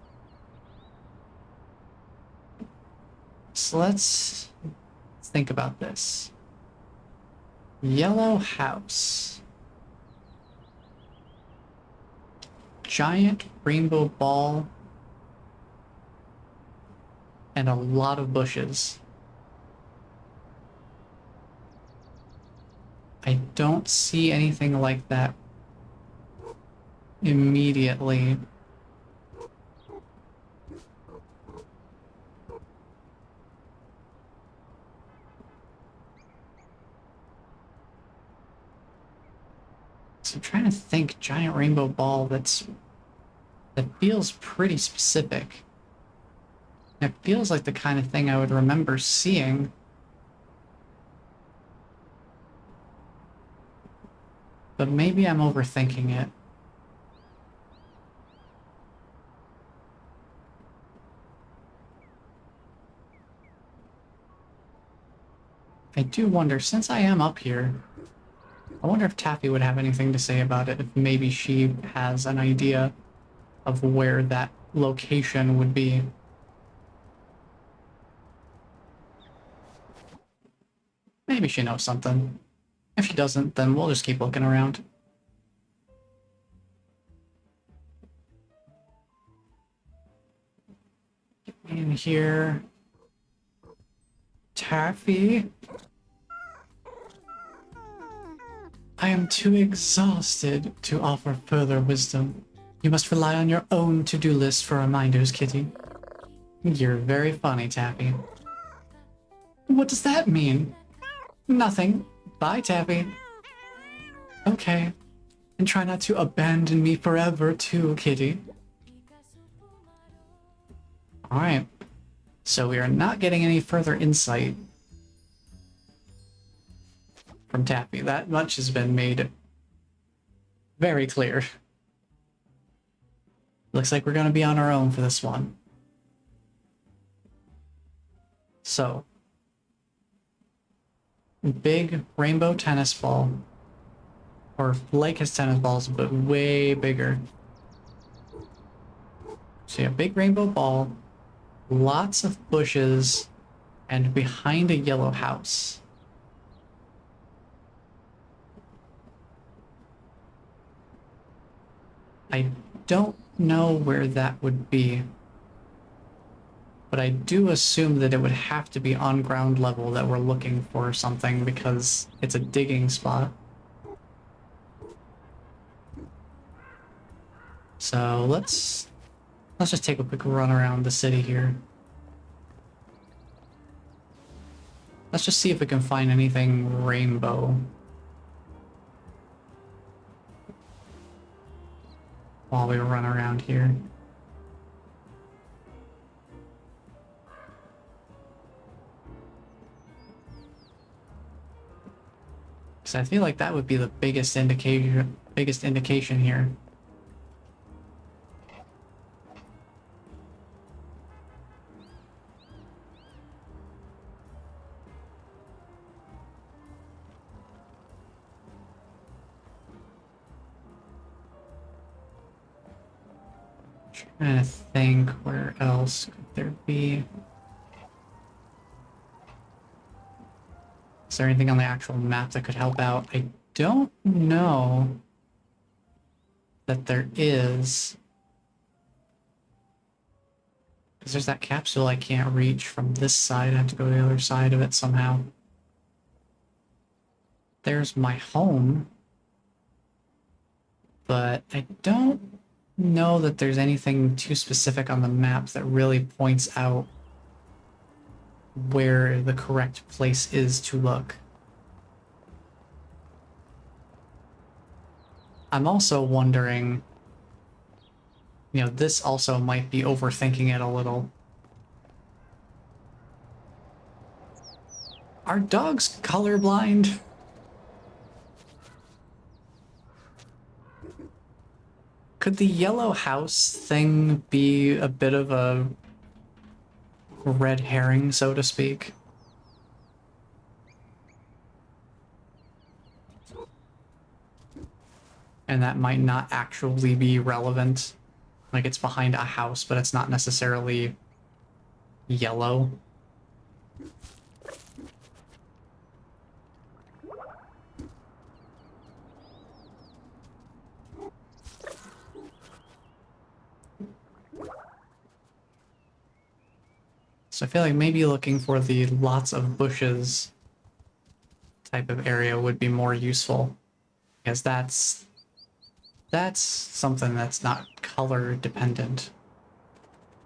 So let's think about this. Yellow house. Giant rainbow ball. And a lot of bushes. I don't see anything like that immediately. So I'm trying to think, giant rainbow ball that feels pretty specific. It feels like the kind of thing I would remember seeing. But maybe I'm overthinking it. I do wonder, since I am up here, I wonder if Taffy would have anything to say about it, if maybe she has an idea of where that location would be. Maybe she knows something. If she doesn't, then we'll just keep looking around. Get me in here. Taffy? I am too exhausted to offer further wisdom. You must rely on your own to-do list for reminders, Kitty. You're very funny, Taffy. What does that mean? Nothing. Bye, Taffy. Okay. And try not to abandon me forever, too, Kitty. Alright. So we are not getting any further insight from Taffy. That much has been made very clear. Looks like we're going to be on our own for this one. So, big rainbow tennis ball. Or like his tennis balls, but way bigger. So yeah, big rainbow ball, lots of bushes, and behind a yellow house. I don't know where that would be, but I do assume that it would have to be on ground level that we're looking for something, because it's a digging spot. So let's just take a quick run around the city here. Let's just see if we can find anything rainbow while we run around here. So I feel like that would be the biggest indication here. Trying to think, where else could there be? Is there anything on the actual map that could help out? I don't know that there is. Because there's that capsule I can't reach from this side. I have to go to the other side of it somehow. There's my home. But I don't know that there's anything too specific on the map that really points out where the correct place is to look. I'm also wondering, this also might be overthinking it a little. Are dogs colorblind? Could the yellow house thing be a bit of a red herring, so to speak? And that might not actually be relevant. Like, it's behind a house, but it's not necessarily yellow. So I feel like maybe looking for the lots of bushes type of area would be more useful, because that's something that's not color dependent.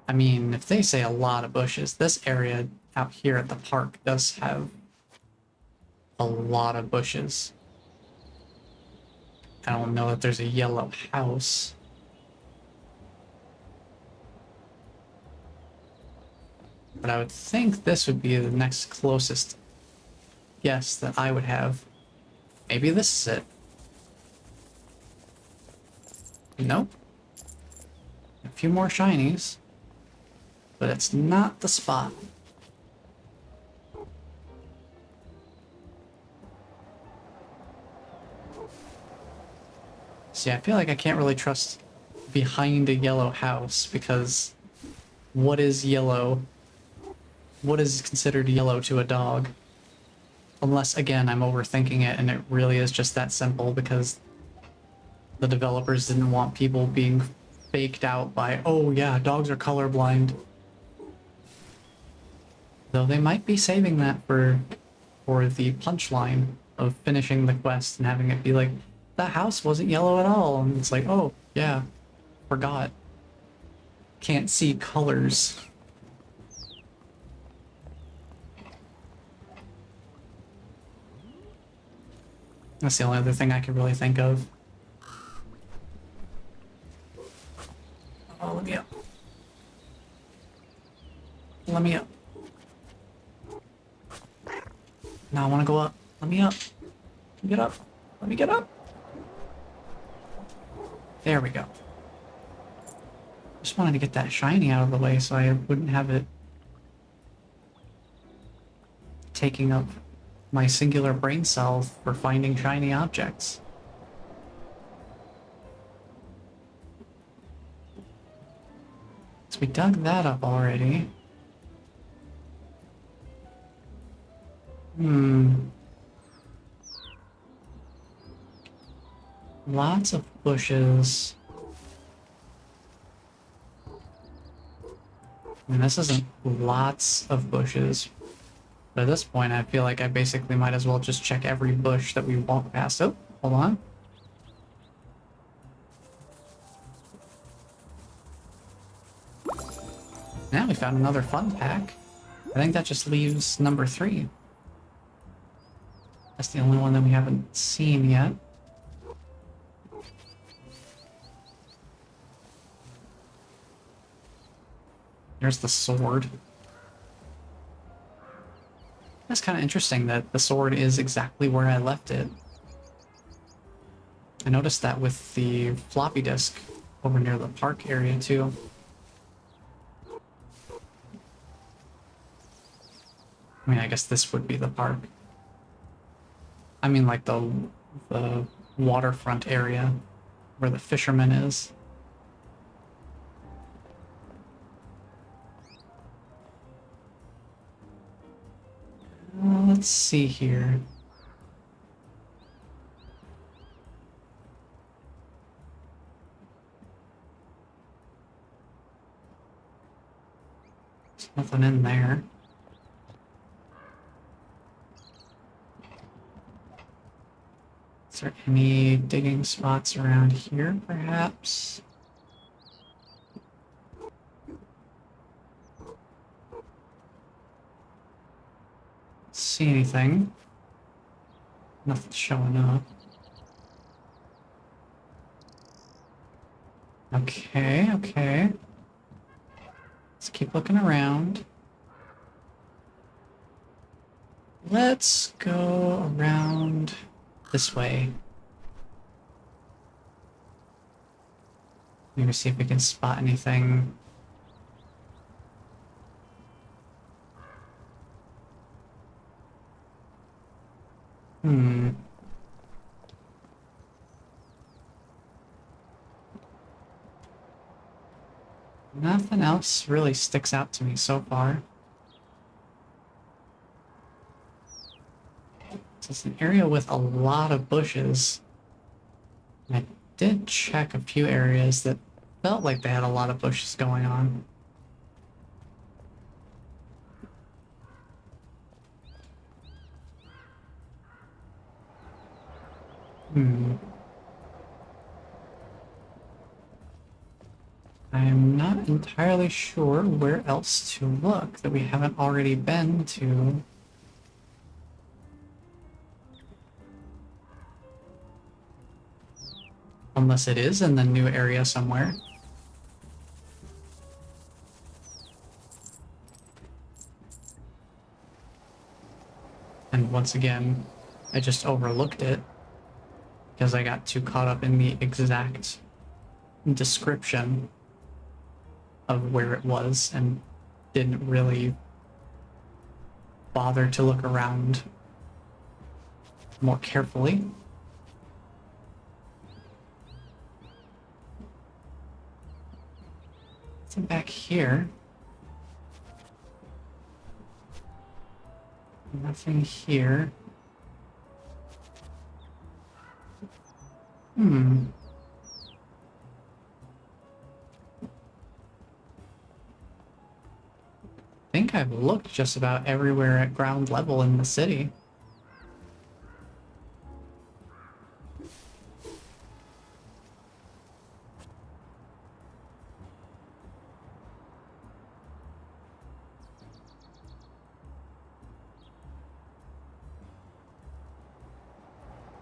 I mean, if they say a lot of bushes, this area out here at the park does have a lot of bushes. I don't know that there's a yellow house. But I would think this would be the next closest guess that I would have. Maybe this is it. Nope. A few more shinies. But it's not the spot. See, I feel like I can't really trust behind a yellow house, because what is yellow? What is considered yellow to a dog? Unless, again, I'm overthinking it and it really is just that simple because the developers didn't want people being faked out by, oh yeah, dogs are colorblind. Though they might be saving that for the punchline of finishing the quest and having it be like, the house wasn't yellow at all. And it's like, oh, yeah, forgot. Can't see colors. That's the only other thing I can really think of. Oh, let me up. Let me up. No, I want to go up. Let me up. Get up. Let me get up. There we go. Just wanted to get that shiny out of the way so I wouldn't have it taking up my singular brain cell for finding shiny objects. So we dug that up already. Lots of bushes. I mean, this isn't lots of bushes. But at this point, I feel like I basically might as well just check every bush that we walk past. Oh, hold on. Now we found another fun pack. I think that just leaves number 3. That's the only one that we haven't seen yet. There's the sword. That's kind of interesting that the sword is exactly where I left it. I noticed that with the floppy disk over near the park area too. I mean, I guess this would be the park. I mean, like the waterfront area where the fisherman is. Let's see here. There's nothing in there. Is there any digging spots around here, perhaps? See anything? Nothing showing up. Okay, okay. Let's keep looking around. Let's go around this way. Maybe see if we can spot anything. Nothing else really sticks out to me so far. So it's an area with a lot of bushes. I did check a few areas that felt like they had a lot of bushes going on. I am not entirely sure where else to look that we haven't already been to. Unless it is in the new area somewhere. And once again, I just overlooked it because I got too caught up in the exact description of where it was and didn't really bother to look around more carefully. Nothing back here. Nothing here. I think I've looked just about everywhere at ground level in the city.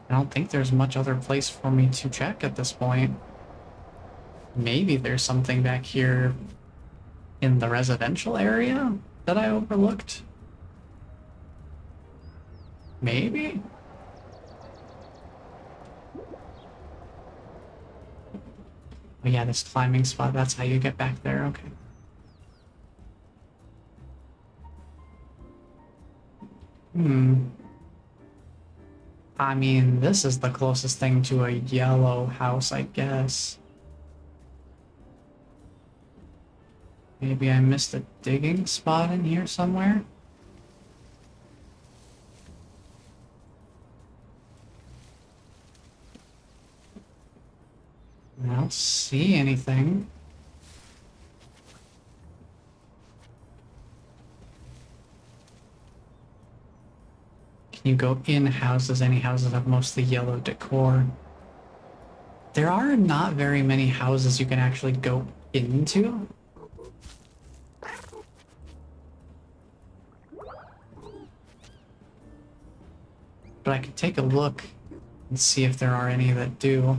I don't think there's much other place for me to check at this point. Maybe there's something back here in the residential area that I overlooked. Maybe? Oh yeah, this climbing spot, that's how you get back there, okay. I mean, this is the closest thing to a yellow house, I guess. Maybe I missed a digging spot in here somewhere? I don't see anything. Can you go in houses? Any houses have mostly yellow decor? There are not very many houses you can actually go into. But I could take a look and see if there are any that do.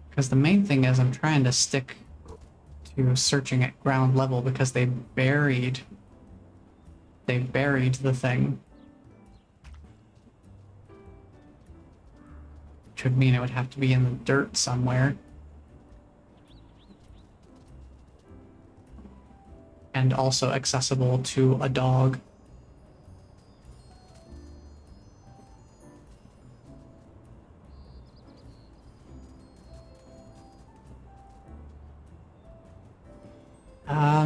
Because the main thing is I'm trying to stick he was searching at ground level because they buried the thing. Which would mean it would have to be in the dirt somewhere. And also accessible to a dog.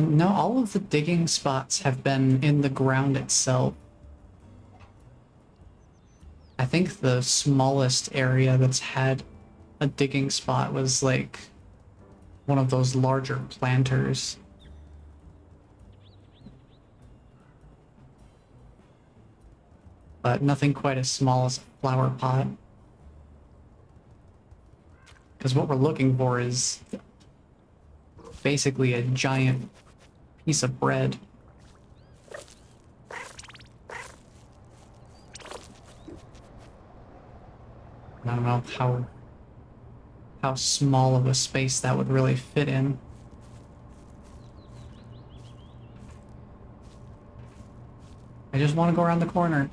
No, all of the digging spots have been in the ground itself. I think the smallest area that's had a digging spot was like one of those larger planters. But nothing quite as small as a flower pot. Because what we're looking for is basically a giant piece of bread. I don't know how small of a space that would really fit in. I just want to go around the corner.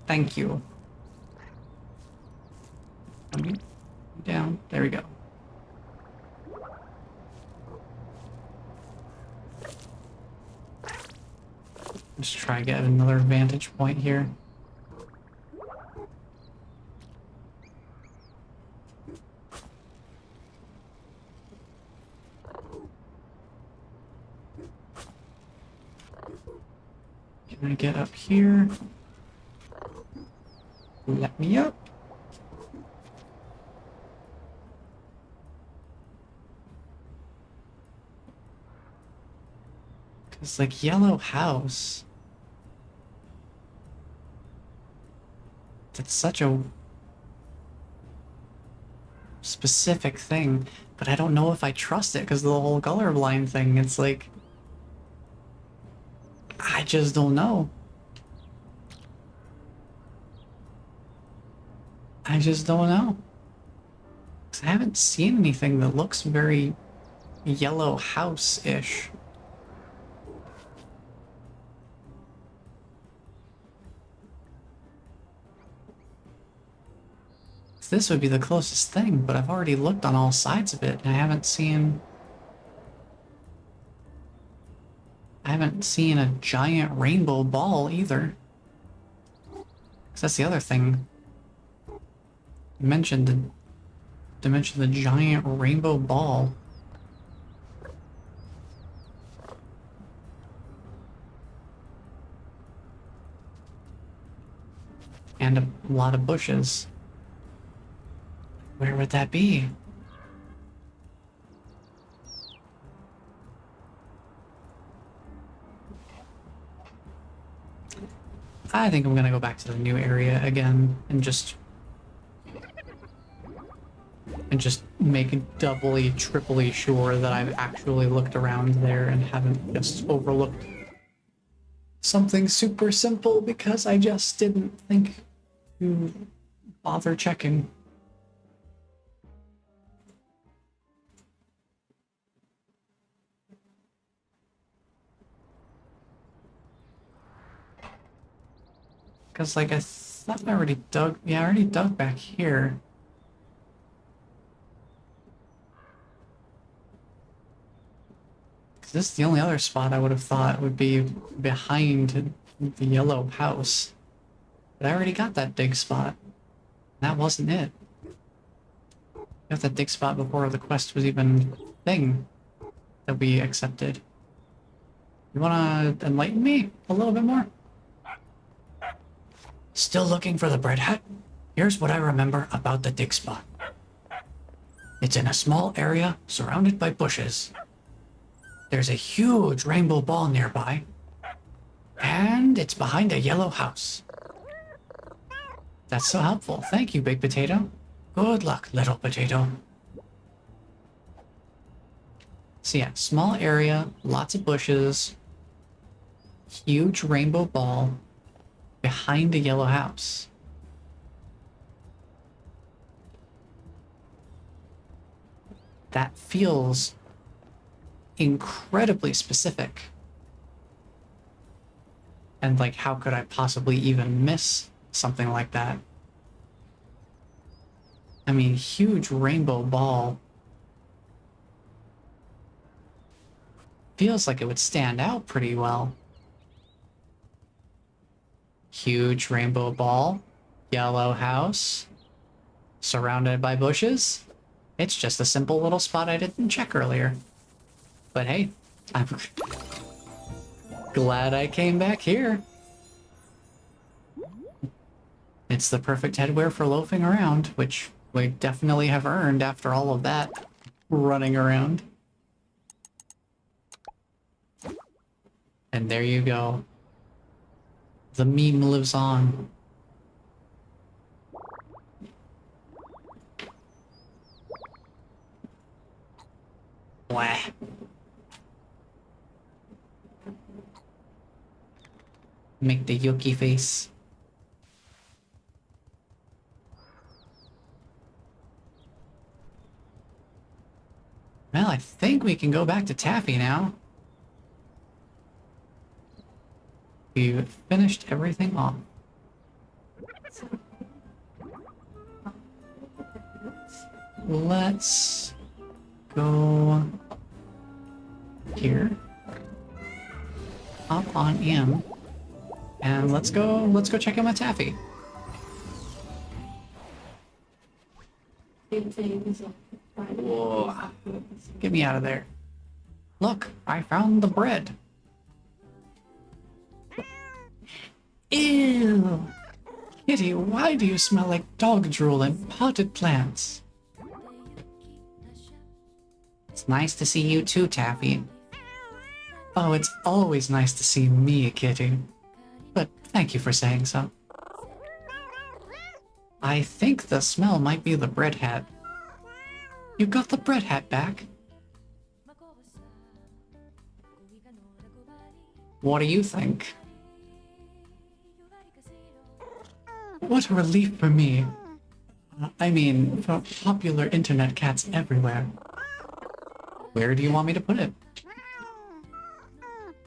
Thank you. Let me down. There we go. Just try to get another vantage point here. Can I get up here? Let me up. It's like yellow house. That's such a specific thing, but I don't know if I trust it because of the whole colorblind thing. It's like, I just don't know. I just don't know. 'Cause I haven't seen anything that looks very yellow house-ish. This would be the closest thing, but I've already looked on all sides of it and I haven't seen a giant rainbow ball either. 'Cause that's the other thing. You mentioned the giant rainbow ball. And a lot of bushes. Where would that be? I think I'm gonna go back to the new area again and just make doubly, triply sure that I've actually looked around there and haven't just overlooked something super simple because I just didn't think to bother checking. Because, like, I thought I already dug... Yeah, I already dug back here. Because this is the only other spot I would have thought would be behind the yellow house. But I already got that dig spot. That wasn't it. I got that dig spot before the quest was even a thing that we accepted. You wanna enlighten me a little bit more? Still looking for the bread hut? Here's what I remember about the dig spot. It's in a small area surrounded by bushes. There's a huge rainbow ball nearby. And it's behind a yellow house. That's so helpful. Thank you, Big Potato. Good luck, Little Potato. So yeah, small area, lots of bushes, huge rainbow ball, behind a yellow house. That feels incredibly specific. And like, how could I possibly even miss something like that? I mean, huge rainbow ball. Feels like it would stand out pretty well. Huge rainbow ball. Yellow house. Surrounded by bushes. It's just a simple little spot I didn't check earlier. But hey, I'm glad I came back here. It's the perfect headwear for loafing around, which we definitely have earned after all of that running around. And there you go. The meme lives on. Wah. Make the yucky face. Well, I think we can go back to Taffy now. We've finished everything off. Let's go here. Hop on in. And let's go check in with Taffy. Whoa. Get me out of there. Look, I found the bread. Ew! Kitty, why do you smell like dog drool and potted plants? It's nice to see you too, Taffy. Oh, it's always nice to see me, Kitty. But thank you for saying so. I think the smell might be the bread hat. You got the bread hat back? What do you think? What a relief for me. I mean, for popular internet cats everywhere. Where do you want me to put it?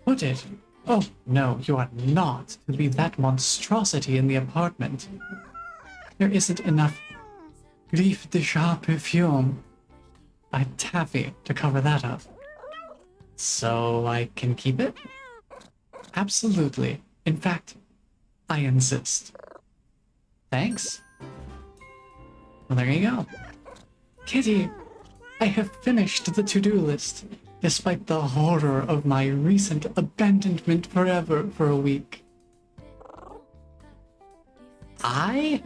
Put it? Oh, no, you are not to be that monstrosity in the apartment. There isn't enough Grief de Chat perfume by Taffy to cover that up. So I can keep it? Absolutely. In fact, I insist. Thanks. Well, there you go. Kitty, I have finished the to-do list, despite the horror of my recent abandonment forever for a week. I?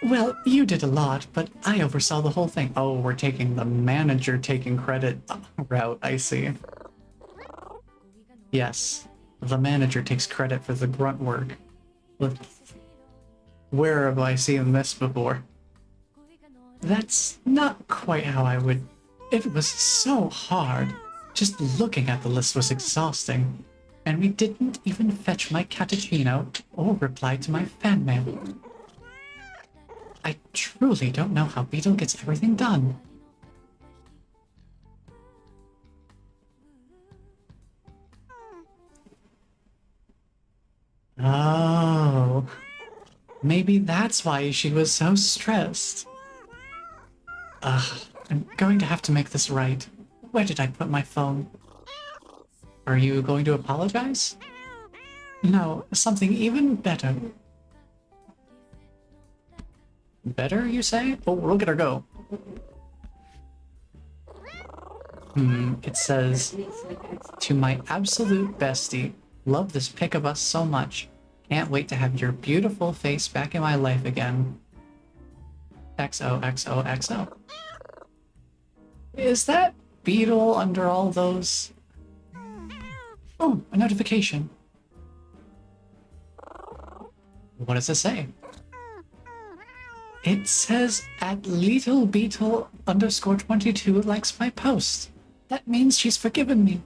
Well, you did a lot, but I oversaw the whole thing. Oh, we're taking the manager taking credit route, I see. Yes, the manager takes credit for the grunt work. Where have I seen this before? That's not quite how I would... It was so hard. Just looking at the list was exhausting. And we didn't even fetch my cappuccino or reply to my fan mail. I truly don't know how Beetle gets everything done. Oh, maybe that's why she was so stressed. Ugh, I'm going to have to make this right. Where did I put my phone? Are you going to apologize? No, something even better. Better, you say? Oh, look at her go. It says, to my absolute bestie, love this pic of us so much. Can't wait to have your beautiful face back in my life again. XOXOXO. Is that Beetle under all those? Oh, a notification. What does it say? It says at Little Beetle _22 likes my post. That means she's forgiven me.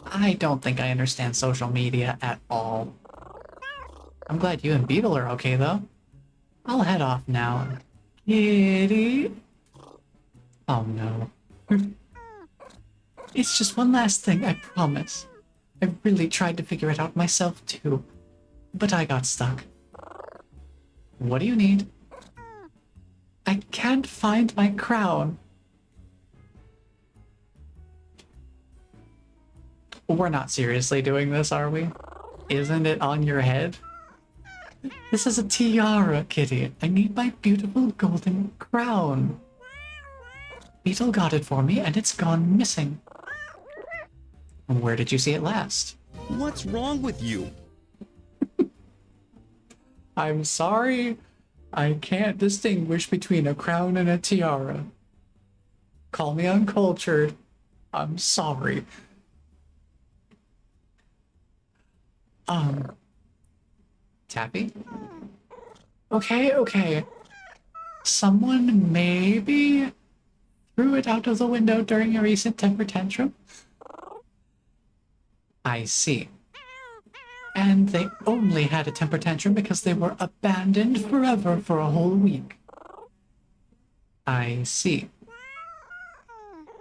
I don't think I understand social media at all. I'm glad you and Beetle are okay, though. I'll head off now. Kitty? Oh, no. It's just one last thing, I promise. I really tried to figure it out myself, too. But I got stuck. What do you need? I can't find my crown. We're not seriously doing this, are we? Isn't it on your head? This is a tiara, Kitty. I need my beautiful golden crown. Beetle got it for me, and it's gone missing. Where did you see it last? What's wrong with you? I'm sorry. I can't distinguish between a crown and a tiara. Call me uncultured. I'm sorry. Taffy? Okay. Someone maybe threw it out of the window during a recent temper tantrum? I see. And they only had a temper tantrum because they were abandoned forever for a whole week. I see.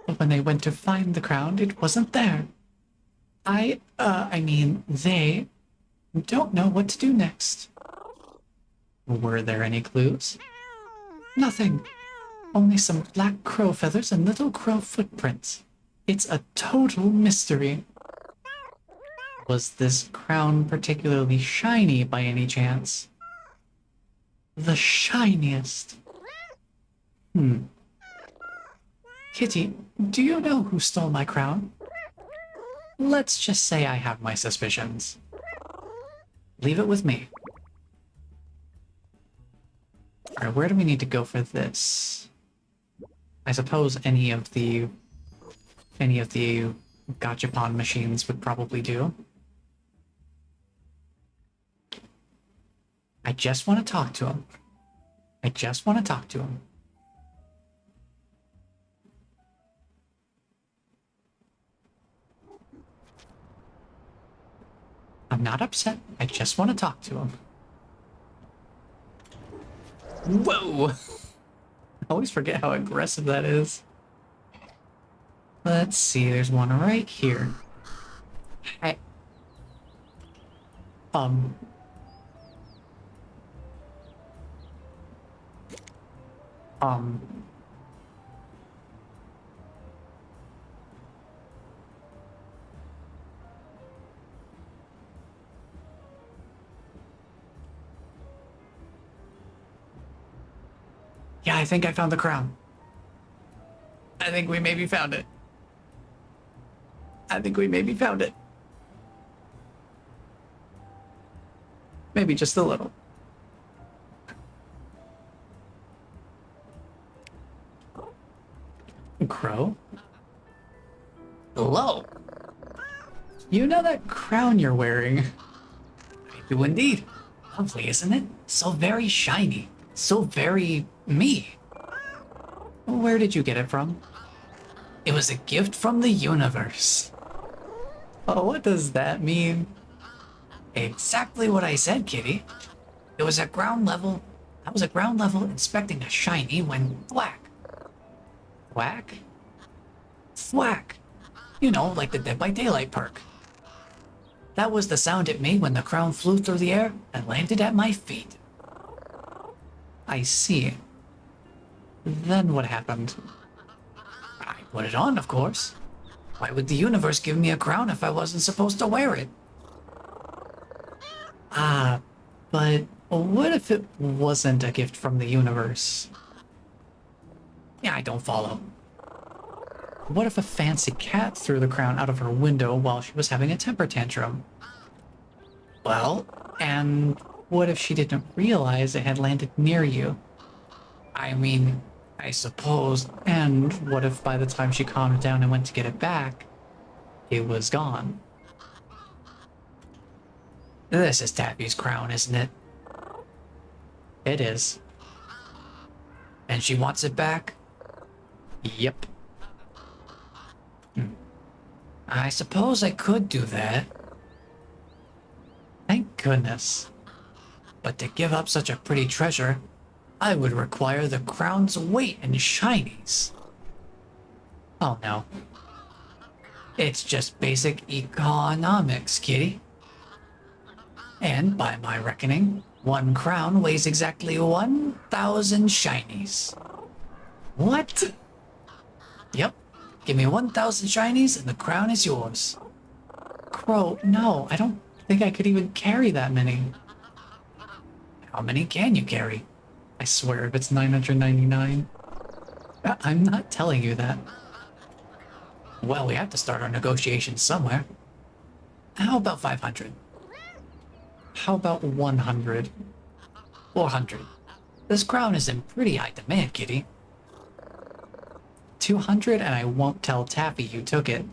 But when they went to find the crown, it wasn't there. I mean, they don't know what to do next. Were there any clues? Nothing. Only some black crow feathers and little crow footprints. It's a total mystery. Was this crown particularly shiny by any chance? The shiniest. Kitty, do you know who stole my crown? Let's just say I have my suspicions. Leave it with me. Alright, where do we need to go for this? I suppose any of the gachapon machines would probably do. I just want to talk to him. I'm not upset. I just want to talk to him. Whoa! I always forget how aggressive that is. Let's see, there's one right here. Hey. Yeah, I think I found the crown. I think we maybe found it. Maybe just a little. Crow? Hello. You know that crown you're wearing? I do indeed. Lovely, isn't it? So very shiny. So very me. Where did you get it from? It was a gift from the universe. Oh, what does that mean? Exactly what I said, Kitty. It was at ground level. I was at ground level inspecting a shiny when thwack. Thwack? Thwack. You know, like the Dead by Daylight perk. That was the sound it made when the crown flew through the air and landed at my feet. I see. Then what happened? I put it on, of course. Why would the universe give me a crown if I wasn't supposed to wear it? But what if it wasn't a gift from the universe? Yeah, I don't follow. What if a fancy cat threw the crown out of her window while she was having a temper tantrum? Well, and what if she didn't realize it had landed near you? I mean, I suppose, and what if by the time she calmed down and went to get it back, it was gone? This is Taffy's crown, isn't it? It is. And she wants it back? Yep. I suppose I could do that. Thank goodness. But to give up such a pretty treasure, I would require the crown's weight in shinies. Oh no. It's just basic economics, kitty. And by my reckoning, one crown weighs exactly 1,000 shinies. What? Yep. Give me 1,000 shinies and the crown is yours. Crow, no, I don't think I could even carry that many. How many can you carry? I swear if it's 999. I'm not telling you that. Well, we have to start our negotiations somewhere. How about 500? How about 100? 400? This crown is in pretty high demand, kitty. 200 and I won't tell Taffy you took it.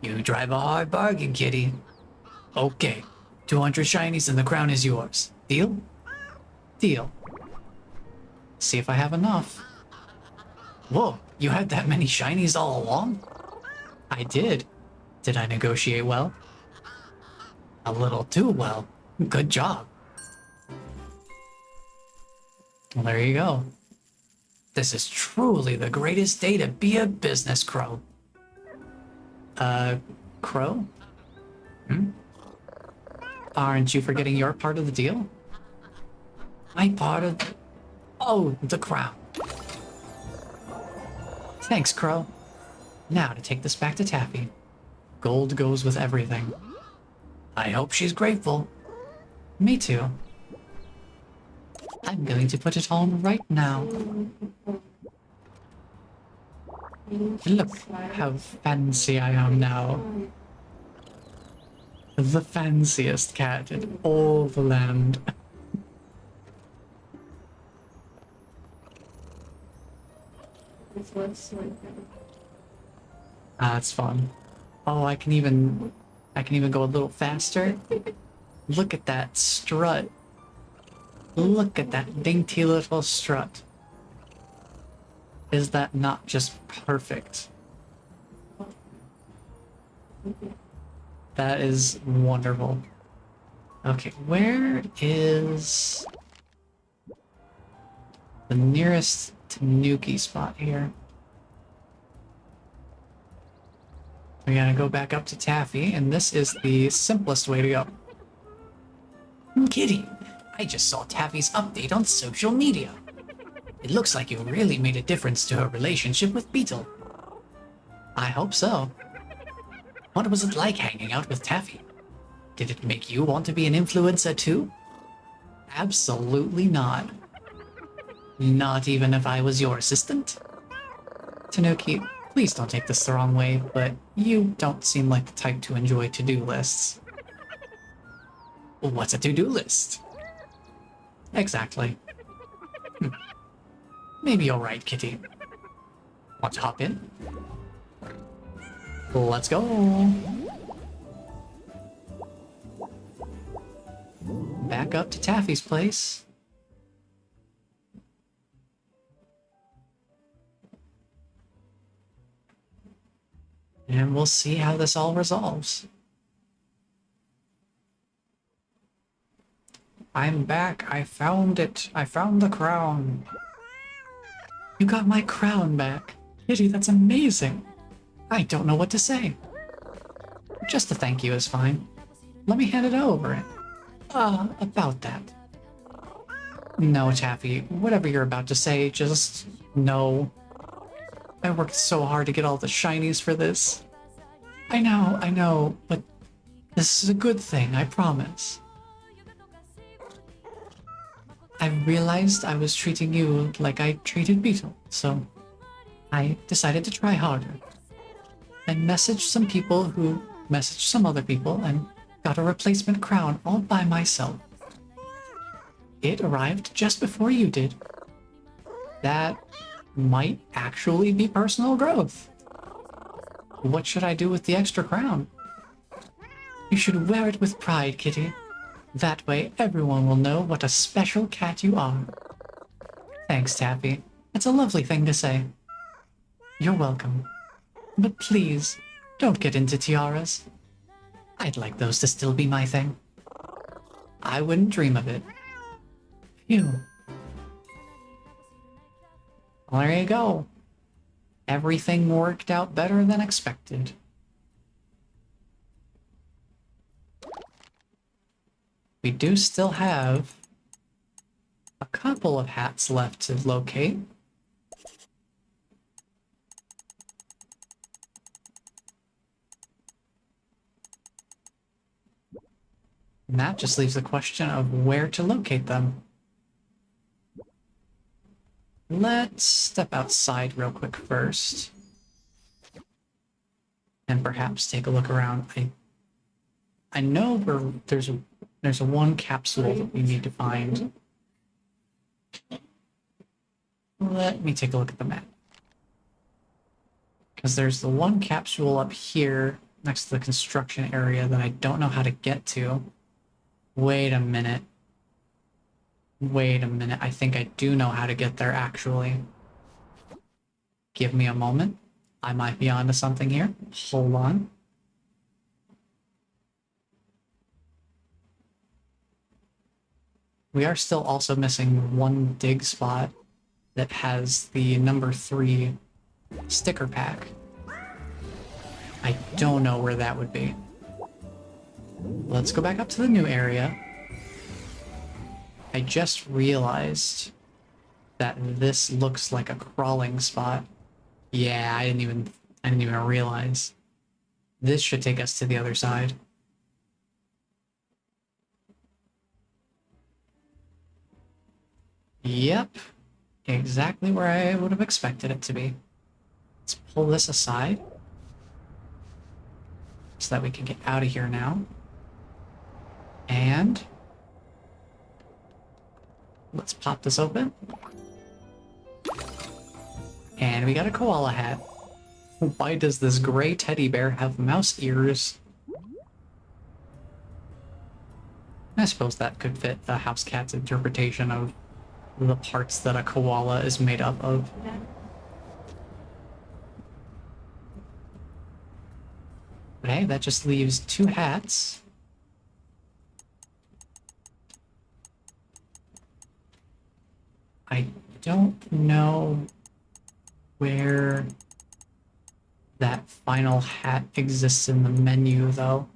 You drive a hard bargain, kitty. Okay, 200 shinies and the crown is yours. Deal? Deal. See if I have enough. Whoa, you had that many shinies all along? I did. Did I negotiate well? A little too well. Good job. Well, there you go. This is truly the greatest day to be a business crow. Crow? Aren't you forgetting your part of the deal? My part of... Oh, the crown. Thanks, Crow. Now to take this back to Taffy. Gold goes with everything. I hope she's grateful. Me too. I'm going to put it on right now. Look how fancy I am now. The fanciest cat in all the land. That's fun. Oh, I can even go a little faster. Look at that strut. Look at that dainty little strut. Is that not just perfect? That is wonderful. Okay, where is the nearest Tanuki spot here? We gotta go back up to Taffy, and this is the simplest way to go. Kitty, I just saw Taffy's update on social media. It looks like you really made a difference to her relationship with Beetle. I hope so. What was it like hanging out with Taffy? Did it make you want to be an influencer too? Absolutely not. Not even if I was your assistant? Tanuki, please don't take this the wrong way, but you don't seem like the type to enjoy to-do lists. What's a to-do list? Exactly. Maybe you're right, kitty. Want to hop in? Let's go! Back up to Taffy's place. And we'll see how this all resolves. I'm back. I found it. I found the crown. You got my crown back. Kitty, that's amazing. I don't know what to say. Just a thank you is fine. Let me hand it over. About that. No, Taffy. Whatever you're about to say, just no. I worked so hard to get all the shinies for this. I know, but this is a good thing, I promise. I realized I was treating you like I treated Beetle, so I decided to try harder. I messaged some people who messaged some other people and got a replacement crown all by myself. It arrived just before you did. That might actually be personal growth. What should I do with the extra crown? You should wear it with pride, kitty. That way everyone will know what a special cat you are. Thanks, Taffy. It's a lovely thing to say. You're welcome. But please, don't get into tiaras. I'd like those to still be my thing. I wouldn't dream of it. Phew. Well, there you go. Everything worked out better than expected. We do still have a couple of hats left to locate. And that just leaves the question of where to locate them. Let's step outside real quick first. And perhaps take a look around. I know there's a one capsule that we need to find. Let me take a look at the map. Because there's the one capsule up here next to the construction area that I don't know how to get to. Wait a minute. Wait a minute. I think I do know how to get there, actually. Give me a moment. I might be onto something here. Hold on. We are still also missing one dig spot that has the number 3 sticker pack. I don't know where that would be. Let's go back up to the new area. I just realized that this looks like a crawling spot. Yeah, I didn't even realize. This should take us to the other side. Yep. Exactly where I would have expected it to be. Let's pull this aside so that we can get out of here now. And let's pop this open. And we got a koala hat. Why does this gray teddy bear have mouse ears? I suppose that could fit a house cat's interpretation of the parts that a koala is made up of. But hey, that just leaves 2 hats. I don't know where that final hat exists in the menu, though.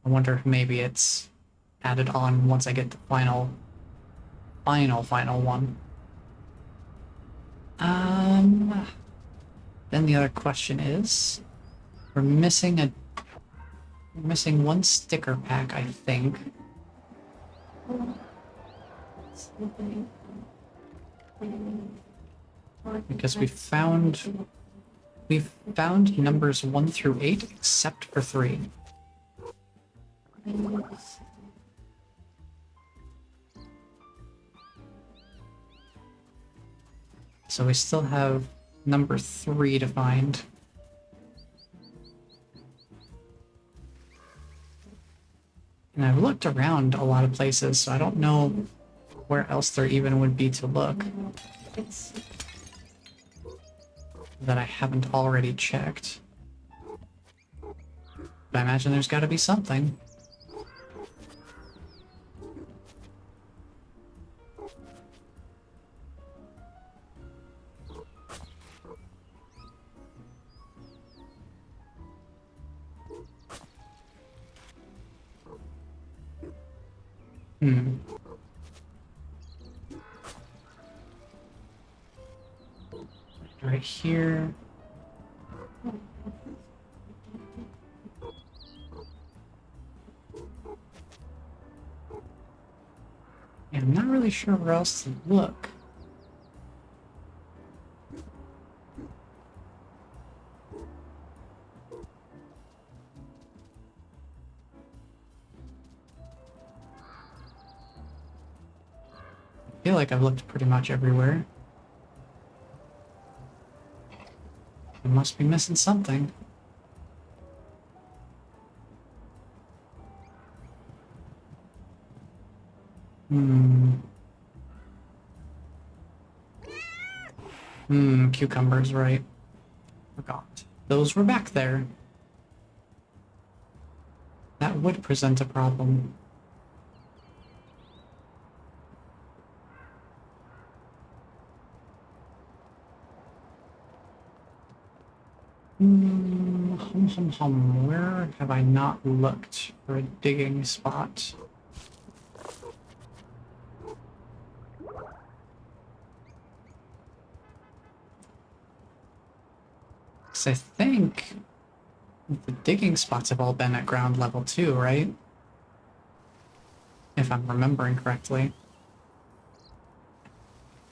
I wonder if maybe it's added on once I get the final one. Then the other question is, we're missing one sticker pack, I think. Because we've found numbers 1 through 8 except for 3. So we still have number 3 to find. And I've looked around a lot of places, so I don't know where else there even would be to look that I haven't already checked. But I imagine there's got to be something. Right here. Yeah, I'm not really sure where else to look. I feel like I've looked pretty much everywhere. I must be missing something. Cucumbers, right. Forgot. Those were back there. That would present a problem. Where have I not looked for a digging spot? Because I think the digging spots have all been at ground level too, right? If I'm remembering correctly.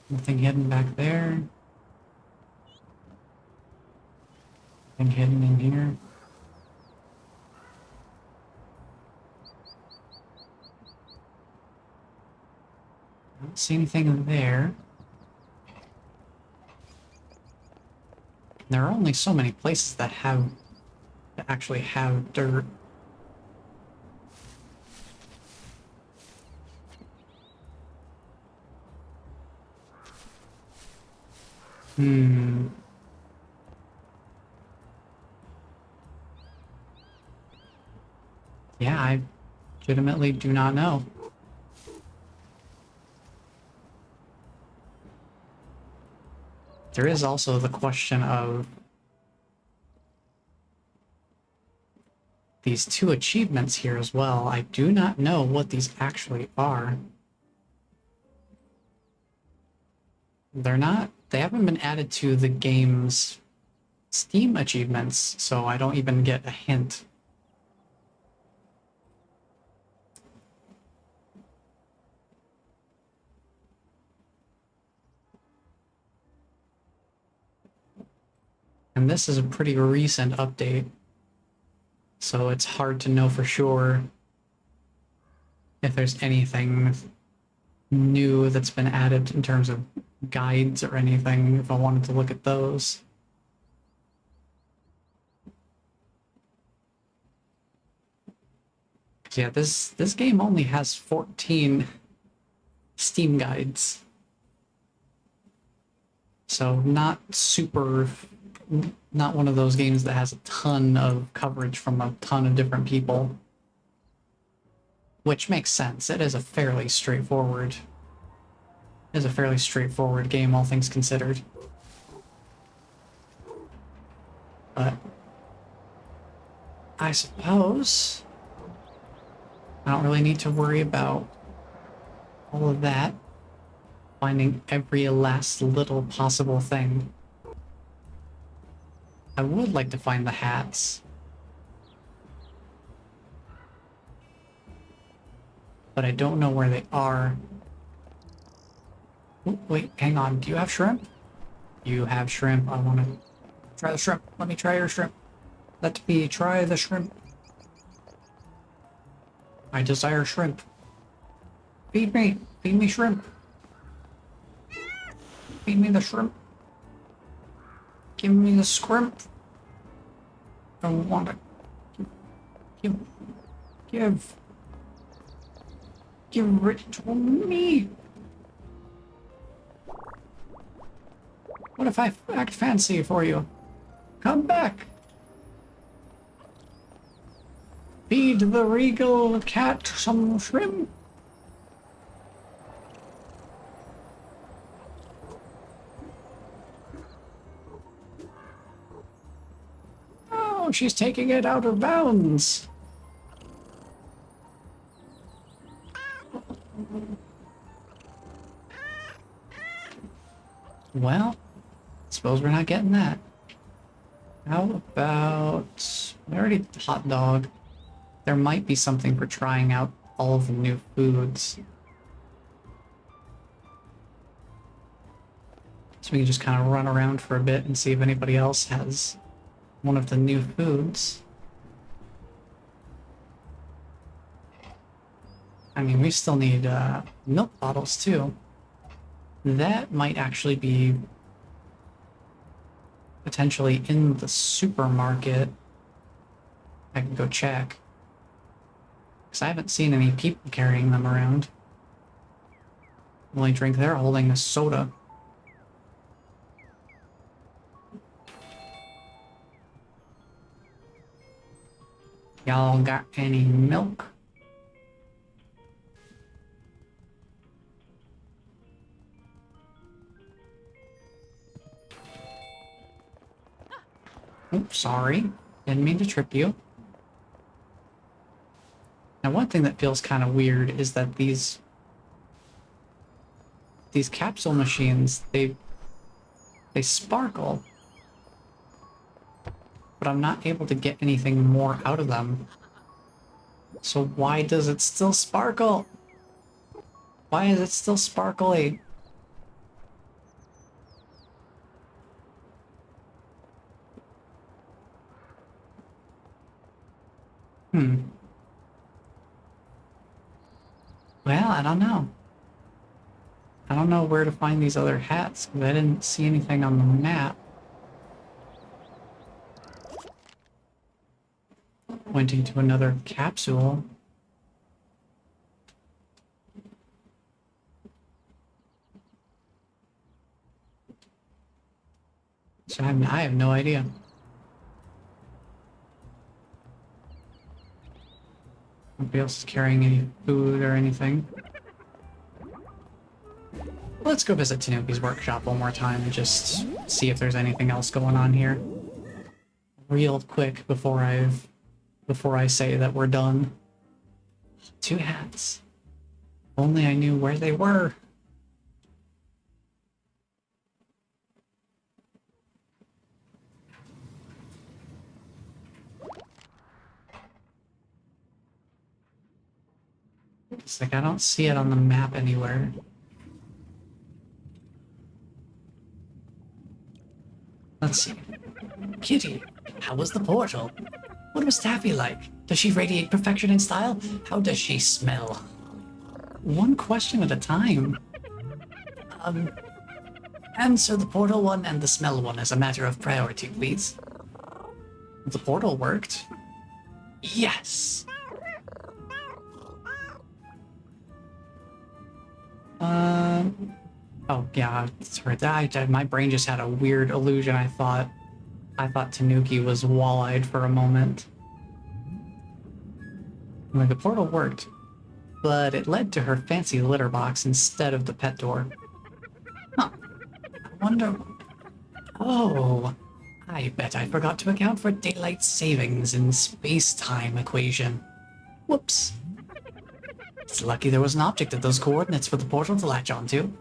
Nothing hidden back there. Nothing hidden in here. I don't see anything there. There are only so many places that actually have dirt. Hmm. Yeah, I legitimately do not know. There is also the question of these two achievements here as well. I do not know what these actually are. They haven't been added to the game's Steam achievements, so I don't even get a hint. And this is a pretty recent update, so it's hard to know for sure if there's anything new that's been added in terms of guides or anything, if I wanted to look at those. Yeah, this game only has 14 Steam guides. So not one of those games that has a ton of coverage from a ton of different people. Which makes sense. It is a fairly straightforward game, all things considered. But I suppose I don't really need to worry about all of that. Finding every last little possible thing. I would like to find the hats. But I don't know where they are. Ooh, wait, hang on. Do you have shrimp? You have shrimp. I want to try the shrimp. Let me try your shrimp. Let me try the shrimp. I desire shrimp. Feed me. Feed me shrimp. Feed me the shrimp. Give me the scrimp. I want it. Give it to me. What if I act fancy for you? Come back. Feed the regal cat some shrimp. Oh, she's taking it out of bounds. Well, suppose we're not getting that. How about... we already did hot dog. There might be something for trying out all of the new foods. So we can just kind of run around for a bit and see if anybody else has one of the new foods. I mean, we still need milk bottles too. That might actually be potentially in the supermarket. I can go check. Because I haven't seen any people carrying them around. The only drink they're holding is soda. Y'all got any milk? Oops, sorry. Didn't mean to trip you. Now, one thing that feels kind of weird is that these capsule machines, they sparkle, but I'm not able to get anything more out of them. So why does it still sparkle? Why is it still sparkly? Well, I don't know. I don't know where to find these other hats, because I didn't see anything on the map. Pointing to another capsule. So I have no idea. Nobody else is carrying any food or anything. Let's go visit Tanuki's workshop one more time and just see if there's anything else going on here. Real quick before I say that we're done. 2 hats. Only I knew where they were. It's like I don't see it on the map anywhere. Let's see. Kitty, how was the portal? What was Taffy like? Does she radiate perfection and style? How does she smell? One question at a time. Answer the portal one and the smell one as a matter of priority, please. The portal worked. Yes. Oh yeah, sorry. My brain just had a weird illusion. I thought Tanuki was wall-eyed for a moment. Like the portal worked, but it led to her fancy litter box instead of the pet door. Huh. I wonder... Oh, I bet I forgot to account for daylight savings in space-time equation. Whoops. It's lucky there was an object at those coordinates for the portal to latch onto.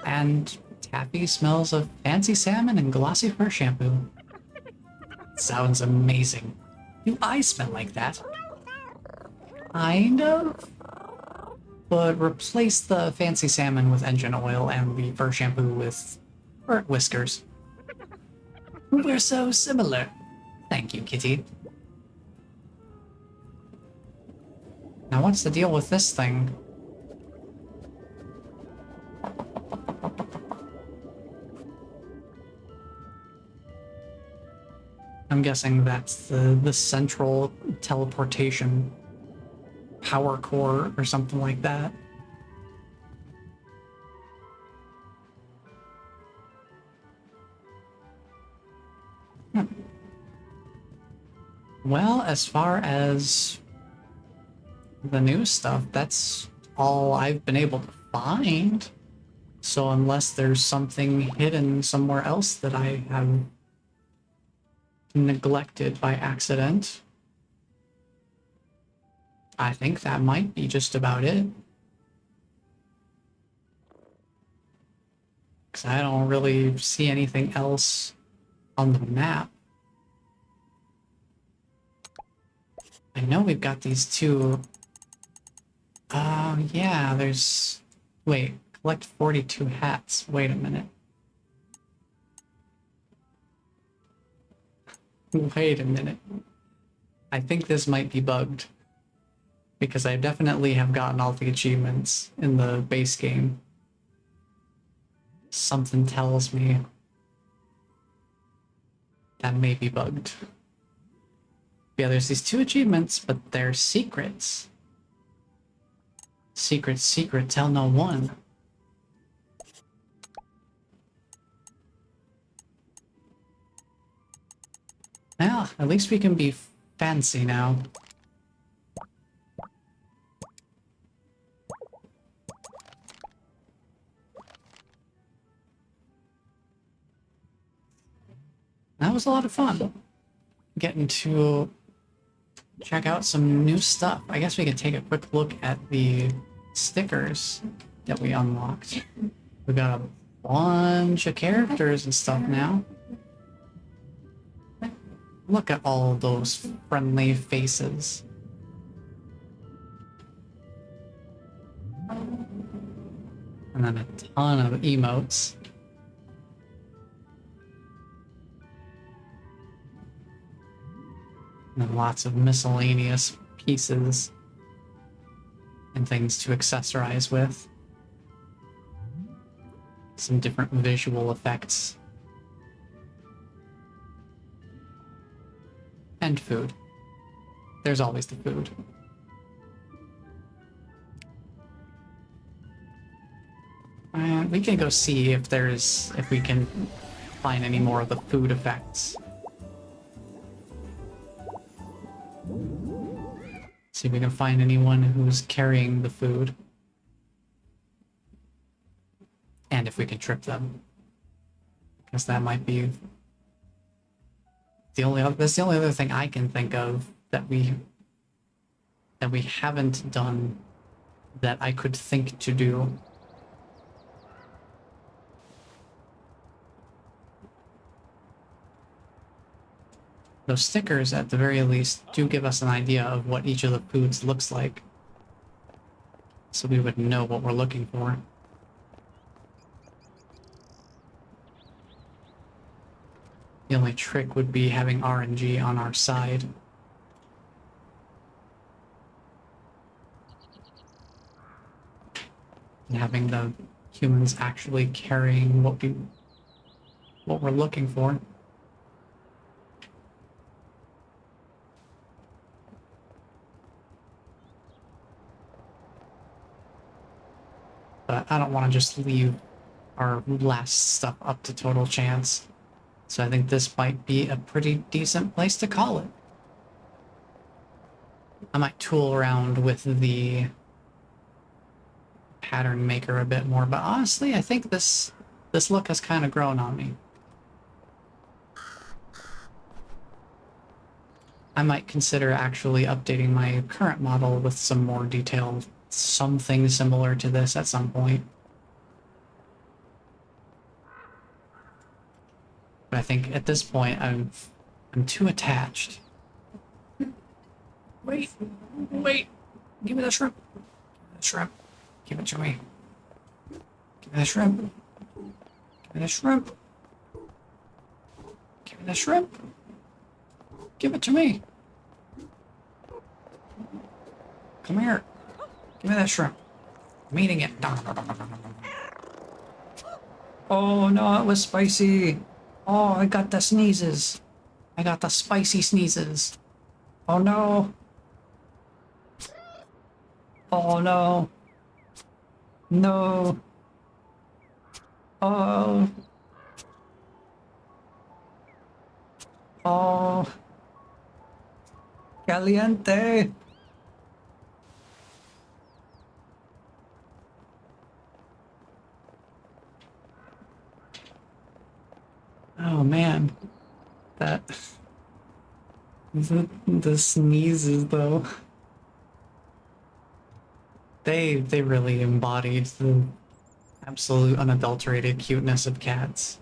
And Taffy smells of fancy salmon and glossy fur shampoo. Sounds amazing. Do I smell like that? Kind of. But replace the fancy salmon with engine oil and the fur shampoo with burnt whiskers. We're so similar. Thank you, Kitty. Now what's the deal with this thing? I'm guessing that's the central teleportation power core or something like that. Well, as far as the new stuff, that's all I've been able to find. So unless there's something hidden somewhere else that I have neglected by accident, I think that might be just about it. Because I don't really see anything else on the map. I know we've got these two. Yeah, there's... Wait, collect 42 hats. Wait a minute. Wait a minute. I think this might be bugged. Because I definitely have gotten all the achievements in the base game. Something tells me that may be bugged. Yeah, there's these 2 achievements, but they're secrets. Secret, secret, tell no one. Well, at least we can be fancy now. That was a lot of fun. Getting to check out some new stuff. I guess we could take a quick look at the stickers that we unlocked. We got a bunch of characters and stuff now. Look at all those friendly faces. And then a ton of emotes. And then lots of miscellaneous pieces and things to accessorize with. Some different visual effects. And food. There's always the food. We can go see if we can find any more of the food effects. See if we can find anyone who's carrying the food. And if we can trip them. Because that might be that's the only other thing I can think of that we haven't done that I could think to do. Those stickers, at the very least, do give us an idea of what each of the foods looks like. So we would know what we're looking for. The only trick would be having RNG on our side. And having the humans actually carrying what we're looking for. But I don't want to just leave our last stuff up to total chance. So I think this might be a pretty decent place to call it. I might tool around with the pattern maker a bit more, but honestly, I think this look has kind of grown on me. I might consider actually updating my current model with some more detailed, something similar to this at some point. But I think at this point, I'm too attached. Wait, give me the shrimp. The shrimp, give it to me. Give me the shrimp. Give me the shrimp. Give me the shrimp. Give it to me. Come here. Give me that shrimp. I'm eating it. Oh no, it was spicy. Oh, I got the sneezes. I got the spicy sneezes. Oh no. Oh no. No. Oh. Oh. Caliente. Oh man, that the sneezes though. They really embodied the absolute unadulterated cuteness of cats.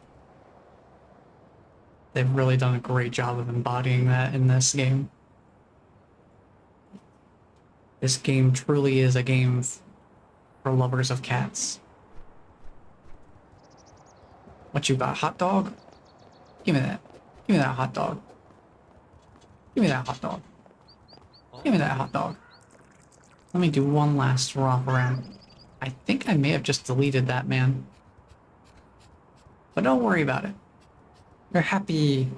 They've really done a great job of embodying that in this game. This game truly is a game for lovers of cats. What you got, hot dog? Give me that. Give me that hot dog. Give me that hot dog. Give me that hot dog. Let me do one last romp around. I think I may have just deleted that man. But don't worry about it. We're happy.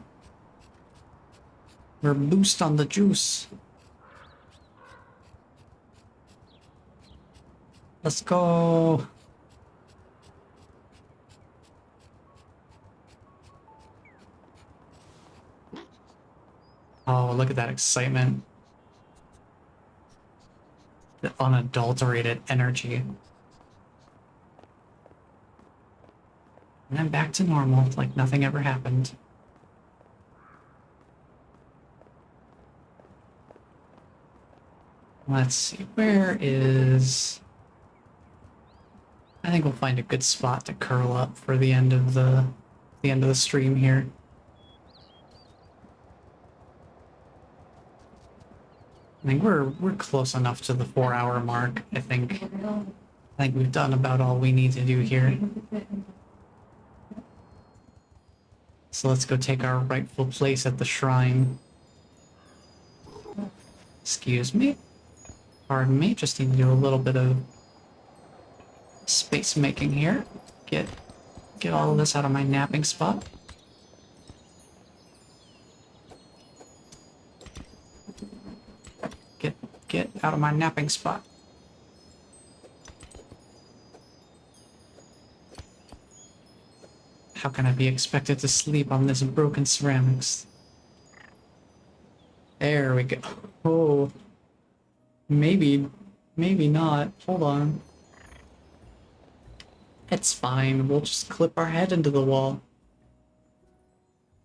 We're boost on the juice. Let's go. Oh, look at that excitement. The unadulterated energy. And then back to normal, like nothing ever happened. Let's see, where is... I think we'll find a good spot to curl up for the end of the stream here. I think we're close enough to the 4-hour mark. I think we've done about all we need to do here. So let's go take our rightful place at the shrine. Excuse me. Pardon me, just need to do a little bit of space making here. Get all of this out of my napping spot. Get out of my napping spot. How can I be expected to sleep on this broken ceramics? There we go. Oh. Maybe not. Hold on. It's fine. We'll just clip our head into the wall.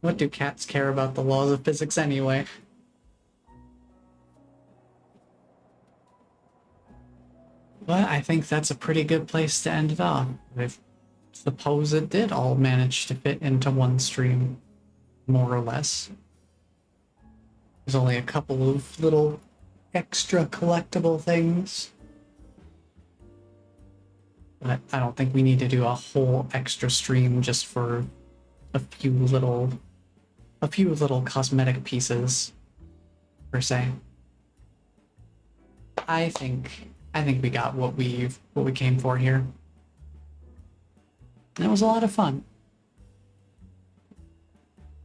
What do cats care about the laws of physics anyway? But I think that's a pretty good place to end it off. I suppose it did all manage to fit into one stream, more or less. There's only a couple of little extra collectible things. But I don't think we need to do a whole extra stream just for a few little cosmetic pieces, per se. I think we got what we came for here. And it was a lot of fun.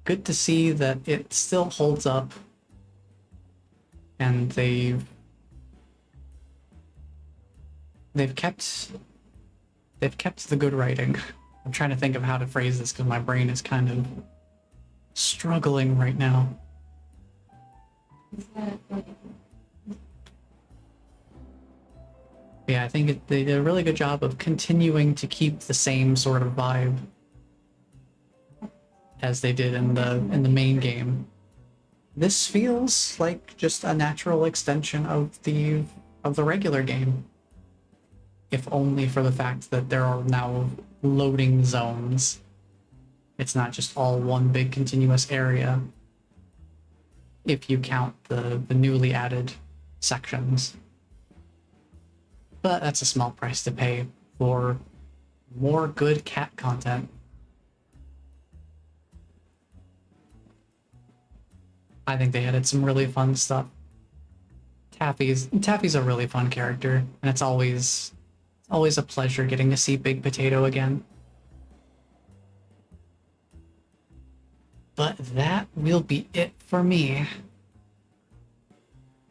Good to see that it still holds up, and they've kept the good writing. I'm trying to think of how to phrase this because my brain is kind of struggling right now. Yeah, I think they did a really good job of continuing to keep the same sort of vibe as they did in the main game. This feels like just a natural extension of the regular game. If only for the fact that there are now loading zones. It's not just all one big continuous area, if you count the newly added sections. But that's a small price to pay for more good cat content. I think they added some really fun stuff. Taffy's a really fun character, and it's always a pleasure getting to see Big Potato again. But that will be it for me.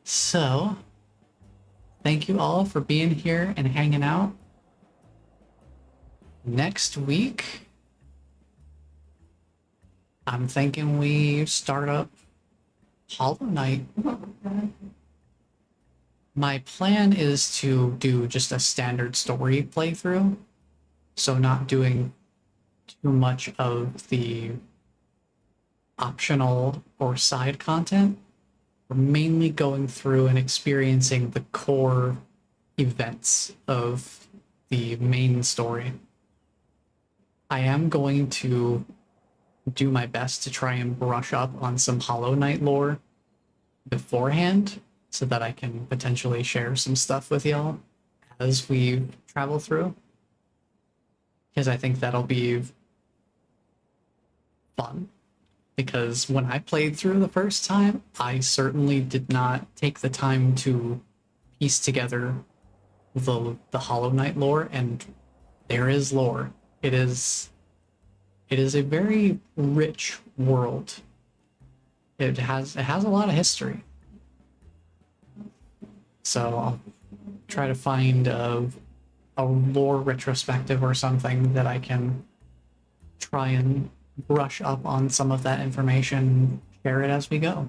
So, thank you all for being here and hanging out. Next week, I'm thinking we start up Hollow Knight. My plan is to do just a standard story playthrough, so not doing too much of the optional or side content. We're mainly going through and experiencing the core events of the main story. I am going to do my best to try and brush up on some Hollow Knight lore beforehand, so that I can potentially share some stuff with y'all as we travel through. Because I think that'll be fun. Because when I played through the first time, I certainly did not take the time to piece together the Hollow Knight lore, and there is lore. It is a very rich world. It has a lot of history. So I'll try to find a lore retrospective or something that I can try and brush up on some of that information, share it as we go.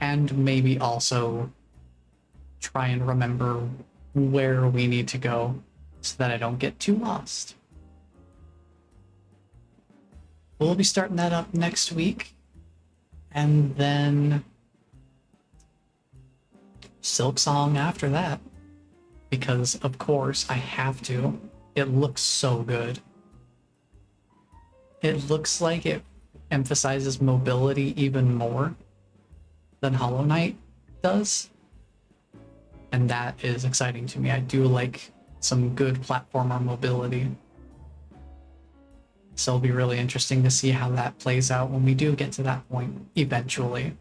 And maybe also try and remember where we need to go so that I don't get too lost. We'll be starting that up next week. And then Silk Song after that. Because, of course, I have to. It looks so good. It looks like it emphasizes mobility even more than Hollow Knight does. And that is exciting to me. I do like some good platformer mobility. So it'll be really interesting to see how that plays out when we do get to that point eventually.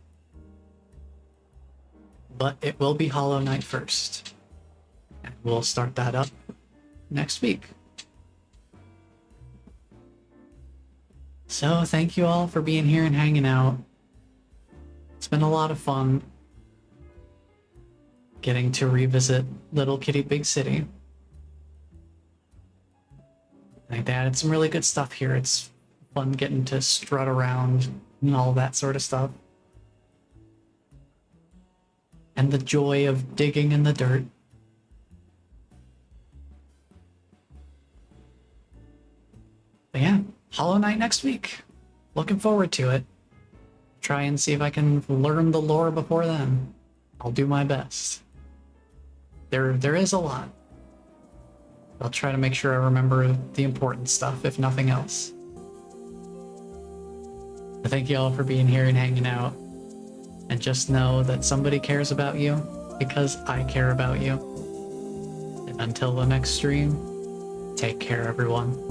But it will be Hollow Knight first. And we'll start that up next week. So thank you all for being here and hanging out. It's been a lot of fun getting to revisit Little Kitty Big City. I think they added some really good stuff here. It's fun getting to strut around and all that sort of stuff. And the joy of digging in the dirt. But yeah, Hollow Knight next week. Looking forward to it. Try and see if I can learn the lore before then. I'll do my best. There is a lot. I'll try to make sure I remember the important stuff, if nothing else. But thank you all for being here and hanging out. And just know that somebody cares about you because I care about you. And until the next stream, take care, everyone.